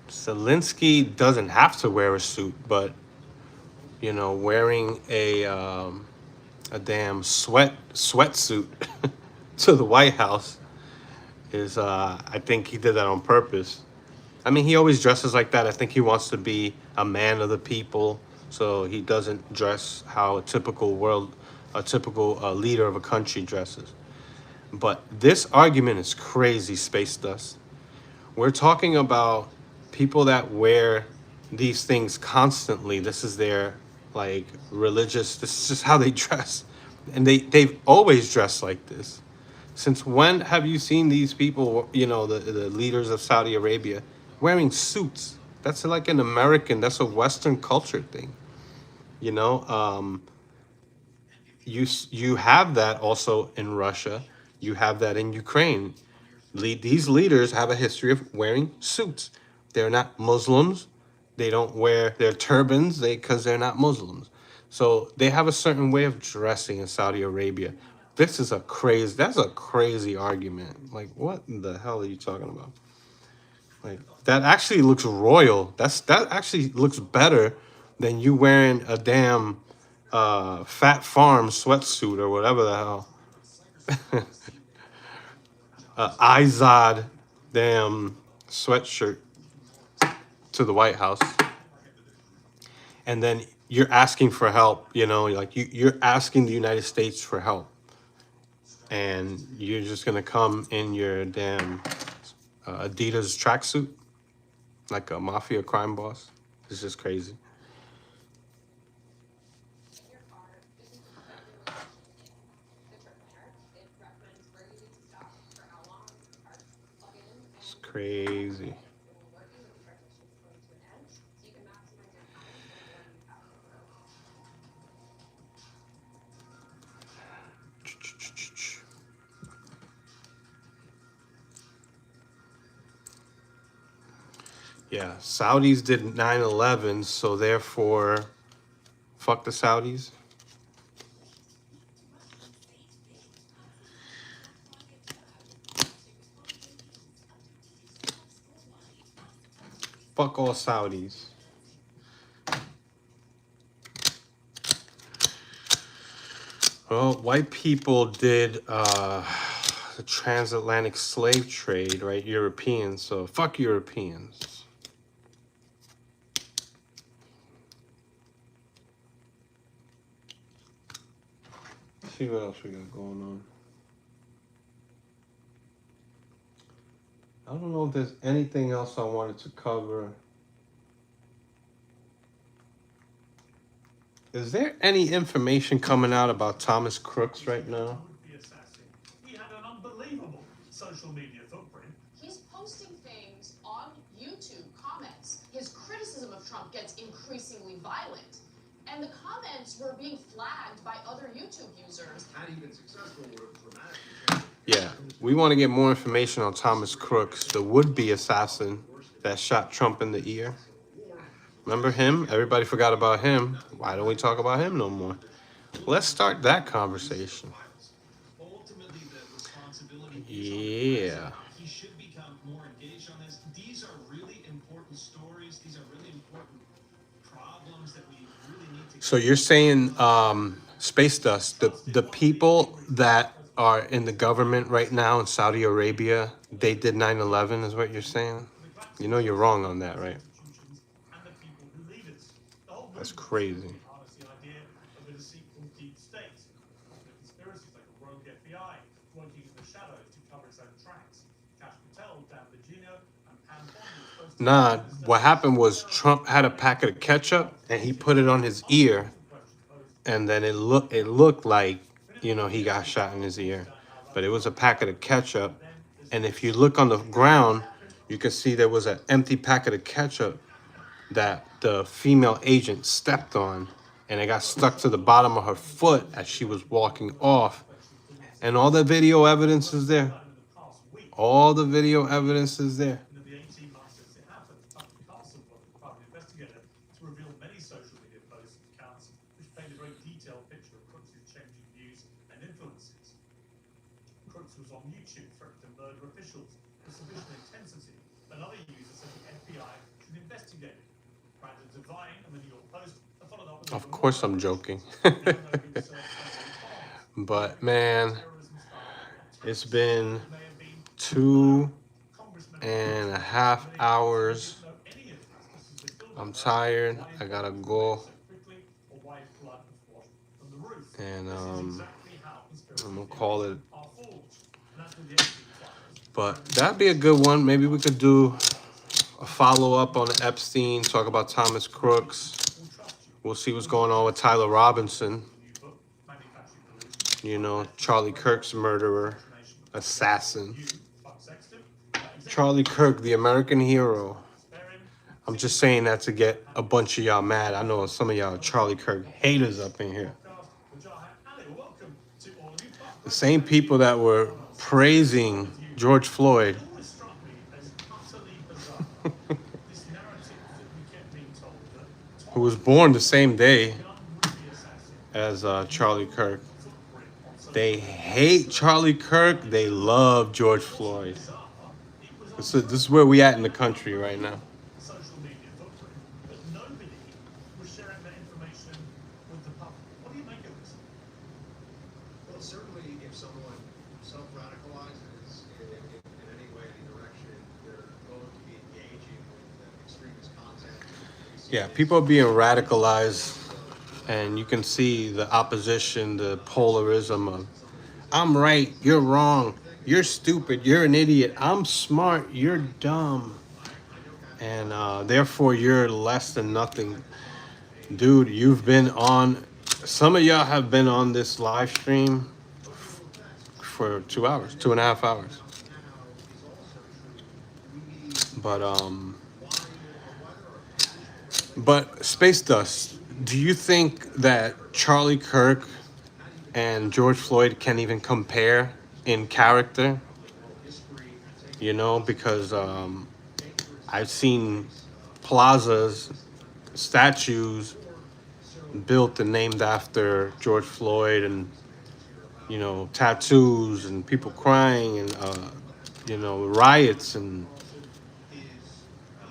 Zelensky doesn't have to wear a suit, but wearing a damn sweatsuit to the White House is I think he did that on purpose. I mean, he always dresses like that. I think he wants to be a man of the people, so he doesn't dress how a typical leader of a country dresses. But this argument is crazy, Space Dust. We're talking about people that wear these things constantly. This is their like religious. This is just how they dress, and they've always dressed like this. Since when have you seen these people, the leaders of Saudi Arabia, wearing suits? That's like an American, that's a Western culture thing. You know, you have that also in Russia. You have that in Ukraine. These leaders have a history of wearing suits. They're not Muslims. They don't wear their turbans because they're not Muslims. So they have a certain way of dressing in Saudi Arabia. That's a crazy argument. Like, what the hell are you talking about? Like, that actually looks royal. That actually looks better than you wearing a damn Fat Farm sweatsuit or whatever the hell. Izod damn sweatshirt to the White House. And then you're asking for help, like you're asking the United States for help. And you're just going to come in your damn Adidas tracksuit like a mafia crime boss. It's just crazy. It's crazy. Yeah, Saudis did 9/11, so therefore, fuck the Saudis. Fuck all Saudis. Well, white people did the transatlantic slave trade, right? Europeans, so fuck Europeans. Let's see what else we got going on. I don't know if there's anything else I wanted to cover. Is there any information coming out about Thomas Crooks right now? He had an unbelievable social media footprint. He's posting things on YouTube comments. His criticism of Trump gets increasingly violent. And the comments were being flagged by other YouTube users. Had he been successful, would have dramatically. Yeah, we want to get more information on Thomas Crooks, the would-be assassin that shot Trump in the ear. Remember him? Everybody forgot about him. Why don't we talk about him no more? Let's start that conversation. Yeah. He should become more engaged on this. These are really important stories. These are really important problems that we really need to. So you're saying, Space Dust, the people that are in the government right now in Saudi Arabia, they did 9/11 is what you're saying? You know you're wrong on that, right? That's crazy. The idea of a deceitful deep state, conspiracies like a rogue FBI working in the shadows to cover its own tracks. Cash Patel, Dan Bongino, and Pam Bondi. Nah, what happened was Trump had a packet of ketchup and he put it on his ear, and then it looked like he got shot in his ear, but it was a packet of ketchup. And if you look on the ground, you can see there was an empty packet of ketchup that the female agent stepped on, and it got stuck to the bottom of her foot as she was walking off. And all the video evidence is there. All the video evidence is there. In the 18 months since it happened, Tucker Carlson, the private investigator, to reveal many social media posts and accounts which paint a very detailed picture of Crooks' changing views and influences. Crooks was on YouTube threatening to murder officials with sufficient intensity. Another user said the FBI recommend your post and followed up with Of course I'm joking. But man, it's been 2.5 hours. I'm tired. I gotta go. And I'm gonna call it. But that'd be a good one. Maybe we could do a follow-up on Epstein, talk about Thomas Crooks. We'll see what's going on with Tyler Robinson. You know, Charlie Kirk's murderer, assassin. Charlie Kirk, the American hero. I'm just saying that to get a bunch of y'all mad. I know some of y'all Charlie Kirk haters up in here. The same people that were praising George Floyd who was born the same day as Charlie Kirk. They hate Charlie Kirk. They love George Floyd. This is where we at in the country right now. Well, certainly if someone self-radicalizes in any way, any direction, they're going to be engaging with extremist content. Yeah, people are being radicalized, and you can see the opposition, the polarism of, I'm right, you're wrong, you're stupid, you're an idiot, I'm smart, you're dumb, and therefore you're less than nothing. Dude, you've been on, some of y'all have been on this live stream for 2 hours, 2.5 hours. But Space Dust, do you think that Charlie Kirk and George Floyd can even compare in character? You know, because I've seen plazas, statues built and named after George Floyd, and you know, tattoos and people crying, and you know, riots and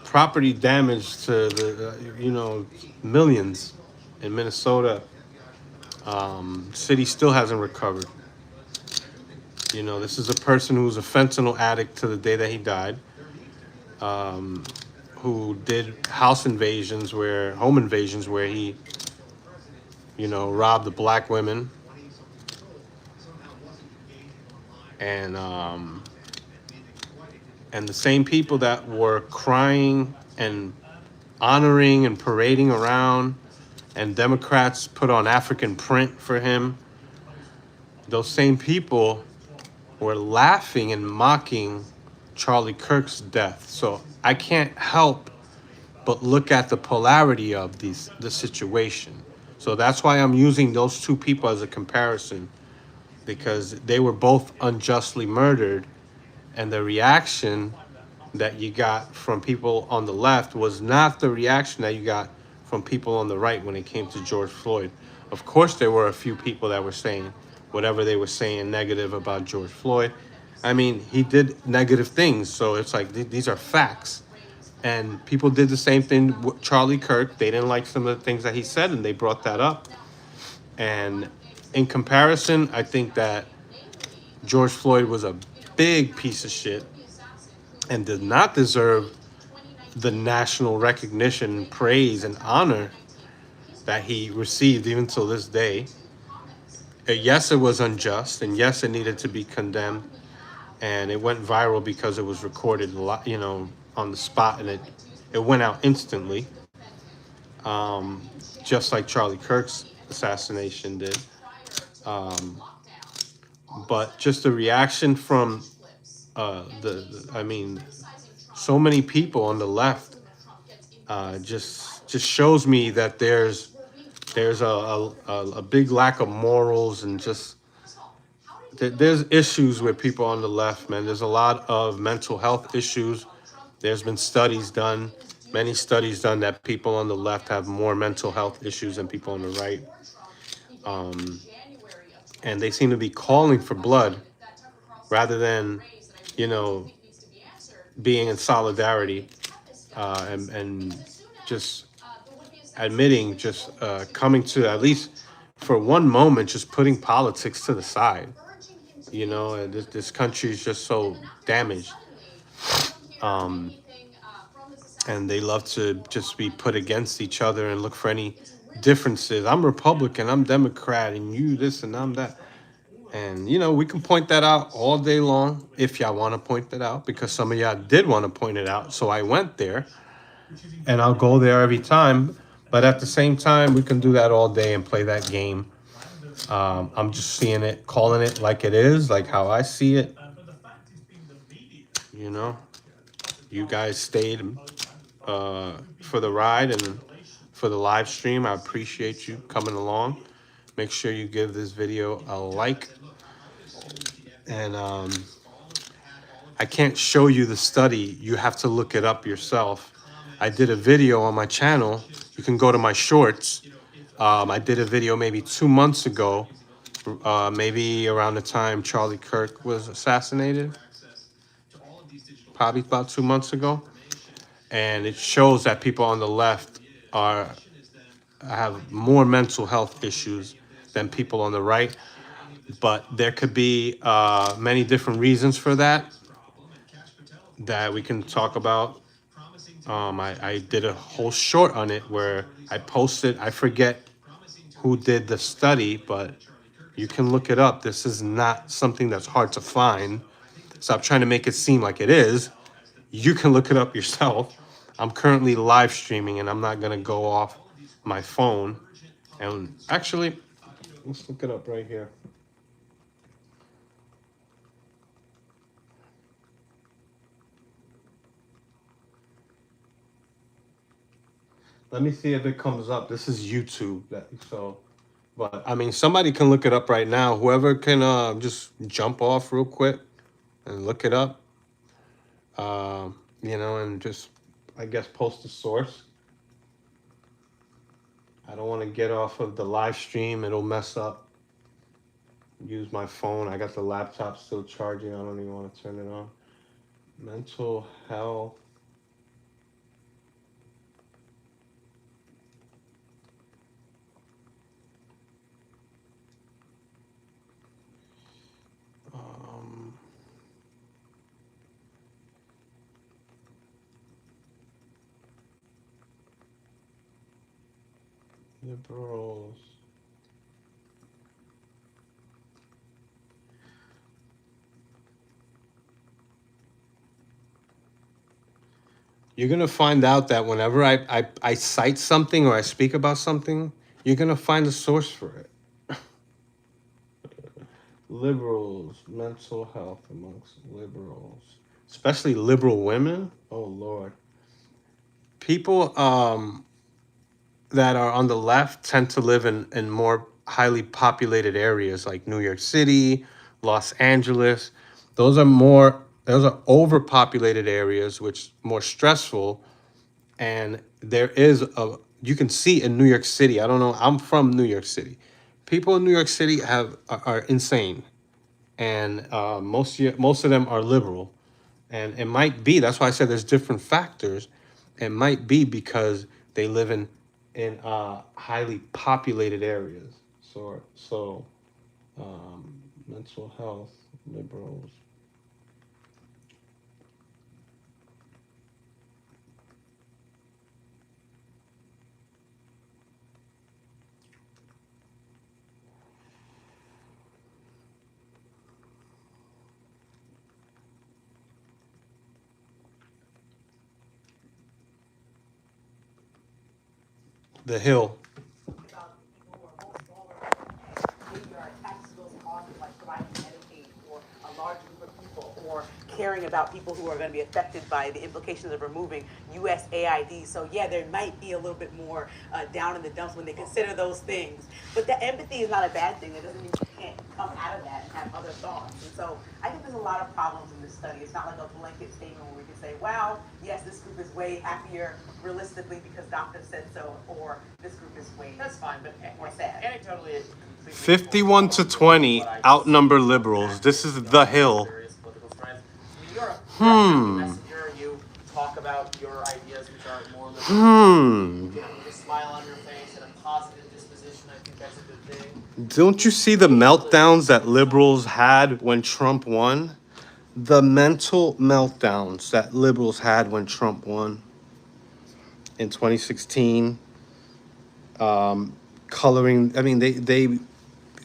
property damage to the you know, millions in Minnesota. City still hasn't recovered. You know, this is a person who was a fentanyl addict to the day that he died, who did home invasions where he, you know, robbed the black women, and the same people that were crying and honoring and parading around, and Democrats put on African print for him. Those same people were laughing and mocking Charlie Kirk's death. So I can't help but look at the polarity of the situation. So that's why I'm using those two people as a comparison, because they were both unjustly murdered, and the reaction that you got from people on the left was not the reaction that you got from people on the right when it came to George Floyd. Of course, there were a few people that were saying whatever they were saying negative about George Floyd. I mean, he did negative things, so it's like these are facts. And people did the same thing with Charlie Kirk. They didn't like some of the things that he said, and they brought that up. And in comparison, I think that George Floyd was a big piece of shit and did not deserve the national recognition, praise, and honor that he received even till this day. Yes, it was unjust, and yes, it needed to be condemned, and it went viral because it was recorded a lot, you know, on the spot, and it went out instantly, just like Charlie Kirk's assassination did. But just the reaction from I mean, so many people on the left just shows me that there's a big lack of morals, and just there's issues with people on the left, man. There's a lot of mental health issues. There's been studies done, many studies done, that people on the left have more mental health issues than people on the right. And they seem to be calling for blood rather than, you know, being in solidarity, and just admitting, just coming to at least for one moment, just putting politics to the side. You know, and this country is just so damaged. And they love to just be put against each other and look for any differences. I'm Republican, I'm Democrat, and you this and I'm that. And you know, we can point that out all day long if y'all want to point that out, because some of y'all did want to point it out. So I went there, and I'll go there every time. But at the same time, we can do that all day and play that game. I'm just seeing it, calling it like it is, like how I see it. You know, you guys stayed for the ride and for the live stream. I appreciate you coming along. Make sure you give this video a like. And I can't show you the study. You have to look it up yourself. I did a video on my channel. You can go to my shorts. I did a video maybe 2 months ago, maybe around the time Charlie Kirk was assassinated, probably about 2 months ago. And it shows that people on the left have more mental health issues than people on the right. But there could be many different reasons for that we can talk about. I did a whole short on it where I posted, I forget who did the study, but you can look it up. This is not something that's hard to find. Stop trying to make it seem like it is. You can look it up yourself. I'm currently live streaming, and I'm not going to go off my phone. And actually, let's look it up right here. Let me see if it comes up. This is YouTube. But I mean, somebody can look it up right now. Whoever can just jump off real quick and look it up. You know, and just, I guess, post the source. I don't want to get off of the live stream. It'll mess up. Use my phone. I got the laptop still charging. I don't even want to turn it on. Mental health. Liberals. You're going to find out that whenever I cite something or I speak about something, you're going to find a source for it. Liberals, mental health amongst liberals, especially liberal women. Oh, Lord. People that are on the left tend to live in more highly populated areas like New York City, Los Angeles. Those are overpopulated areas, which more stressful. And there is you can see in New York City, I don't know, I'm from New York City. People in New York City are insane. And most of them are liberal. And it might be, that's why I said there's different factors. It might be because they live in highly populated areas. So mental health, liberals. The Hill. About people who are most vulnerable. Maybe our accessible causes like providing Medicaid for a large group of people, or caring about people who are going to be affected by the implications of removing USAID. So yeah, there might be a little bit more down in the dumps when they consider those things. But the empathy is not a bad thing. It doesn't mean you can't come out of that and have other thoughts. And so I think there's a lot of problems in this study. It's not like a blanket statement where we can say, wow, yes, this group is way happier realistically because doctors said so, or this group is way That's fine, but more sad. anecdotally, 51 to 20 outnumber liberals. This is The Hill. You're a messenger. You talk about your ideas, which are more liberal. You smile on your face and a positive disposition, I think that's a good thing. Don't you see the meltdowns that liberals had when Trump won? The mental meltdowns that liberals had when Trump won in 2016. Coloring, I mean, they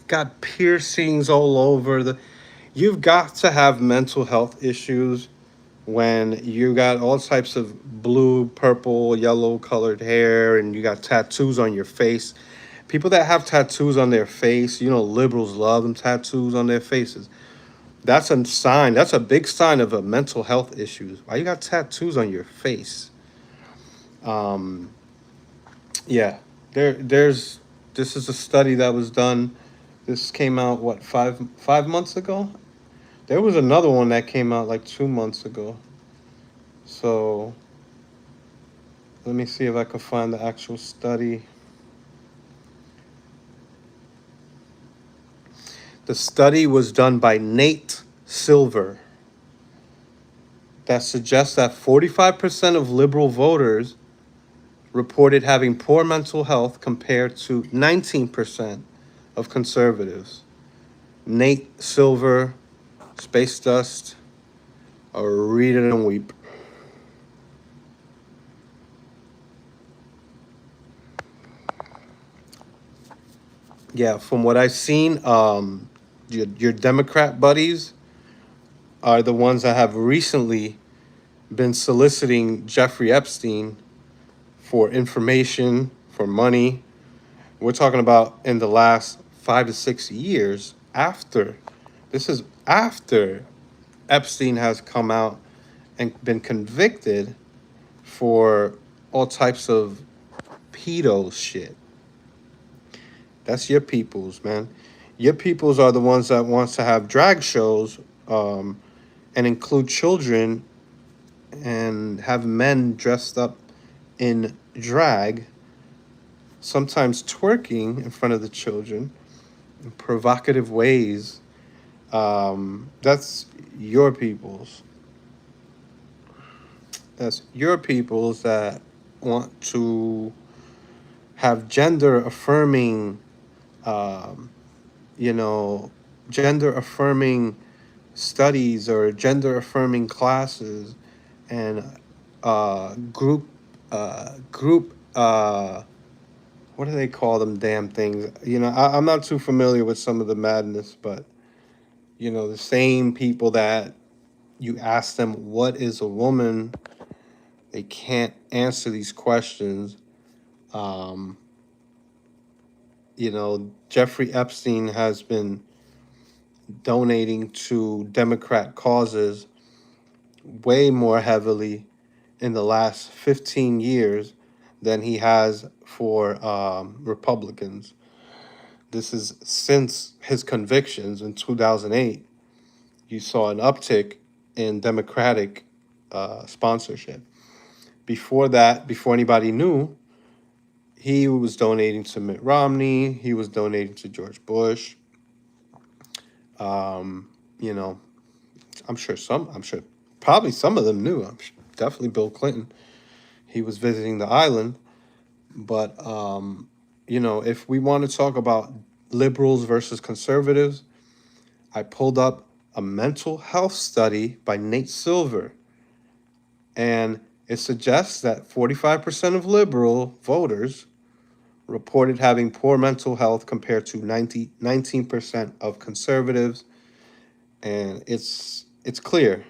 got piercings all over the. You've got to have mental health issues when you got all types of blue, purple, yellow colored hair and you got tattoos on your face. People that have tattoos on their face, you know, liberals love them tattoos on their faces. That's a sign. That's a big sign of a mental health issues. Why you got tattoos on your face? Yeah, there's this is a study that was done. This came out what, five months ago? There was another one that came out like 2 months ago. So let me see if I can find the actual study. The study was done by Nate Silver that suggests that 45% of liberal voters reported having poor mental health compared to 19% of conservatives. Nate Silver, Space Dust, or read it and weep. Yeah, from what I've seen, your Democrat buddies are the ones that have recently been soliciting Jeffrey Epstein for information, for money. We're talking about in the last 5 to 6 years after. This is after Epstein has come out and been convicted for all types of pedo shit. That's your peoples, man. Your peoples are the ones that wants to have drag shows and include children and have men dressed up in drag, sometimes twerking in front of the children in provocative ways. That's your peoples. That's your peoples that want to have gender affirming, um, you know, gender affirming studies or gender affirming classes and group what do they call them damn things? You know, I'm not too familiar with some of the madness, but you know, the same people that you ask them what is a woman, they can't answer these questions. um you know, Jeffrey Epstein has been donating to Democrat causes way more heavily in the last 15 years than he has for Republicans. This is since his convictions in 2008. You saw an uptick in Democratic sponsorship. Before that, before anybody knew, he was donating to Mitt Romney. He was donating to George Bush. You know, I'm sure probably some of them knew. Definitely Bill Clinton. He was visiting the island. But, you know, if we want to talk about liberals versus conservatives, I pulled up a mental health study by Nate Silver. And it suggests that 45% of liberal voters reported having poor mental health compared to 19% of conservatives. And it's clear.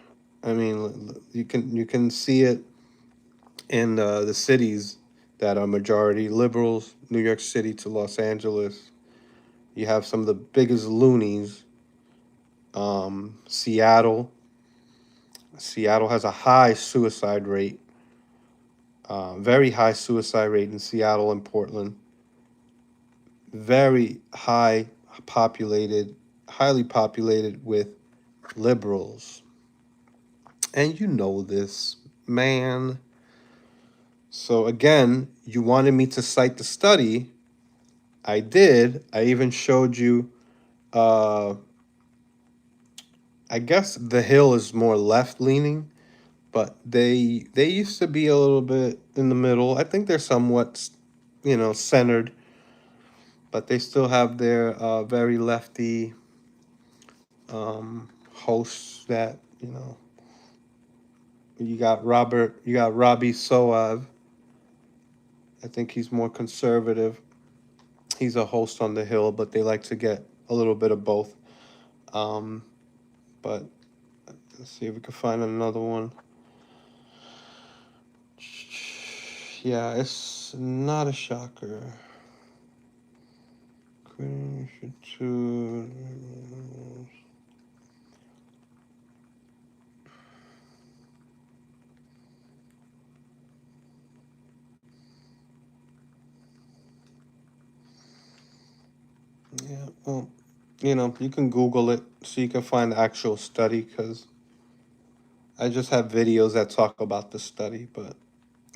I mean, you can see it in the cities that are majority liberals, New York City to Los Angeles. You have some of the biggest loonies. Seattle has a high suicide rate, very high suicide rate in Seattle and Portland. Very highly populated with liberals. And you know this, man. So again, you wanted me to cite the study. I did. I even showed you, I guess The Hill is more left leaning, but they used to be a little bit in the middle. I think they're somewhat, centered, but they still have their very lefty hosts that, you got Robbie Soav. I think he's more conservative. He's a host on the Hill, but they like to get a little bit of both. But let's see if we can find another one. Yeah, it's not a shocker. Yeah, well, you can Google it so you can find the actual study, because I just have videos that talk about the study. But,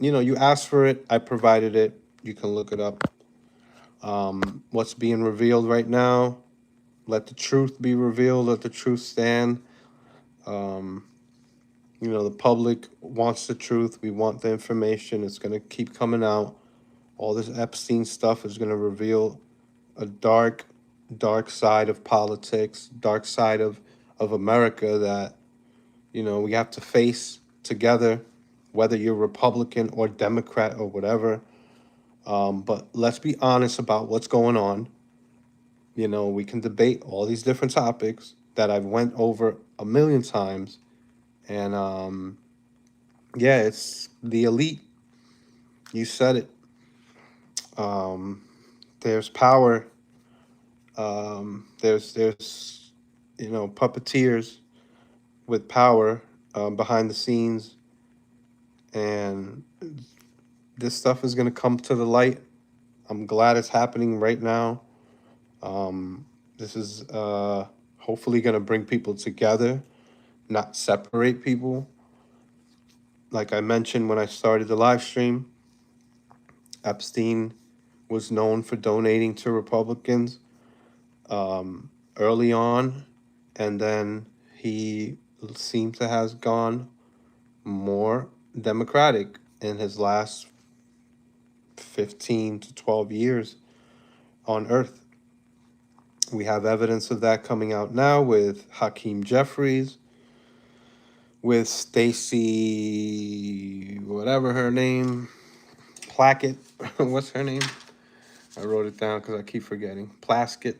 you asked for it, I provided it. You can look it up. What's being revealed right now, let the truth be revealed, let the truth stand. The public wants the truth. We want the information. It's going to keep coming out. All this Epstein stuff is going to reveal a dark, dark side of politics, dark side of America that, we have to face together, whether you're Republican or Democrat or whatever. But let's be honest about what's going on. We can debate all these different topics that I've went over a million times. And yeah, it's the elite. You said it. There's power. There's puppeteers with power behind the scenes, and this stuff is gonna come to the light. I'm glad it's happening right now. This is hopefully gonna bring people together, not separate people. Like I mentioned when I started the live stream, Epstein was known for donating to Republicans early on, and then he seems to has gone more Democratic in his last 15 to 12 years on Earth. We have evidence of that coming out now with Hakeem Jeffries, with Stacey, whatever her name, Plaskett. What's her name? I wrote it down because I keep forgetting. Plaskett.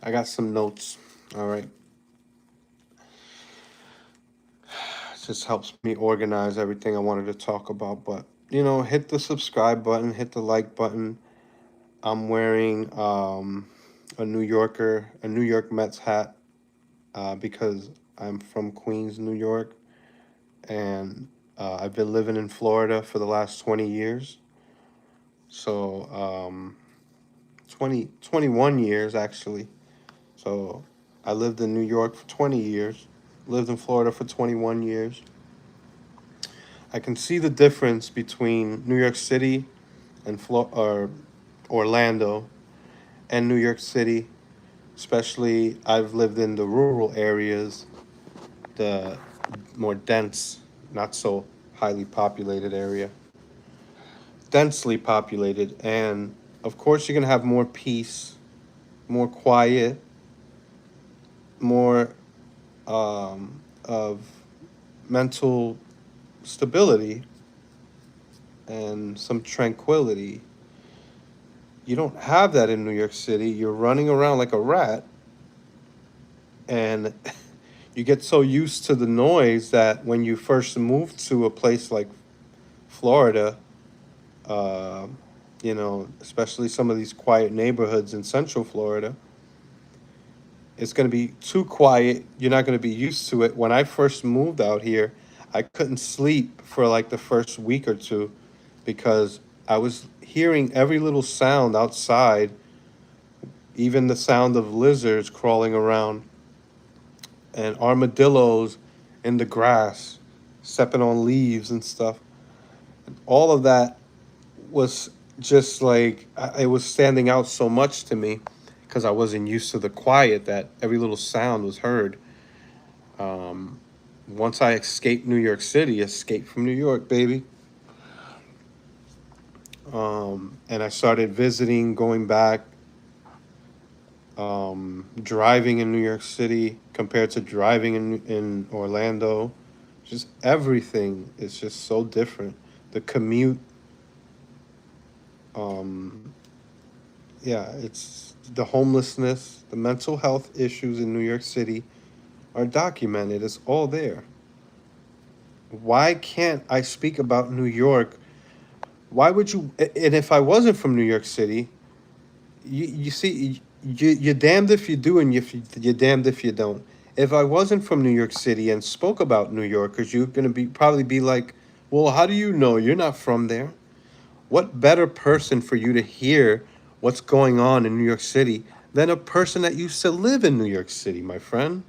I got some notes. All right. It just helps me organize everything I wanted to talk about. But, hit the subscribe button, hit the like button. I'm wearing a New York Mets hat because I'm from Queens, New York. And I've been living in Florida for the last 20 years. So 21 years, actually. So I lived in New York for 20 years, lived in Florida for 21 years. I can see the difference between New York City and Orlando and New York City. Especially, I've lived in the rural areas, the more dense, not so highly populated area. Densely populated, and of course you're going to have more peace, more quiet, more of mental stability and some tranquility. You don't have that in New York City. You're running around like a rat, and you get so used to the noise that when you first move to a place like Florida, especially some of these quiet neighborhoods in Central Florida, it's going to be too quiet. You're not going to be used to it. When I first moved out here, I couldn't sleep for like the first week or two because I was hearing every little sound outside, even the sound of lizards crawling around and armadillos in the grass, stepping on leaves and stuff. All of that was just like, it was standing out so much to me because I wasn't used to the quiet that every little sound was heard. Once I escaped New York City, escaped from New York, baby. And I started visiting, going back, driving in New York City compared to driving in Orlando. Just everything is just so different. The commute, um, yeah, it's the homelessness, the mental health issues in New York City are documented. It's all there. Why can't I speak about New York? Why would you? And if I wasn't from New York City, you see, you're damned if you do, and you're damned if you don't. If I wasn't from New York City and spoke about New Yorkers, you're gonna probably be like, well, how do you know? You're not from there. What better person for you to hear what's going on in New York City than a person that used to live in New York City, my friend?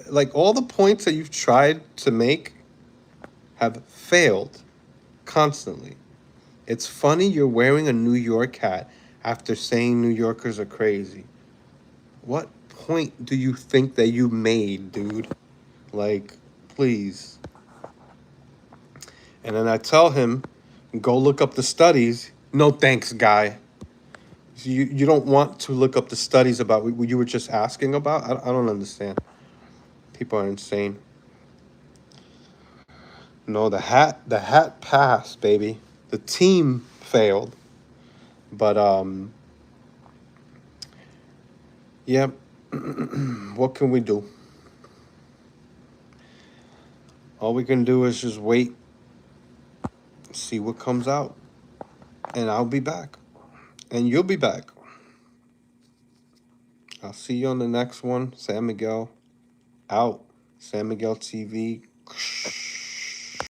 Like all the points that you've tried to make have failed constantly. It's funny you're wearing a New York hat after saying New Yorkers are crazy. What point do you think that you made, dude? Like, please. And then I tell him, go look up the studies. No thanks, guy. You don't want to look up the studies about what you were just asking about? I don't understand. People are insane. No, the hat passed, baby. The team failed. But yeah, what can we do? All we can do is just wait, see what comes out, and I'll be back, and you'll be back. I'll see you on the next one. San Miguel out. San Miguel TV.